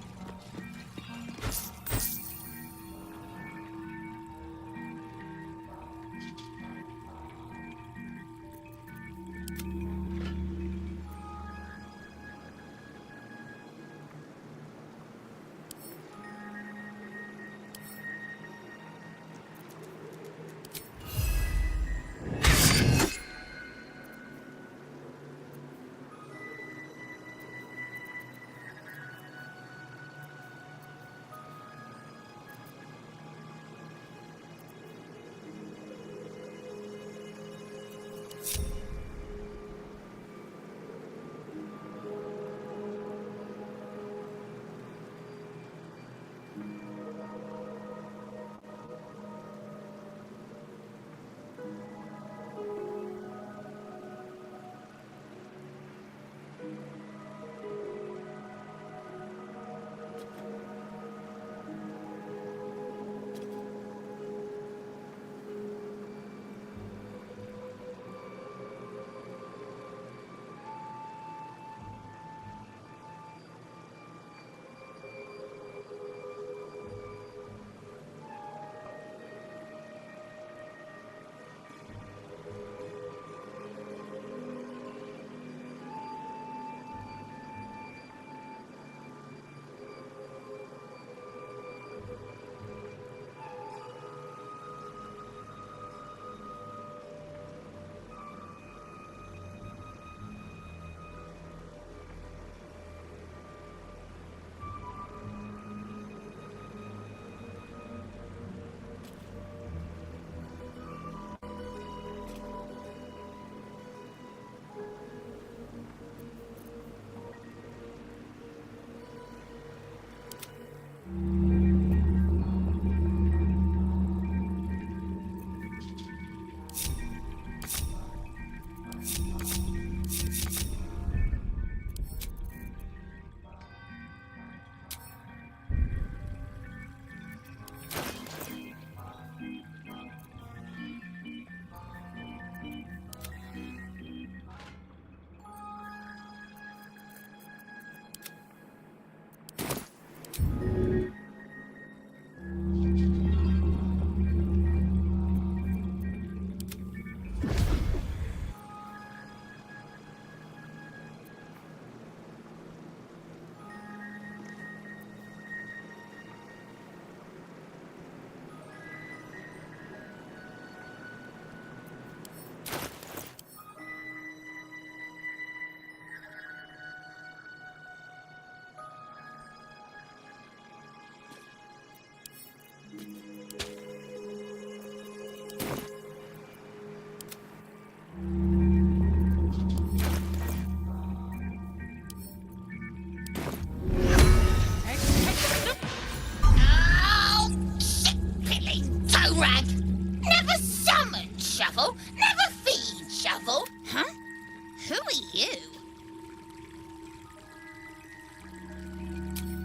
Who are you?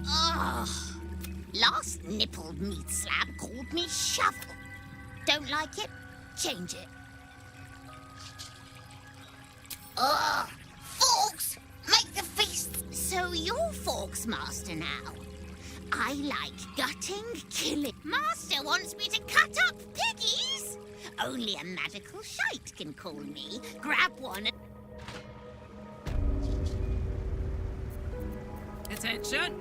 Oh, last nippled meat slab called me shovel. Don't like it? Change it. Ugh! Forks! Make the feast! So you're Forks Master now. I like gutting, killing. Master wants me to cut up piggies! Only a magical shite can call me. Grab one and... Attention!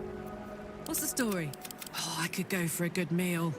What's the story? Oh, I could go for a good meal.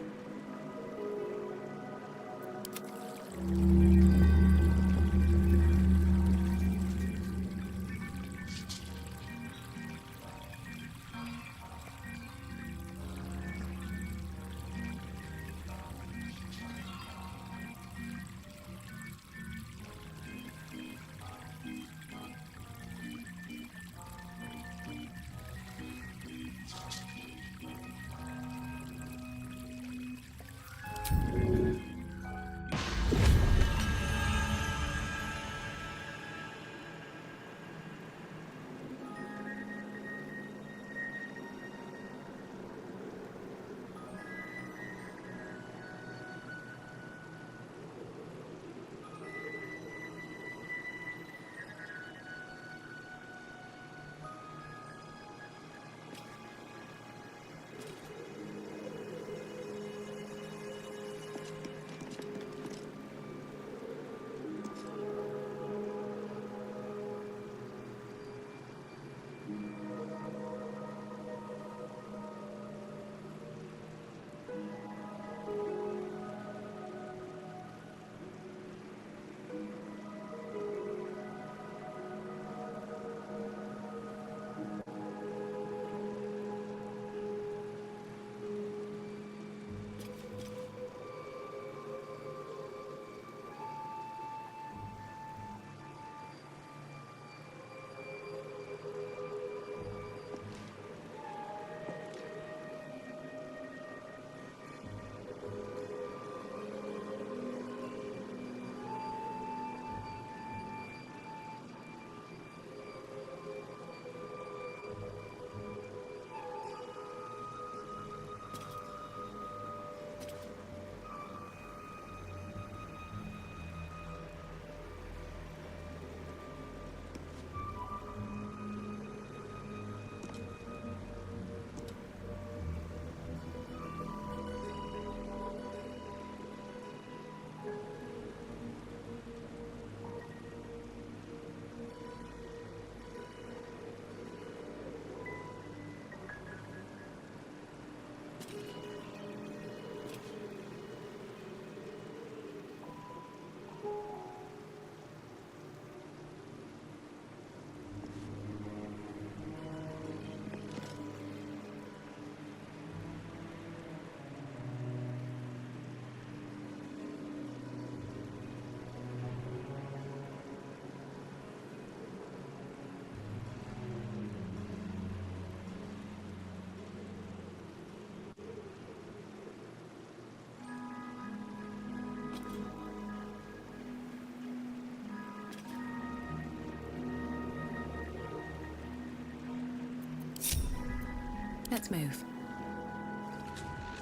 Let's move.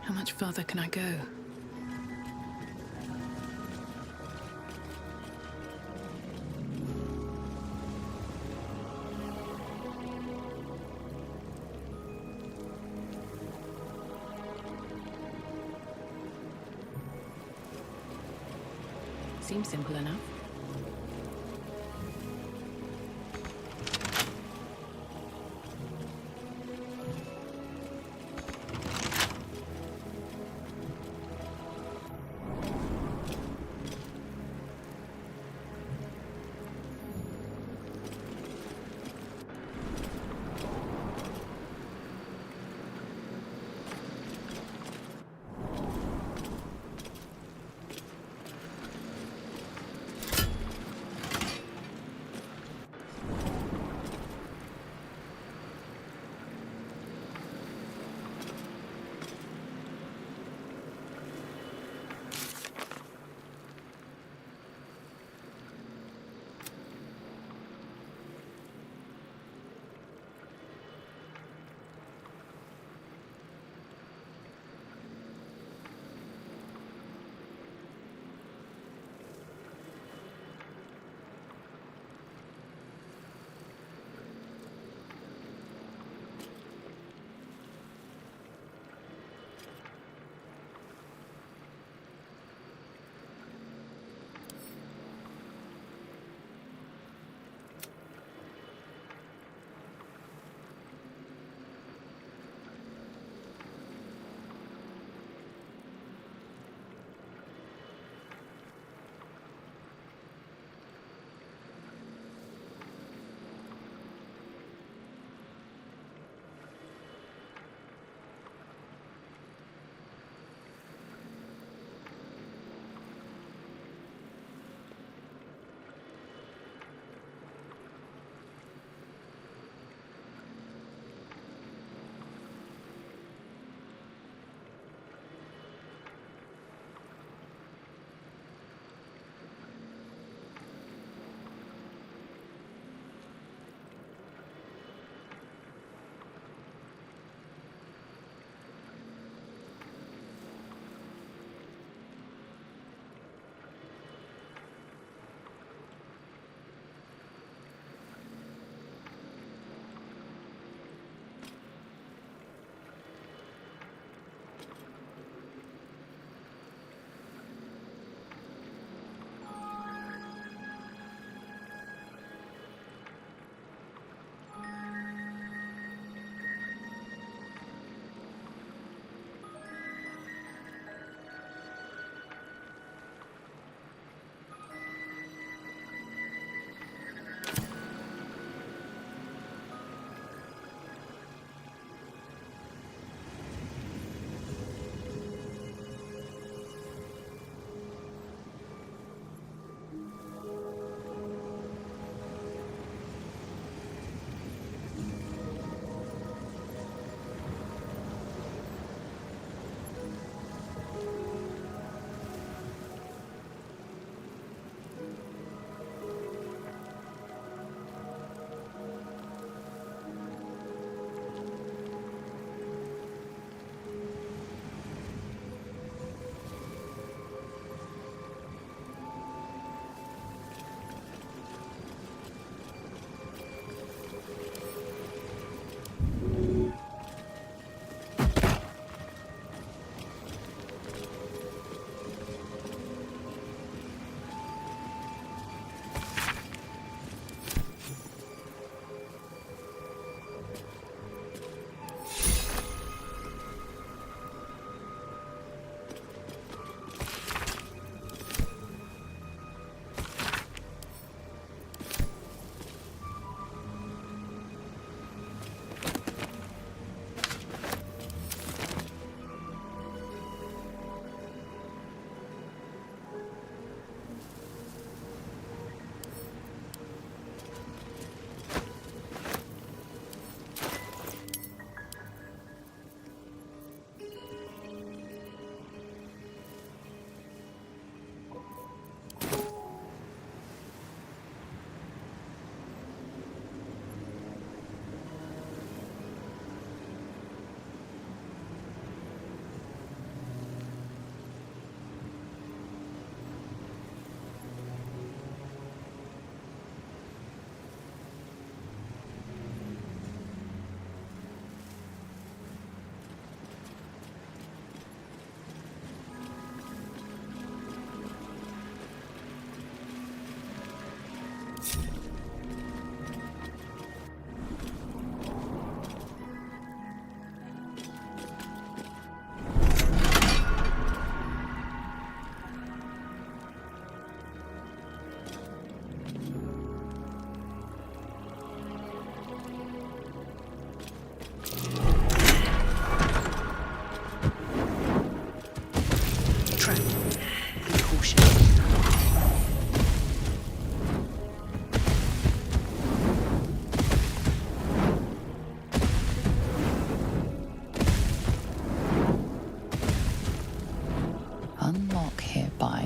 How much further can I go? Seems simple enough.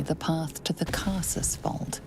the path to the Carsus vault.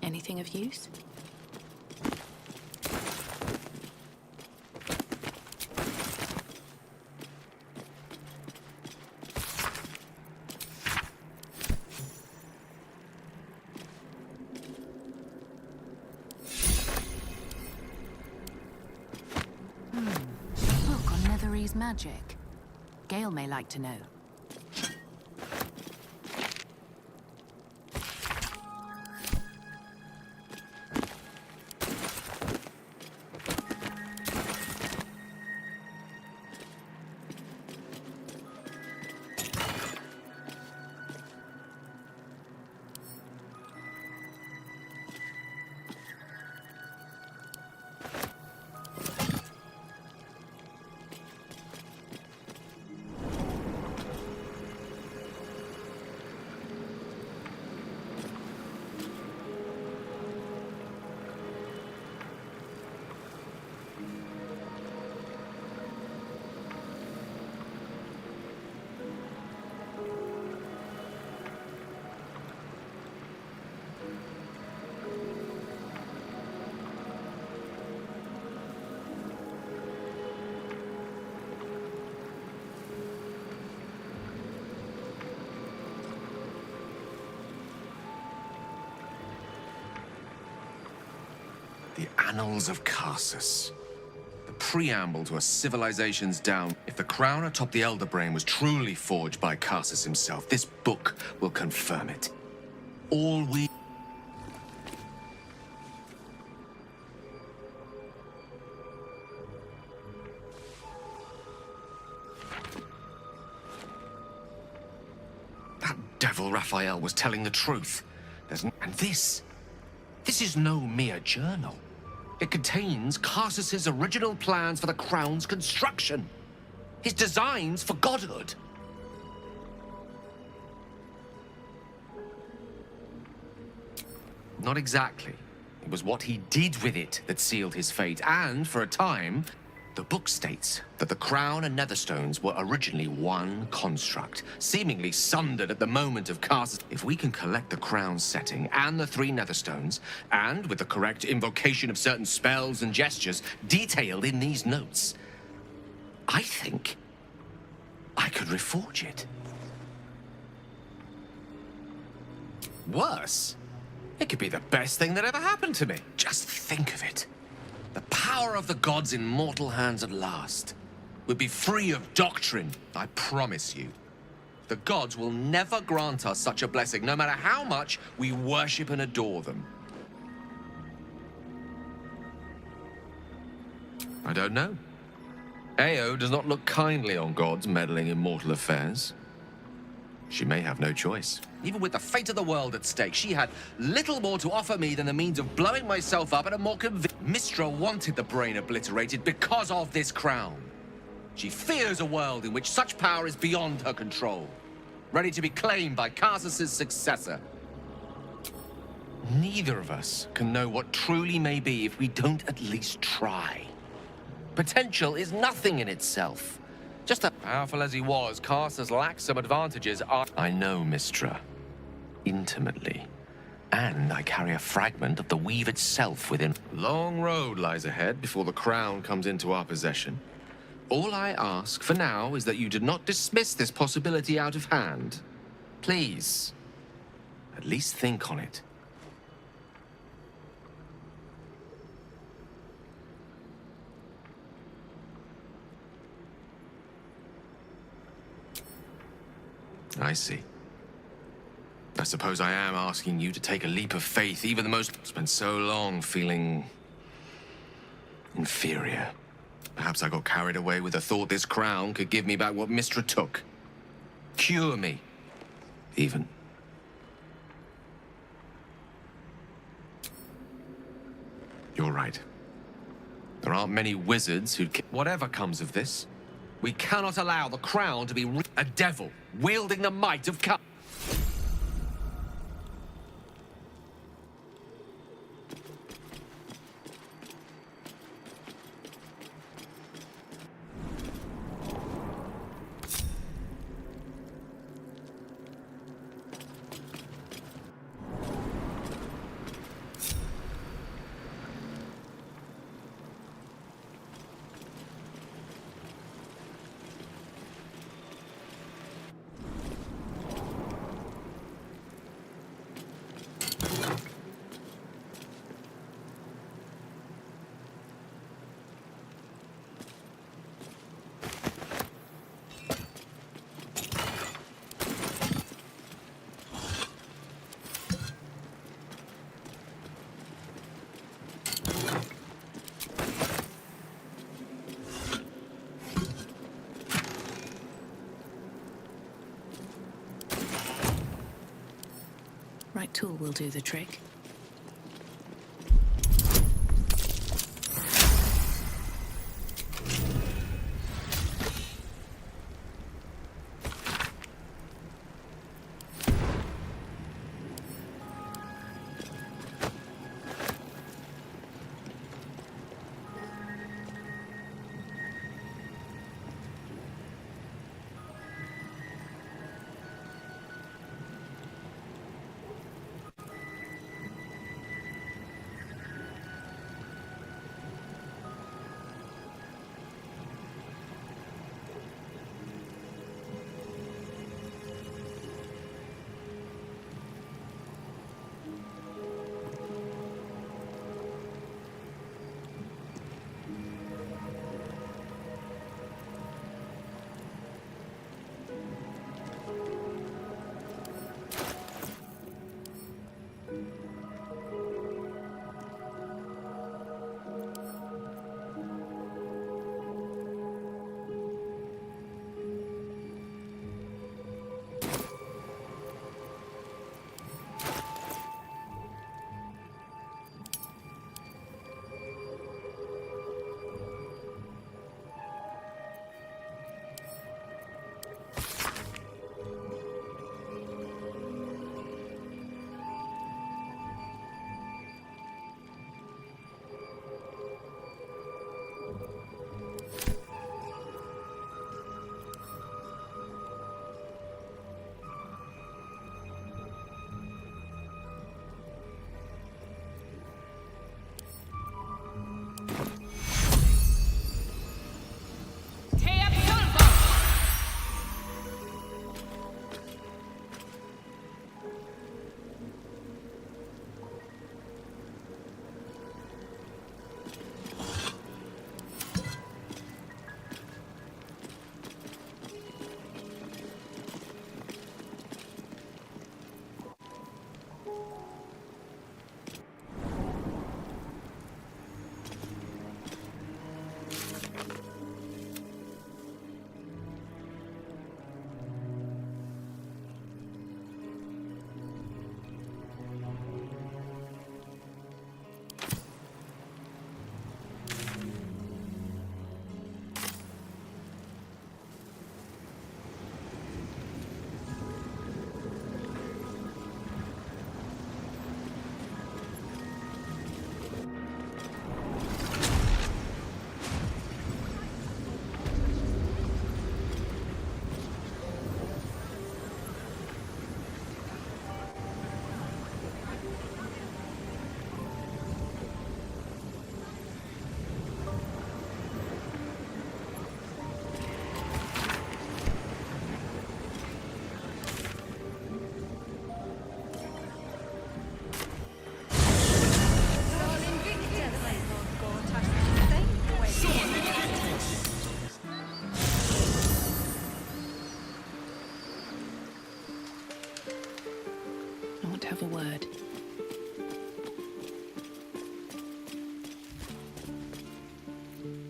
Anything of use? Book on Netherese magic. Gale may like to know. The Annals of Carsus. The preamble to a civilization's down. If the crown atop the Elder Brain was truly forged by Carsus himself, this book will confirm it. All we... That devil Raphael was telling the truth. And this is no mere journal. It contains Carsus's original plans for the crown's construction. His designs for godhood. Not exactly. It was what he did with it that sealed his fate, and for a time, the book states that the crown and Netherstones were originally one construct, seemingly sundered at the moment of Carsus. If we can collect the crown's setting and the 3 Netherstones, and with the correct invocation of certain spells and gestures detailed in these notes, I think I could reforge it. Worse, it could be the best thing that ever happened to me. Just think of it. The power of the gods in mortal hands at last. We'd be free of doctrine, I promise you. The gods will never grant us such a blessing, no matter how much we worship and adore them. I don't know. Ao does not look kindly on gods meddling in mortal affairs. She may have no choice. Even with the fate of the world at stake, she had little more to offer me than the means of blowing myself up at a more Mistra wanted the brain obliterated because of this crown. She fears a world in which such power is beyond her control, ready to be claimed by Karsus's successor. Neither of us can know what truly may be if we don't at least try. Potential is nothing in itself. Just as powerful as he was, Karsus lacks some advantages. I know Mistra intimately, and I carry a fragment of the weave itself within. Long road lies ahead before the crown comes into our possession. All I ask for now is that you do not dismiss this possibility out of hand. Please, at least think on it. I see. I suppose I am asking you to take a leap of faith. Even the most spent so long feeling inferior. Perhaps I got carried away with the thought this crown could give me back what Mistra took. Cure me, even. You're right. There aren't many wizards who'd... Whatever comes of this, we cannot allow the crown to be a devil wielding the might of Right tool will do the trick.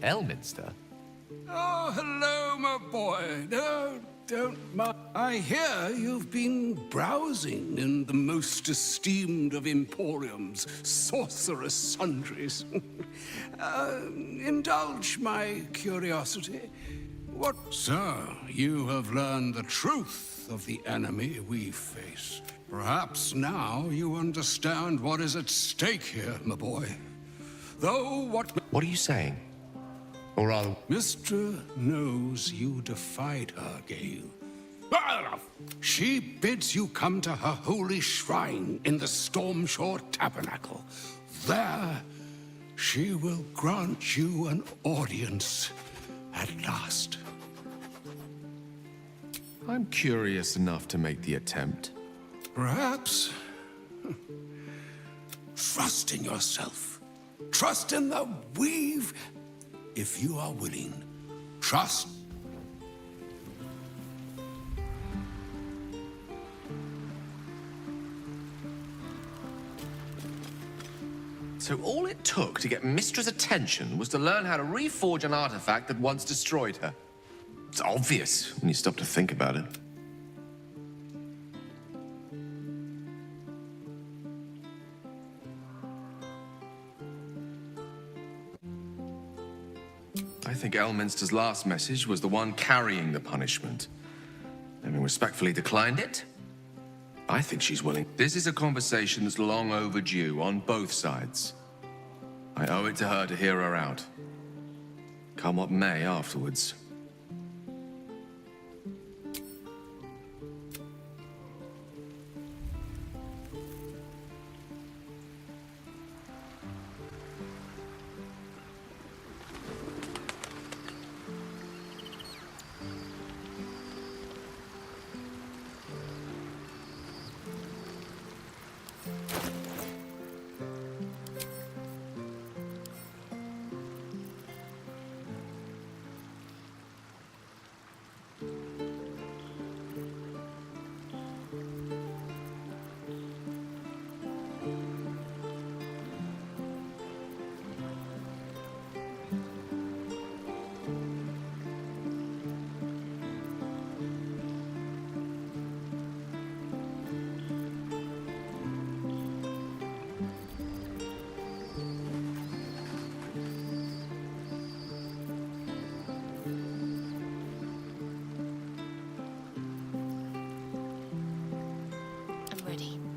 Elminster? Oh, hello, my boy. No, don't mind. I hear you've been browsing in the most esteemed of emporiums, sorcerous sundries. Indulge my curiosity. What? So, you have learned the truth of the enemy we face. Perhaps now you understand what is at stake here, my boy. Though what... What are you saying? Or rather... Mistress knows you defied her, Gale. She bids you come to her holy shrine in the Stormshore Tabernacle. There, she will grant you an audience at last. I'm curious enough to make the attempt. Perhaps. Trust in yourself. Trust in the weave. If you are willing, trust. So all it took to get Mistra's attention was to learn how to reforge an artifact that once destroyed her. It's obvious when you stop to think about it. I think Elminster's last message was the one carrying the punishment. Having respectfully declined it, I think she's willing. This is a conversation that's long overdue on both sides. I owe it to her to hear her out. Come what may afterwards.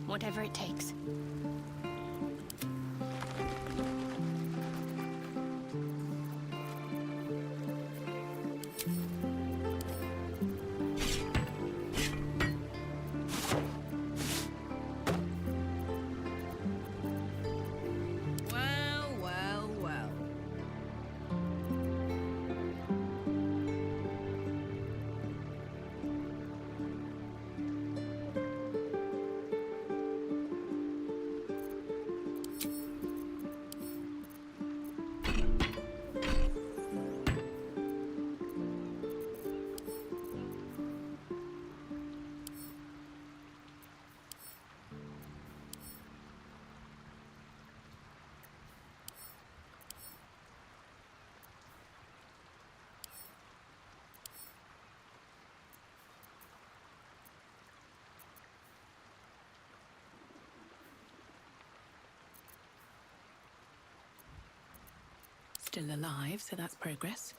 Whatever it takes. Well, well, well. Still alive, so that's progress.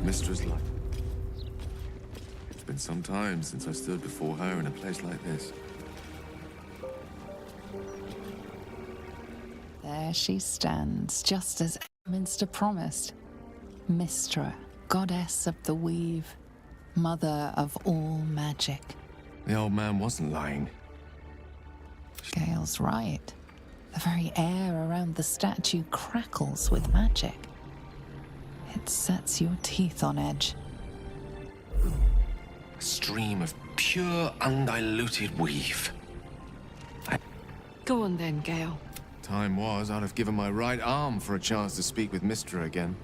Mistra's life. It's been some time since I stood before her in a place like this. There she stands, just as Minster promised. Mistra, goddess of the weave, mother of all magic. The old man wasn't lying. Gale's right. The very air around the statue crackles with magic. It sets your teeth on edge. A stream of pure, undiluted weave. Go on then, Gale. Time was, I'd have given my right arm for a chance to speak with Mistra again.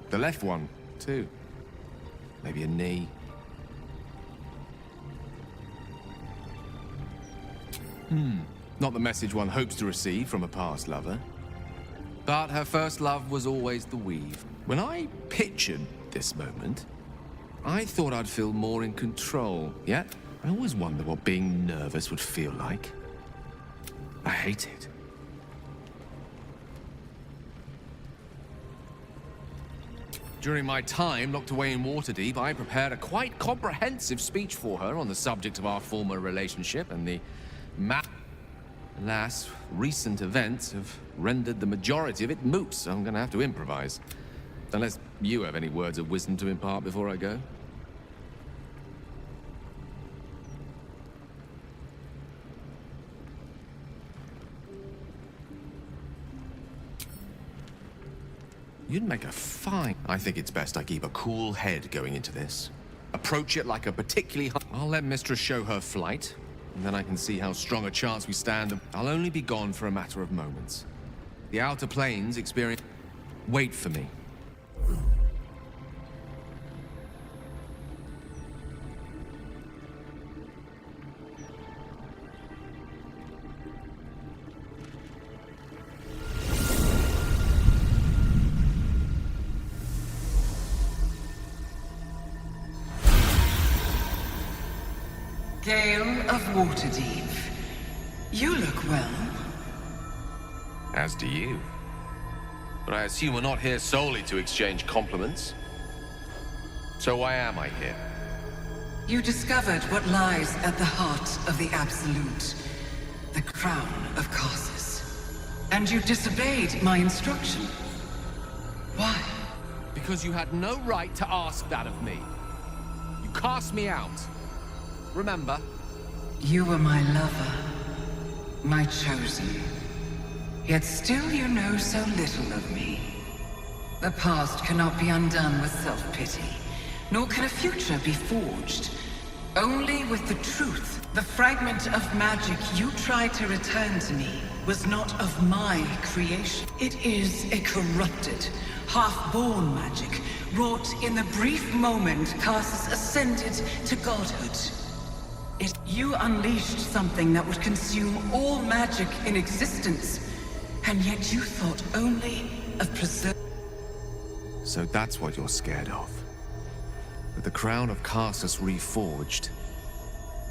The left one, too. Maybe a knee. Not the message one hopes to receive from a past lover. But her first love was always the weave. When I pictured this moment, I thought I'd feel more in control. Yet, I always wonder what being nervous would feel like. I hate it. During my time locked away in Waterdeep, I prepared a quite comprehensive speech for her on the subject of our former relationship and the Alas, recent events have rendered the majority of it moot, so I'm gonna have to improvise. Unless you have any words of wisdom to impart before I go. You'd make a fine... I think it's best I keep a cool head going into this. Approach it like a particularly... I'll let Mistress show her flight, and then I can see how strong a chance we stand. I'll only be gone for a matter of moments. The Outer Planes experience... Wait for me. Gale of Waterdeep. You look well. As do you. But I assume we're not here solely to exchange compliments. So why am I here? You discovered what lies at the heart of the Absolute, the crown of Karsus. And you disobeyed my instruction. Why? Because you had no right to ask that of me. You cast me out. Remember? You were my lover, my chosen. Yet still you know so little of me. The past cannot be undone with self-pity, nor can a future be forged. Only with the truth. The fragment of magic you tried to return to me was not of my creation. It is a corrupted, half-born magic, wrought in the brief moment Karsus ascended to godhood. You unleashed something that would consume all magic in existence, and yet you thought only of preserving. So that's what you're scared of. With the crown of Karsus reforged,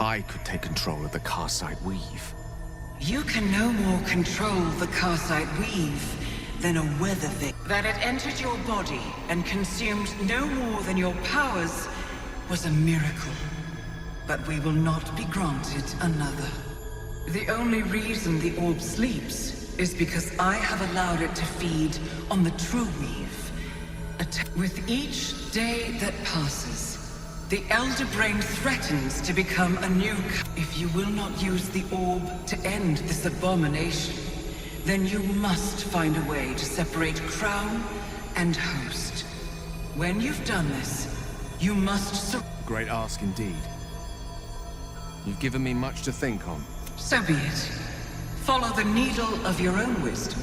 I could take control of the Karsite weave. You can no more control the Karsite weave than a weather vane. That it entered your body and consumed no more than your powers was a miracle. But we will not be granted another. The only reason the orb sleeps is because I have allowed it to feed on the true weave. With each day that passes, the Elder Brain threatens to become a new... If you will not use the orb to end this abomination, then you must find a way to separate crown and host. When you've done this, you must... Great ask indeed. You've given me much to think on. So be it. Follow the needle of your own wisdom.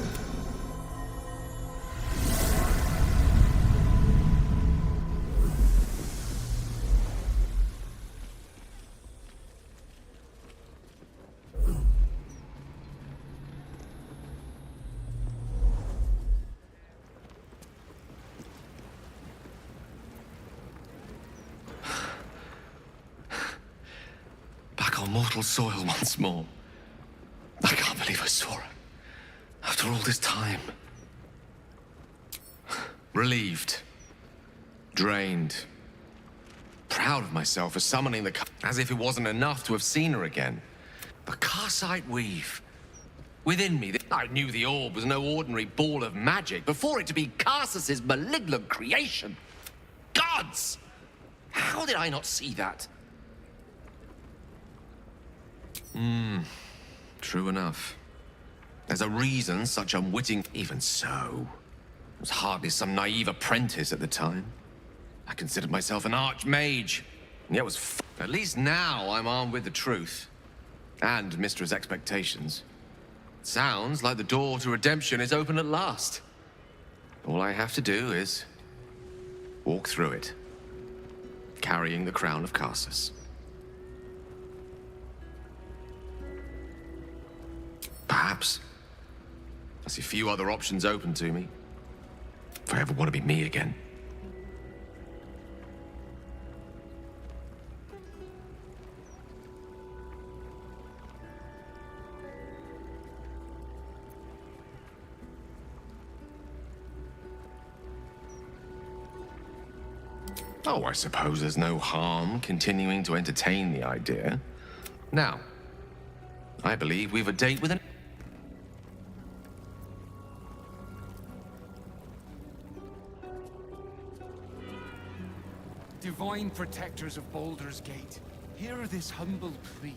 Mortal soil once more. I can't believe I saw her. After all this time. Relieved. Drained. Proud of myself for summoning the... As if it wasn't enough to have seen her again. The Karsite Weave. Within me, I knew the orb was no ordinary ball of magic before it to be Karsus's malignant creation. Gods! How did I not see that? True enough. There's a reason such unwitting... Even so, I was hardly some naive apprentice at the time. I considered myself an archmage, and yet was At least now I'm armed with the truth. And Mistra's expectations. Sounds like the door to redemption is open at last. All I have to do is... walk through it. Carrying the crown of Karsus. Perhaps. I see few other options open to me. If I ever want to be me again. Oh, I suppose there's no harm continuing to entertain the idea. Now, I believe we've a date with an... Divine protectors of Baldur's Gate, hear this humble plea.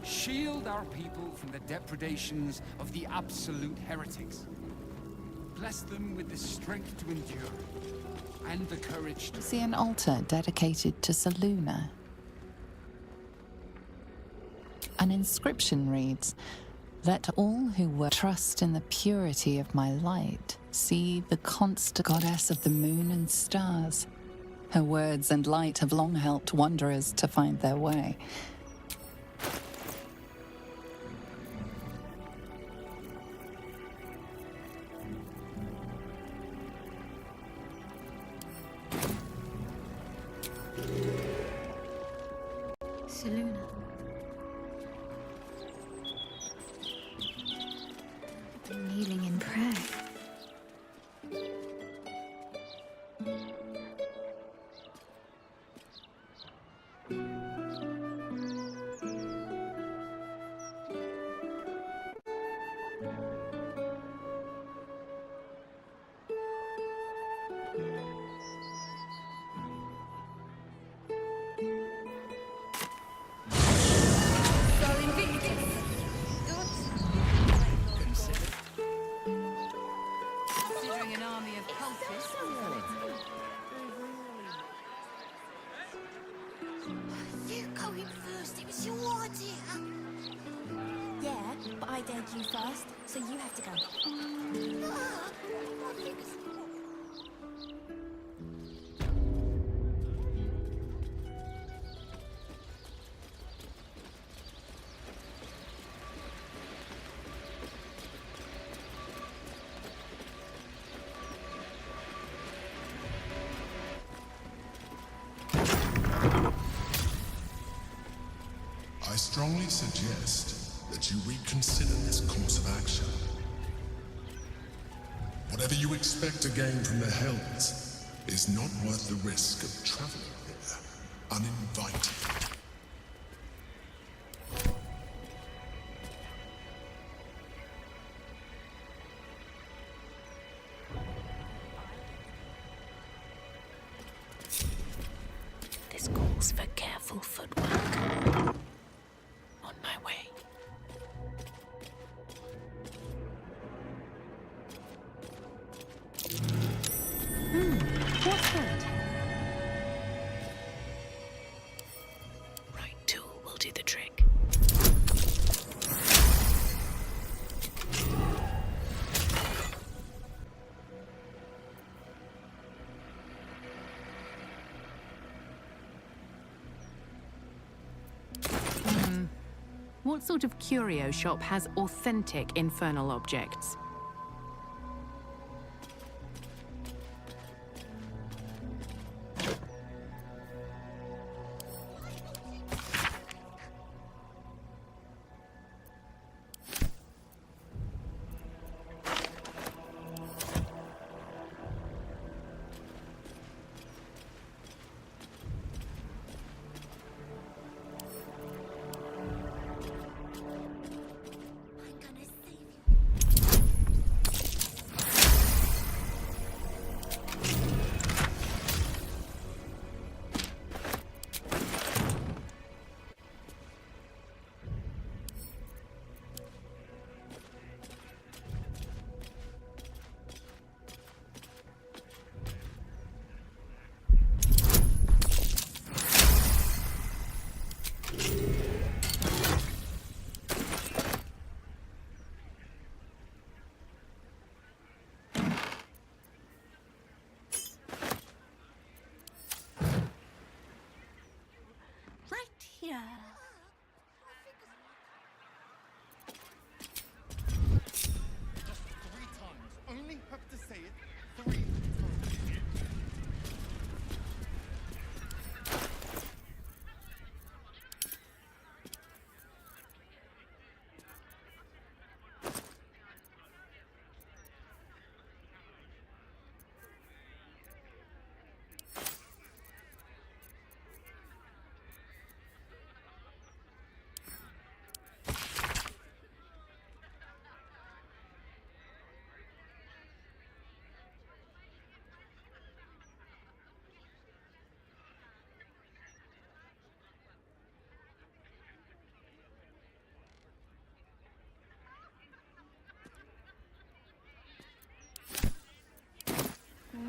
Shield our people from the depredations of the absolute heretics. Bless them with the strength to endure, and the courage to... See an altar dedicated to Selûne. An inscription reads, "Let all who will trust in the purity of my light see the constant goddess of the moon and stars. Her words and light have long helped wanderers to find their way." Selûne. Kneeling in prayer. Considering an army of cultists. You going first, it was your idea. Yeah, but I dared you first, so you have to go. I strongly suggest that you reconsider this course of action. Whatever you expect to gain from the Hells is not worth the risk of traveling here uninvited. This calls for careful footwork. On my way. What's that? Right tool will do the trick. What sort of curio shop has authentic infernal objects?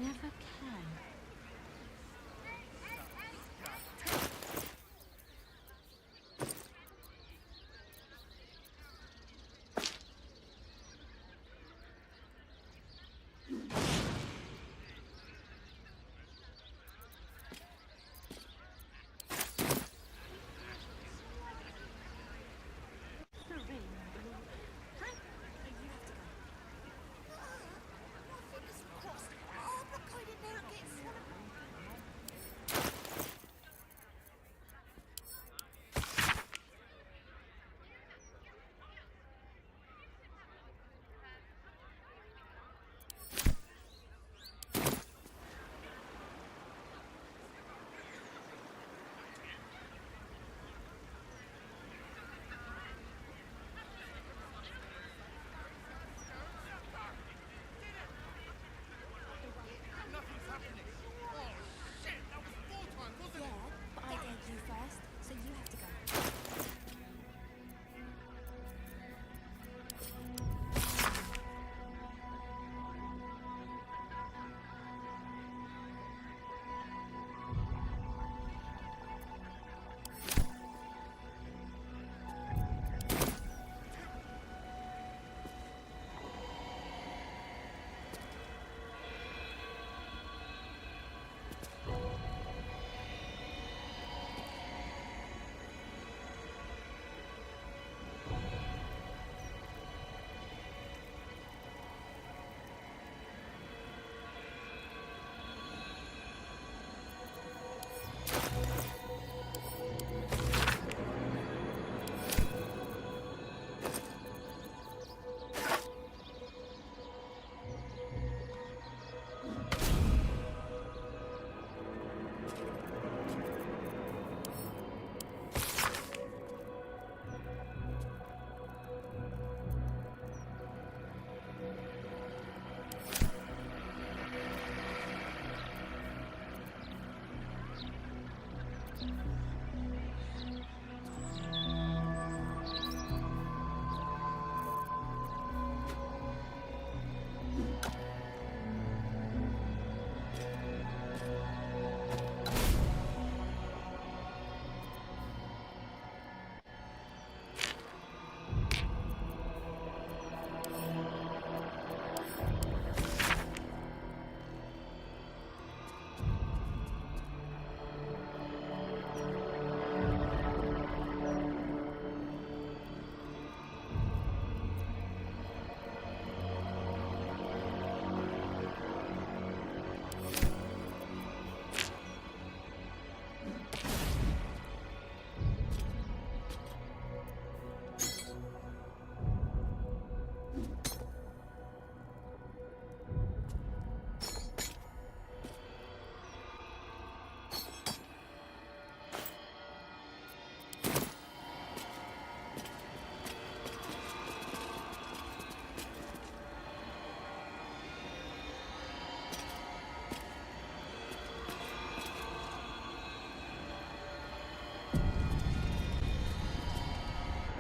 never can.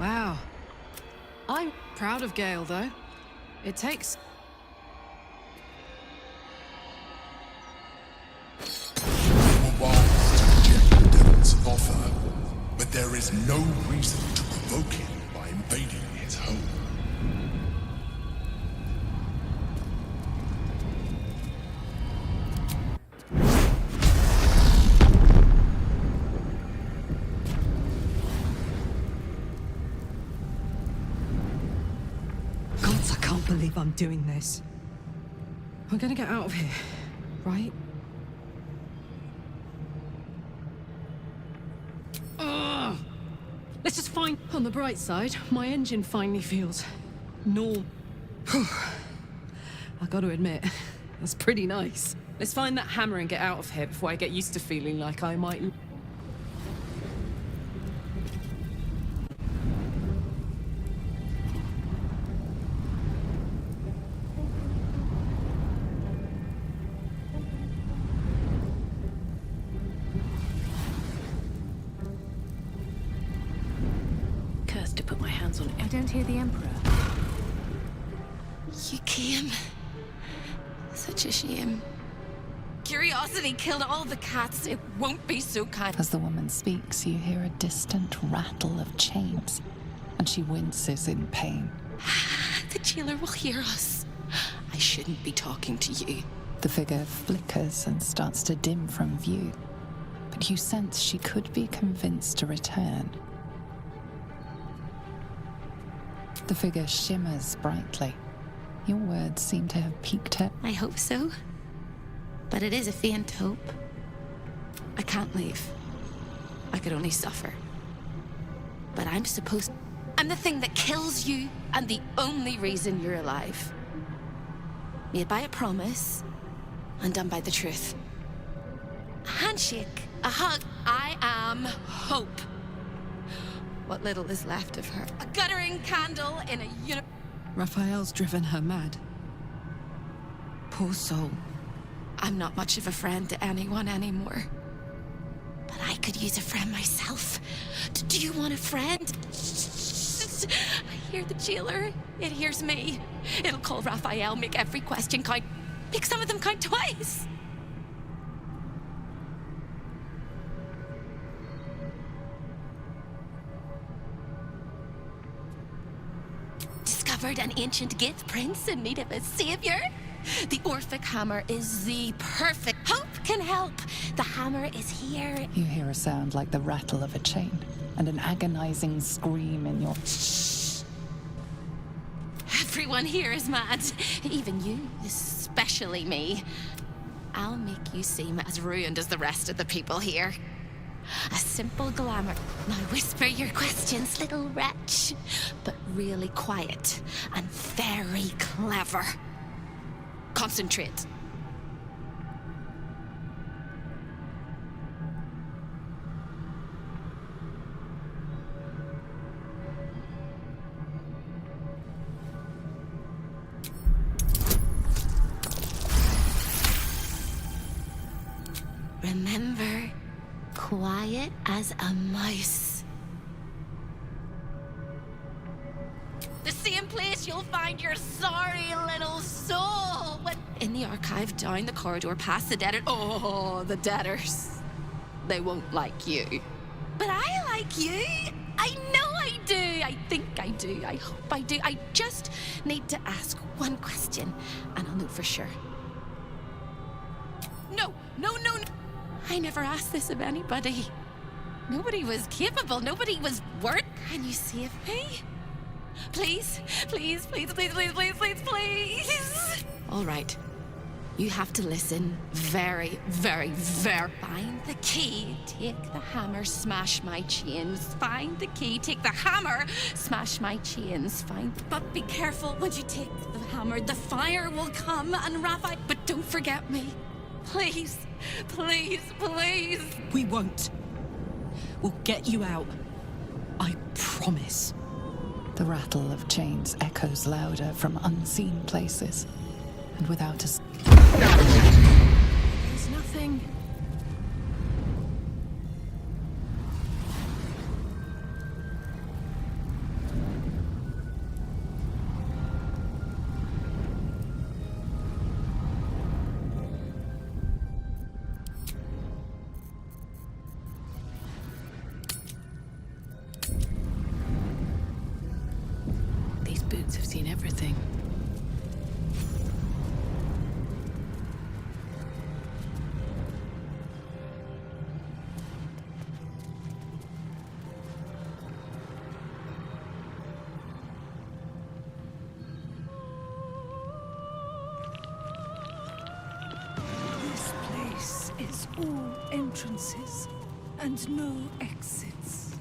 Wow. I'm proud of Gale, though. It takes... Offer, but there is no reason to provoke him by invading his home. Gods, I can't believe I'm doing this. We're gonna get out of here, right? Ugh. Let's just find... On the bright side, my engine finally feels... normal. I gotta admit, that's pretty nice. Let's find that hammer and get out of here before I get used to feeling like I might... Cursed to put my hands on it. I don't hear the Emperor. You came. Such a shame. curiosity killed all the cats, it won't be so kind. As the woman speaks, you hear a distant rattle of chains, and she winces in pain. The jailer will hear us. I shouldn't be talking to you. The figure flickers and starts to dim from view, but you sense she could be convinced to return. The figure shimmers brightly. Your words seem to have piqued her. I hope so. But it is a faint hope. I can't leave. I could only suffer. But I'm supposed... I'm the thing that kills you, and the only reason you're alive. Made by a promise, undone by the truth. A handshake, a hug. I am hope. What little is left of her. A guttering candle in a Raphael's driven her mad. Poor soul. I'm not much of a friend to anyone anymore. But I could use a friend myself. Do you want a friend? I hear the jailer. It hears me. It'll call Raphael, make every question count. Make some of them count twice. Discovered an ancient gift, prince in need of a savior. The Orphic hammer is the perfect. Hope can help. The hammer is here. You hear a sound like the rattle of a chain, and an agonizing scream in your... Everyone here is mad. Even you, especially me. I'll make you seem as ruined as the rest of the people here. A simple glamour. Now whisper your questions, little wretch. But really quiet and very clever. Concentrate. Remember, quiet as a mouse. The same place you'll find your sorry little soul. In the archive, down the corridor, past the debtor. Oh, the debtors. They won't like you. But I like you. I know I do. I think I do. I hope I do. I just need to ask one question, and I'll know for sure. No. I never asked this of anybody. Nobody was capable. Nobody was worth. Can you save me? Please? Please, please, please, please, please, please, please. All right. You have to listen very, very, very... Find the key, take the hammer, smash my chains. Find the key, take the hammer, smash my chains. But be careful when you take the hammer. The fire will come and Raphael... But don't forget me. Please, please, please. We won't. We'll get you out. I promise. The rattle of chains echoes louder from unseen places, and without a... There's nothing. These boots have seen everything. This place is all entrances and no exits.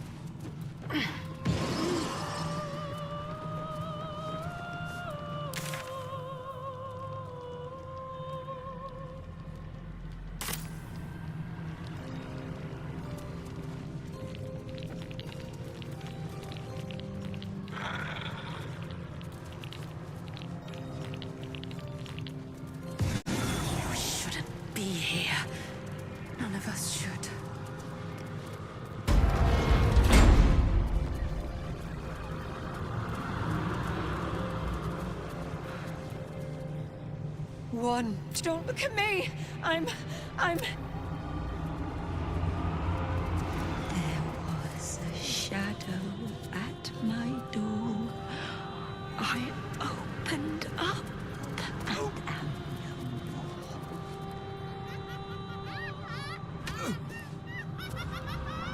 You shouldn't be here. None of us should. one. Don't look at me. I'm... There was a shadow at my door. I opened up and am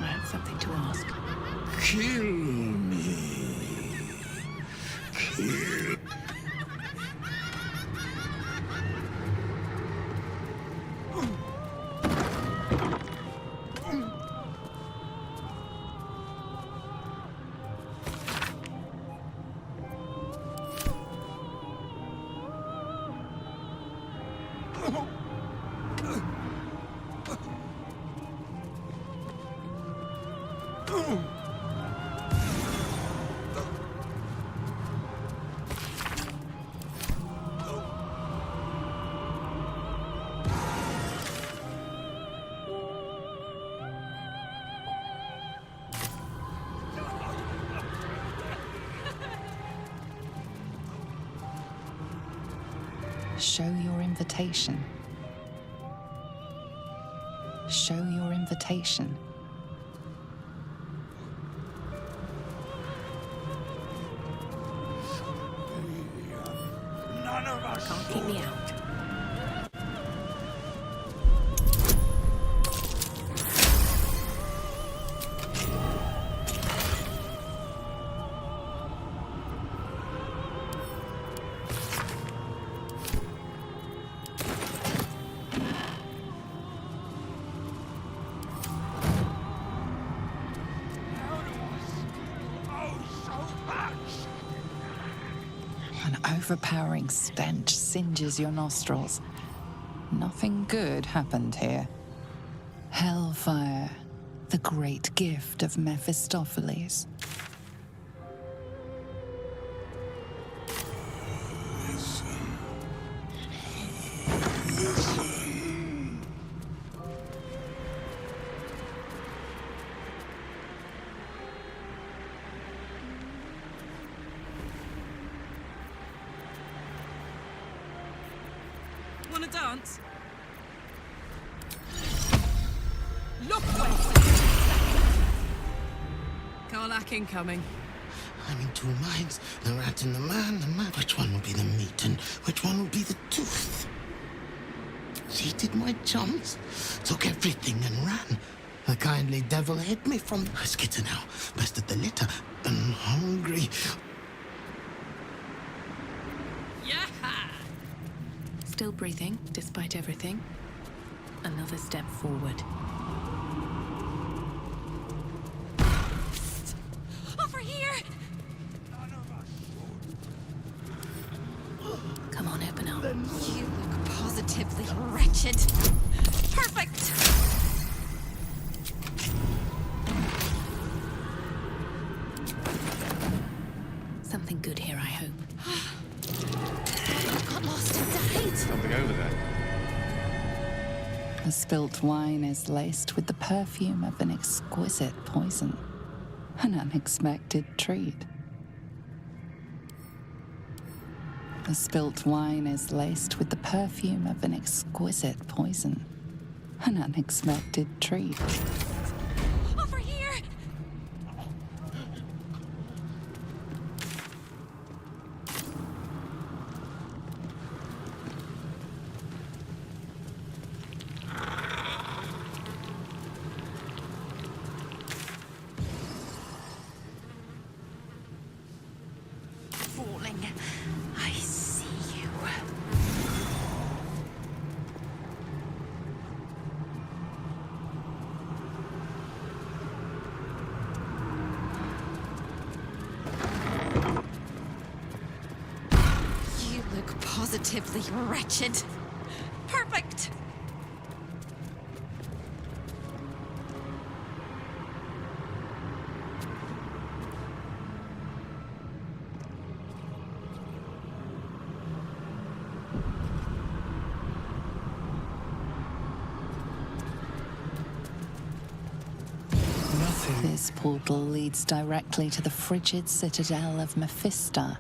I have something to ask. Kill me. Kill. Show your invitation. Show your invitation. None of us can't keep me out. An overpowering stench singes your nostrils. Nothing good happened here. Hellfire, the great gift of Mephistopheles. Want to dance? Look where Karlach incoming. I'm in two minds. The rat and the man, Which one will be the meat and which one will be the tooth? Cheated my chums, took everything and ran. The kindly devil hid me from the skitter now, bested the litter and hungry. Still breathing, despite everything. Another step forward. Over here! Come on, open up. You look positively wretched. Perfect! Something good here, I hope. Got lost and died. Something over there. The spilt wine is laced with the perfume of an exquisite poison. An unexpected treat. The spilt wine is laced with the perfume of an exquisite poison. An unexpected treat. Over here! falling. I see you. You look positively wretched. Perfect! This portal leads directly to the frigid citadel of Mephistar,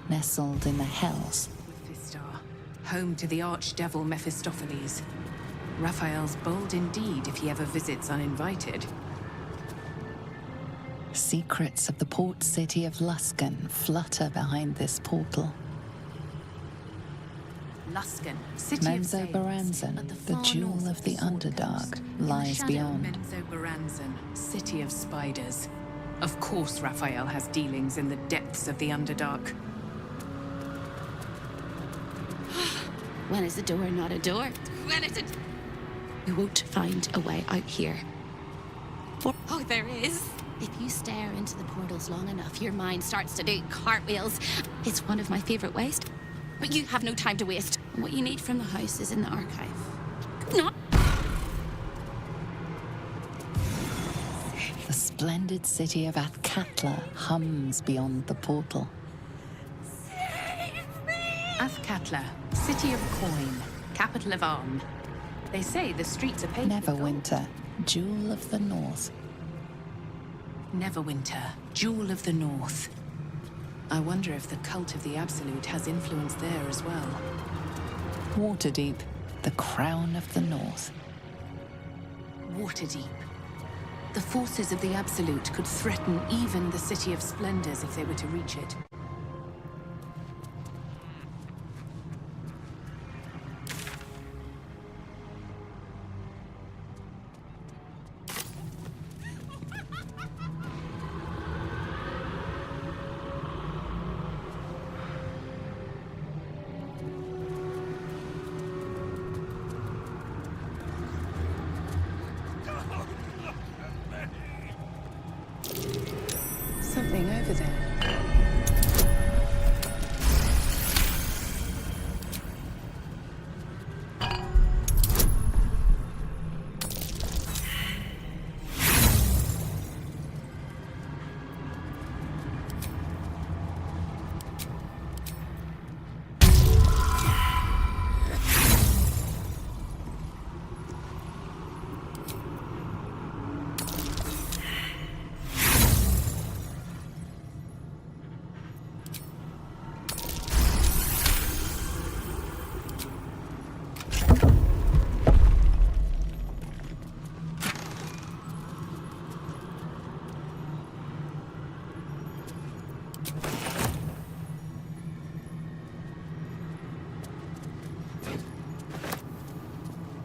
nestled in the Hells. Mephistar. home to the archdevil Mephistopheles. Raphael's bold indeed if he ever visits uninvited. Secrets of the port city of Luskan flutter behind this portal. Luskan, city of saints, Menzoberranzan, at the far jewel north of the Underdark, lies beyond. Menzoberranzan, city of spiders. Of course Raphael has dealings in the depths of the Underdark. When is a door not a door? When is it? You won't find a way out here. Oh, there is. If you stare into the portals long enough, your mind starts to do cartwheels. It's one of my favorite ways. But you have no time to waste. And what you need from the house is in the archive. No. The splendid city of Athkatla hums beyond the portal. Athkatla, city of coin, capital of Arm. They say the streets are paved with gold. Neverwinter, jewel of the north. Neverwinter, jewel of the north. I wonder if the cult of the Absolute has influence there as well. Waterdeep, the crown of the north. Waterdeep. The forces of the Absolute could threaten even the City of Splendors if they were to reach it. Something over there.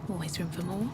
Always room for more.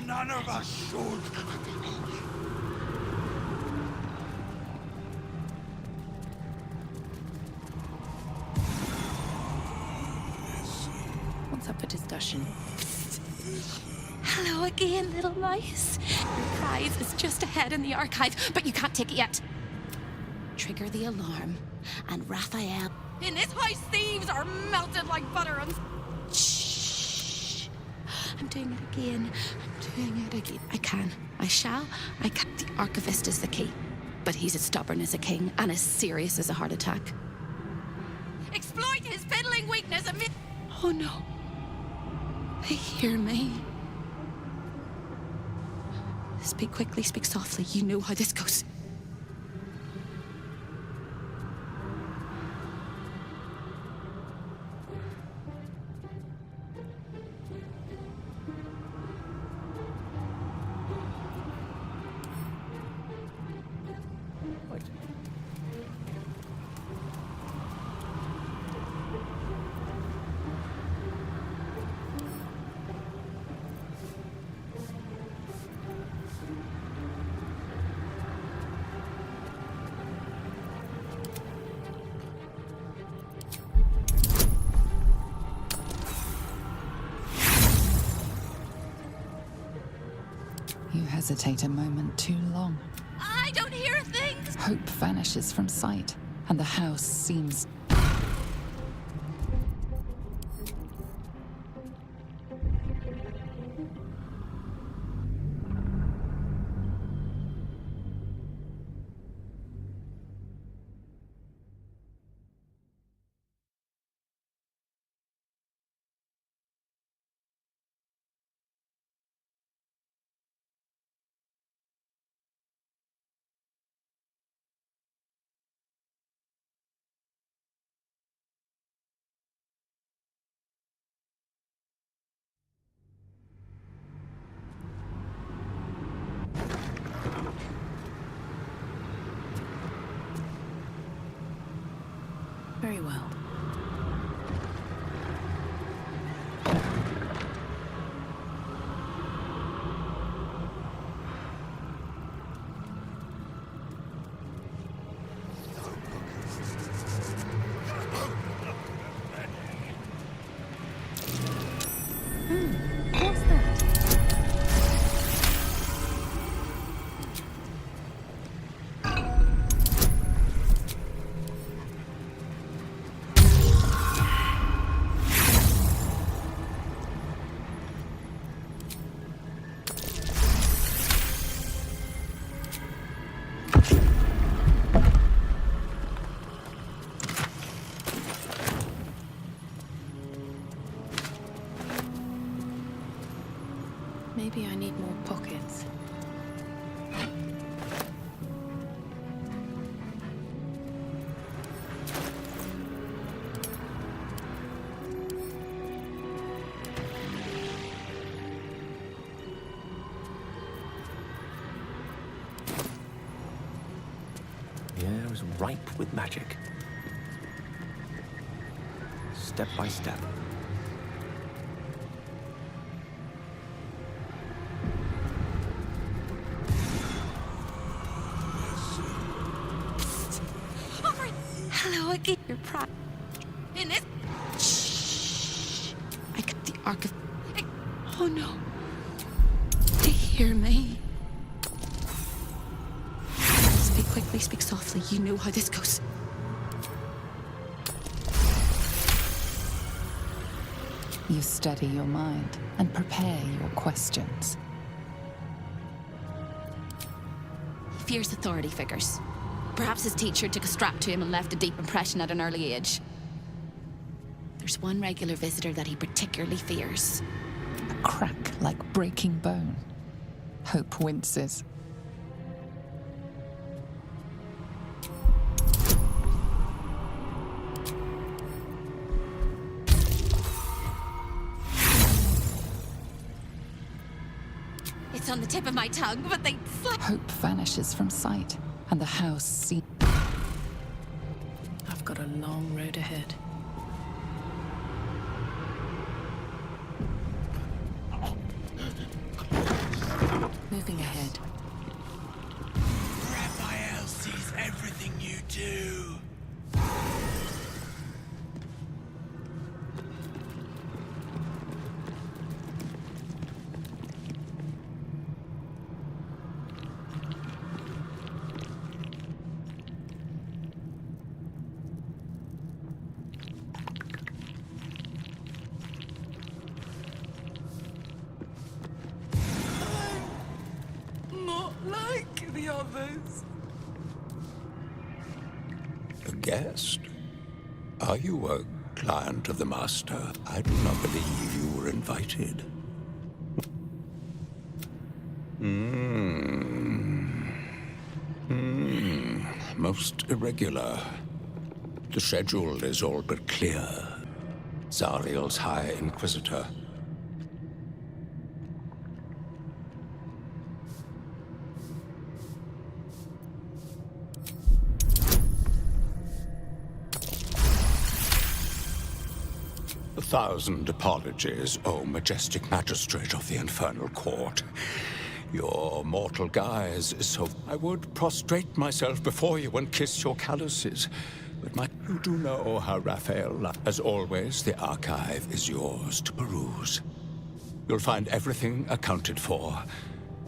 None of us should. What's up for discussion? Hello again, little mice. Your prize is just ahead in the archive, but you can't take it yet. Trigger the alarm, and Raphael. In this house, thieves are melted like butter and... Shh. I'm doing it again. I shall. I can. The archivist is the key. But he's as stubborn as a king and as serious as a heart attack. Exploit his fiddling weakness and... Oh no. They hear me. Speak quickly, speak softly. You know how this goes. hesitate a moment too long. I don't hear things! Hope vanishes from sight, and the house seems... Very well. What's that? Maybe I need more pockets. The air is ripe with magic. Step by step. Hello again, your pride. In it. Shh. I got the arc of. Oh no. They hear me. Speak quickly, speak softly. You know how this goes. You steady your mind and prepare your questions. He fears authority figures. Perhaps his teacher took a strap to him and left a deep impression at an early age. There's one regular visitor that he particularly fears. A crack like breaking bone. Hope winces. It's on the tip of my tongue, but they... Hope vanishes from sight, and the house seems... I've got a long road ahead. Moving ahead. Raphael sees everything you do. Not like the others. A guest? Are you a client of the Master? I do not believe you were invited. Most irregular. The schedule is all but clear. Zariel's High Inquisitor. A thousand apologies, O majestic magistrate of the Infernal Court. Your mortal guise is so... I would prostrate myself before you and kiss your calluses. But you do know how Raphael... As always, the archive is yours to peruse. You'll find everything accounted for.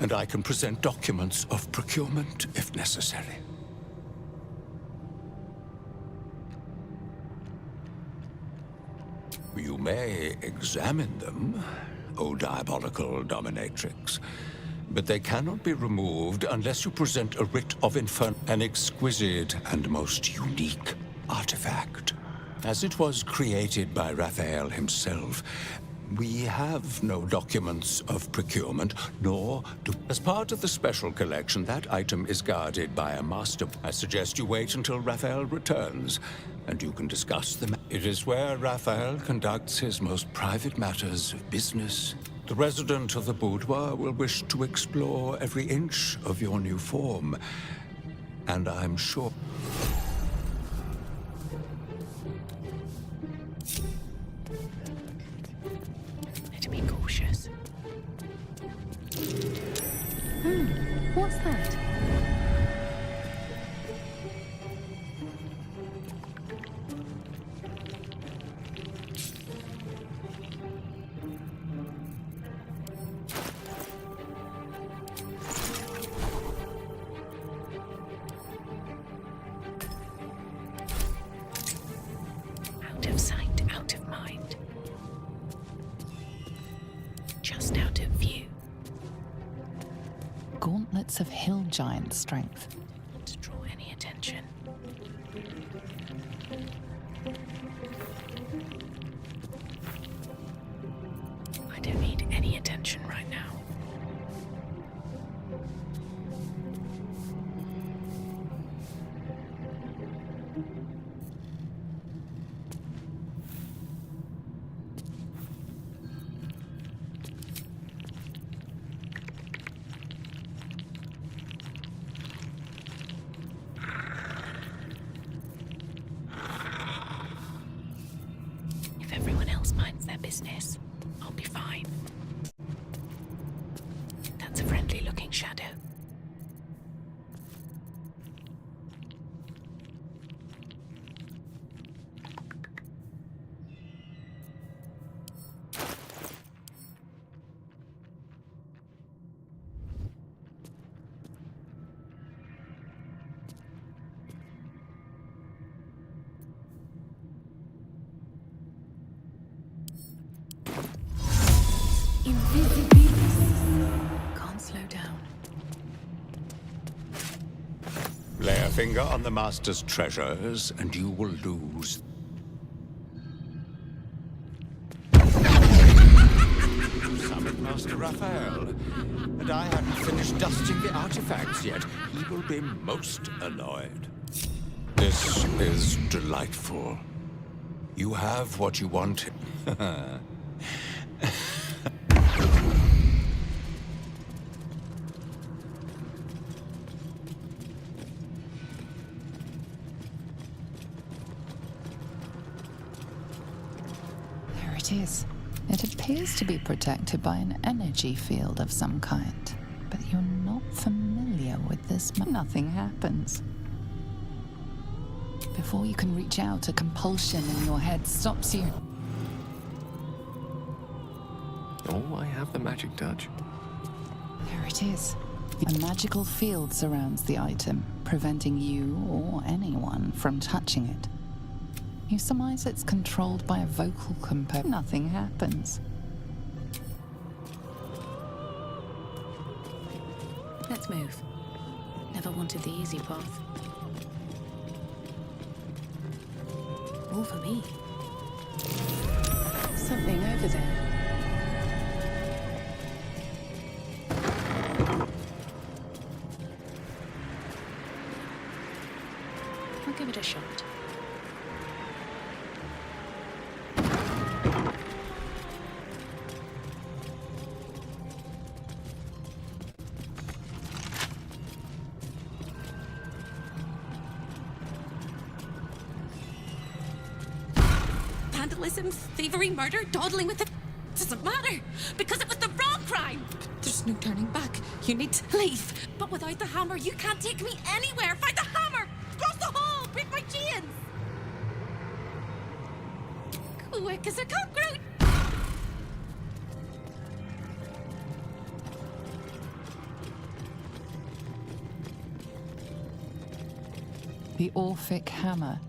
and I can present documents of procurement if necessary. You may examine them, O diabolical dominatrix, but they cannot be removed unless you present a writ of an exquisite and most unique artifact. As it was created by Raphael himself, we have no documents of procurement, nor do... As part of the special collection, that item is guarded by a master. I suggest you wait until Raphael returns, and you can discuss them. It is where Raphael conducts his most private matters of business. The resident of the boudoir will wish to explore every inch of your new form, and I'm sure... Better be cautious. What's that? Out of sight, out of mind. Just out of view. Gauntlets of hill giant strength. Not to draw any attention. I don't need any attention right now. If everyone else minds their business, I'll be fine. That's a friendly-looking shadow. Can't slow down. Lay a finger on the Master's treasures, and you will lose. Summoned Master Raphael, and I hadn't finished dusting the artifacts yet. He will be most annoyed. This is delightful. You have what you want. There it is. It appears to be protected by an energy field of some kind. But you're not familiar with this. Nothing happens. Before you can reach out, a compulsion in your head stops you. Oh, I have the magic touch. There it is. A magical field surrounds the item, preventing you or anyone from touching it. You surmise it's controlled by a vocal component. Nothing happens. Let's move. Never wanted the easy path. All for me. Something over there. I'll give it a shot. Vandalism, thievery, murder, dawdling with it. Doesn't matter, because it was the wrong crime. There's no turning back. You need to leave. But without the hammer, you can't take me anywhere. Find the hammer! Cross the hall! Break my chains! Quick as a cockroach! The Orphic Hammer.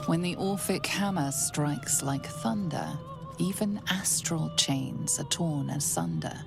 When the Orphic Hammer strikes like thunder, even astral chains are torn asunder.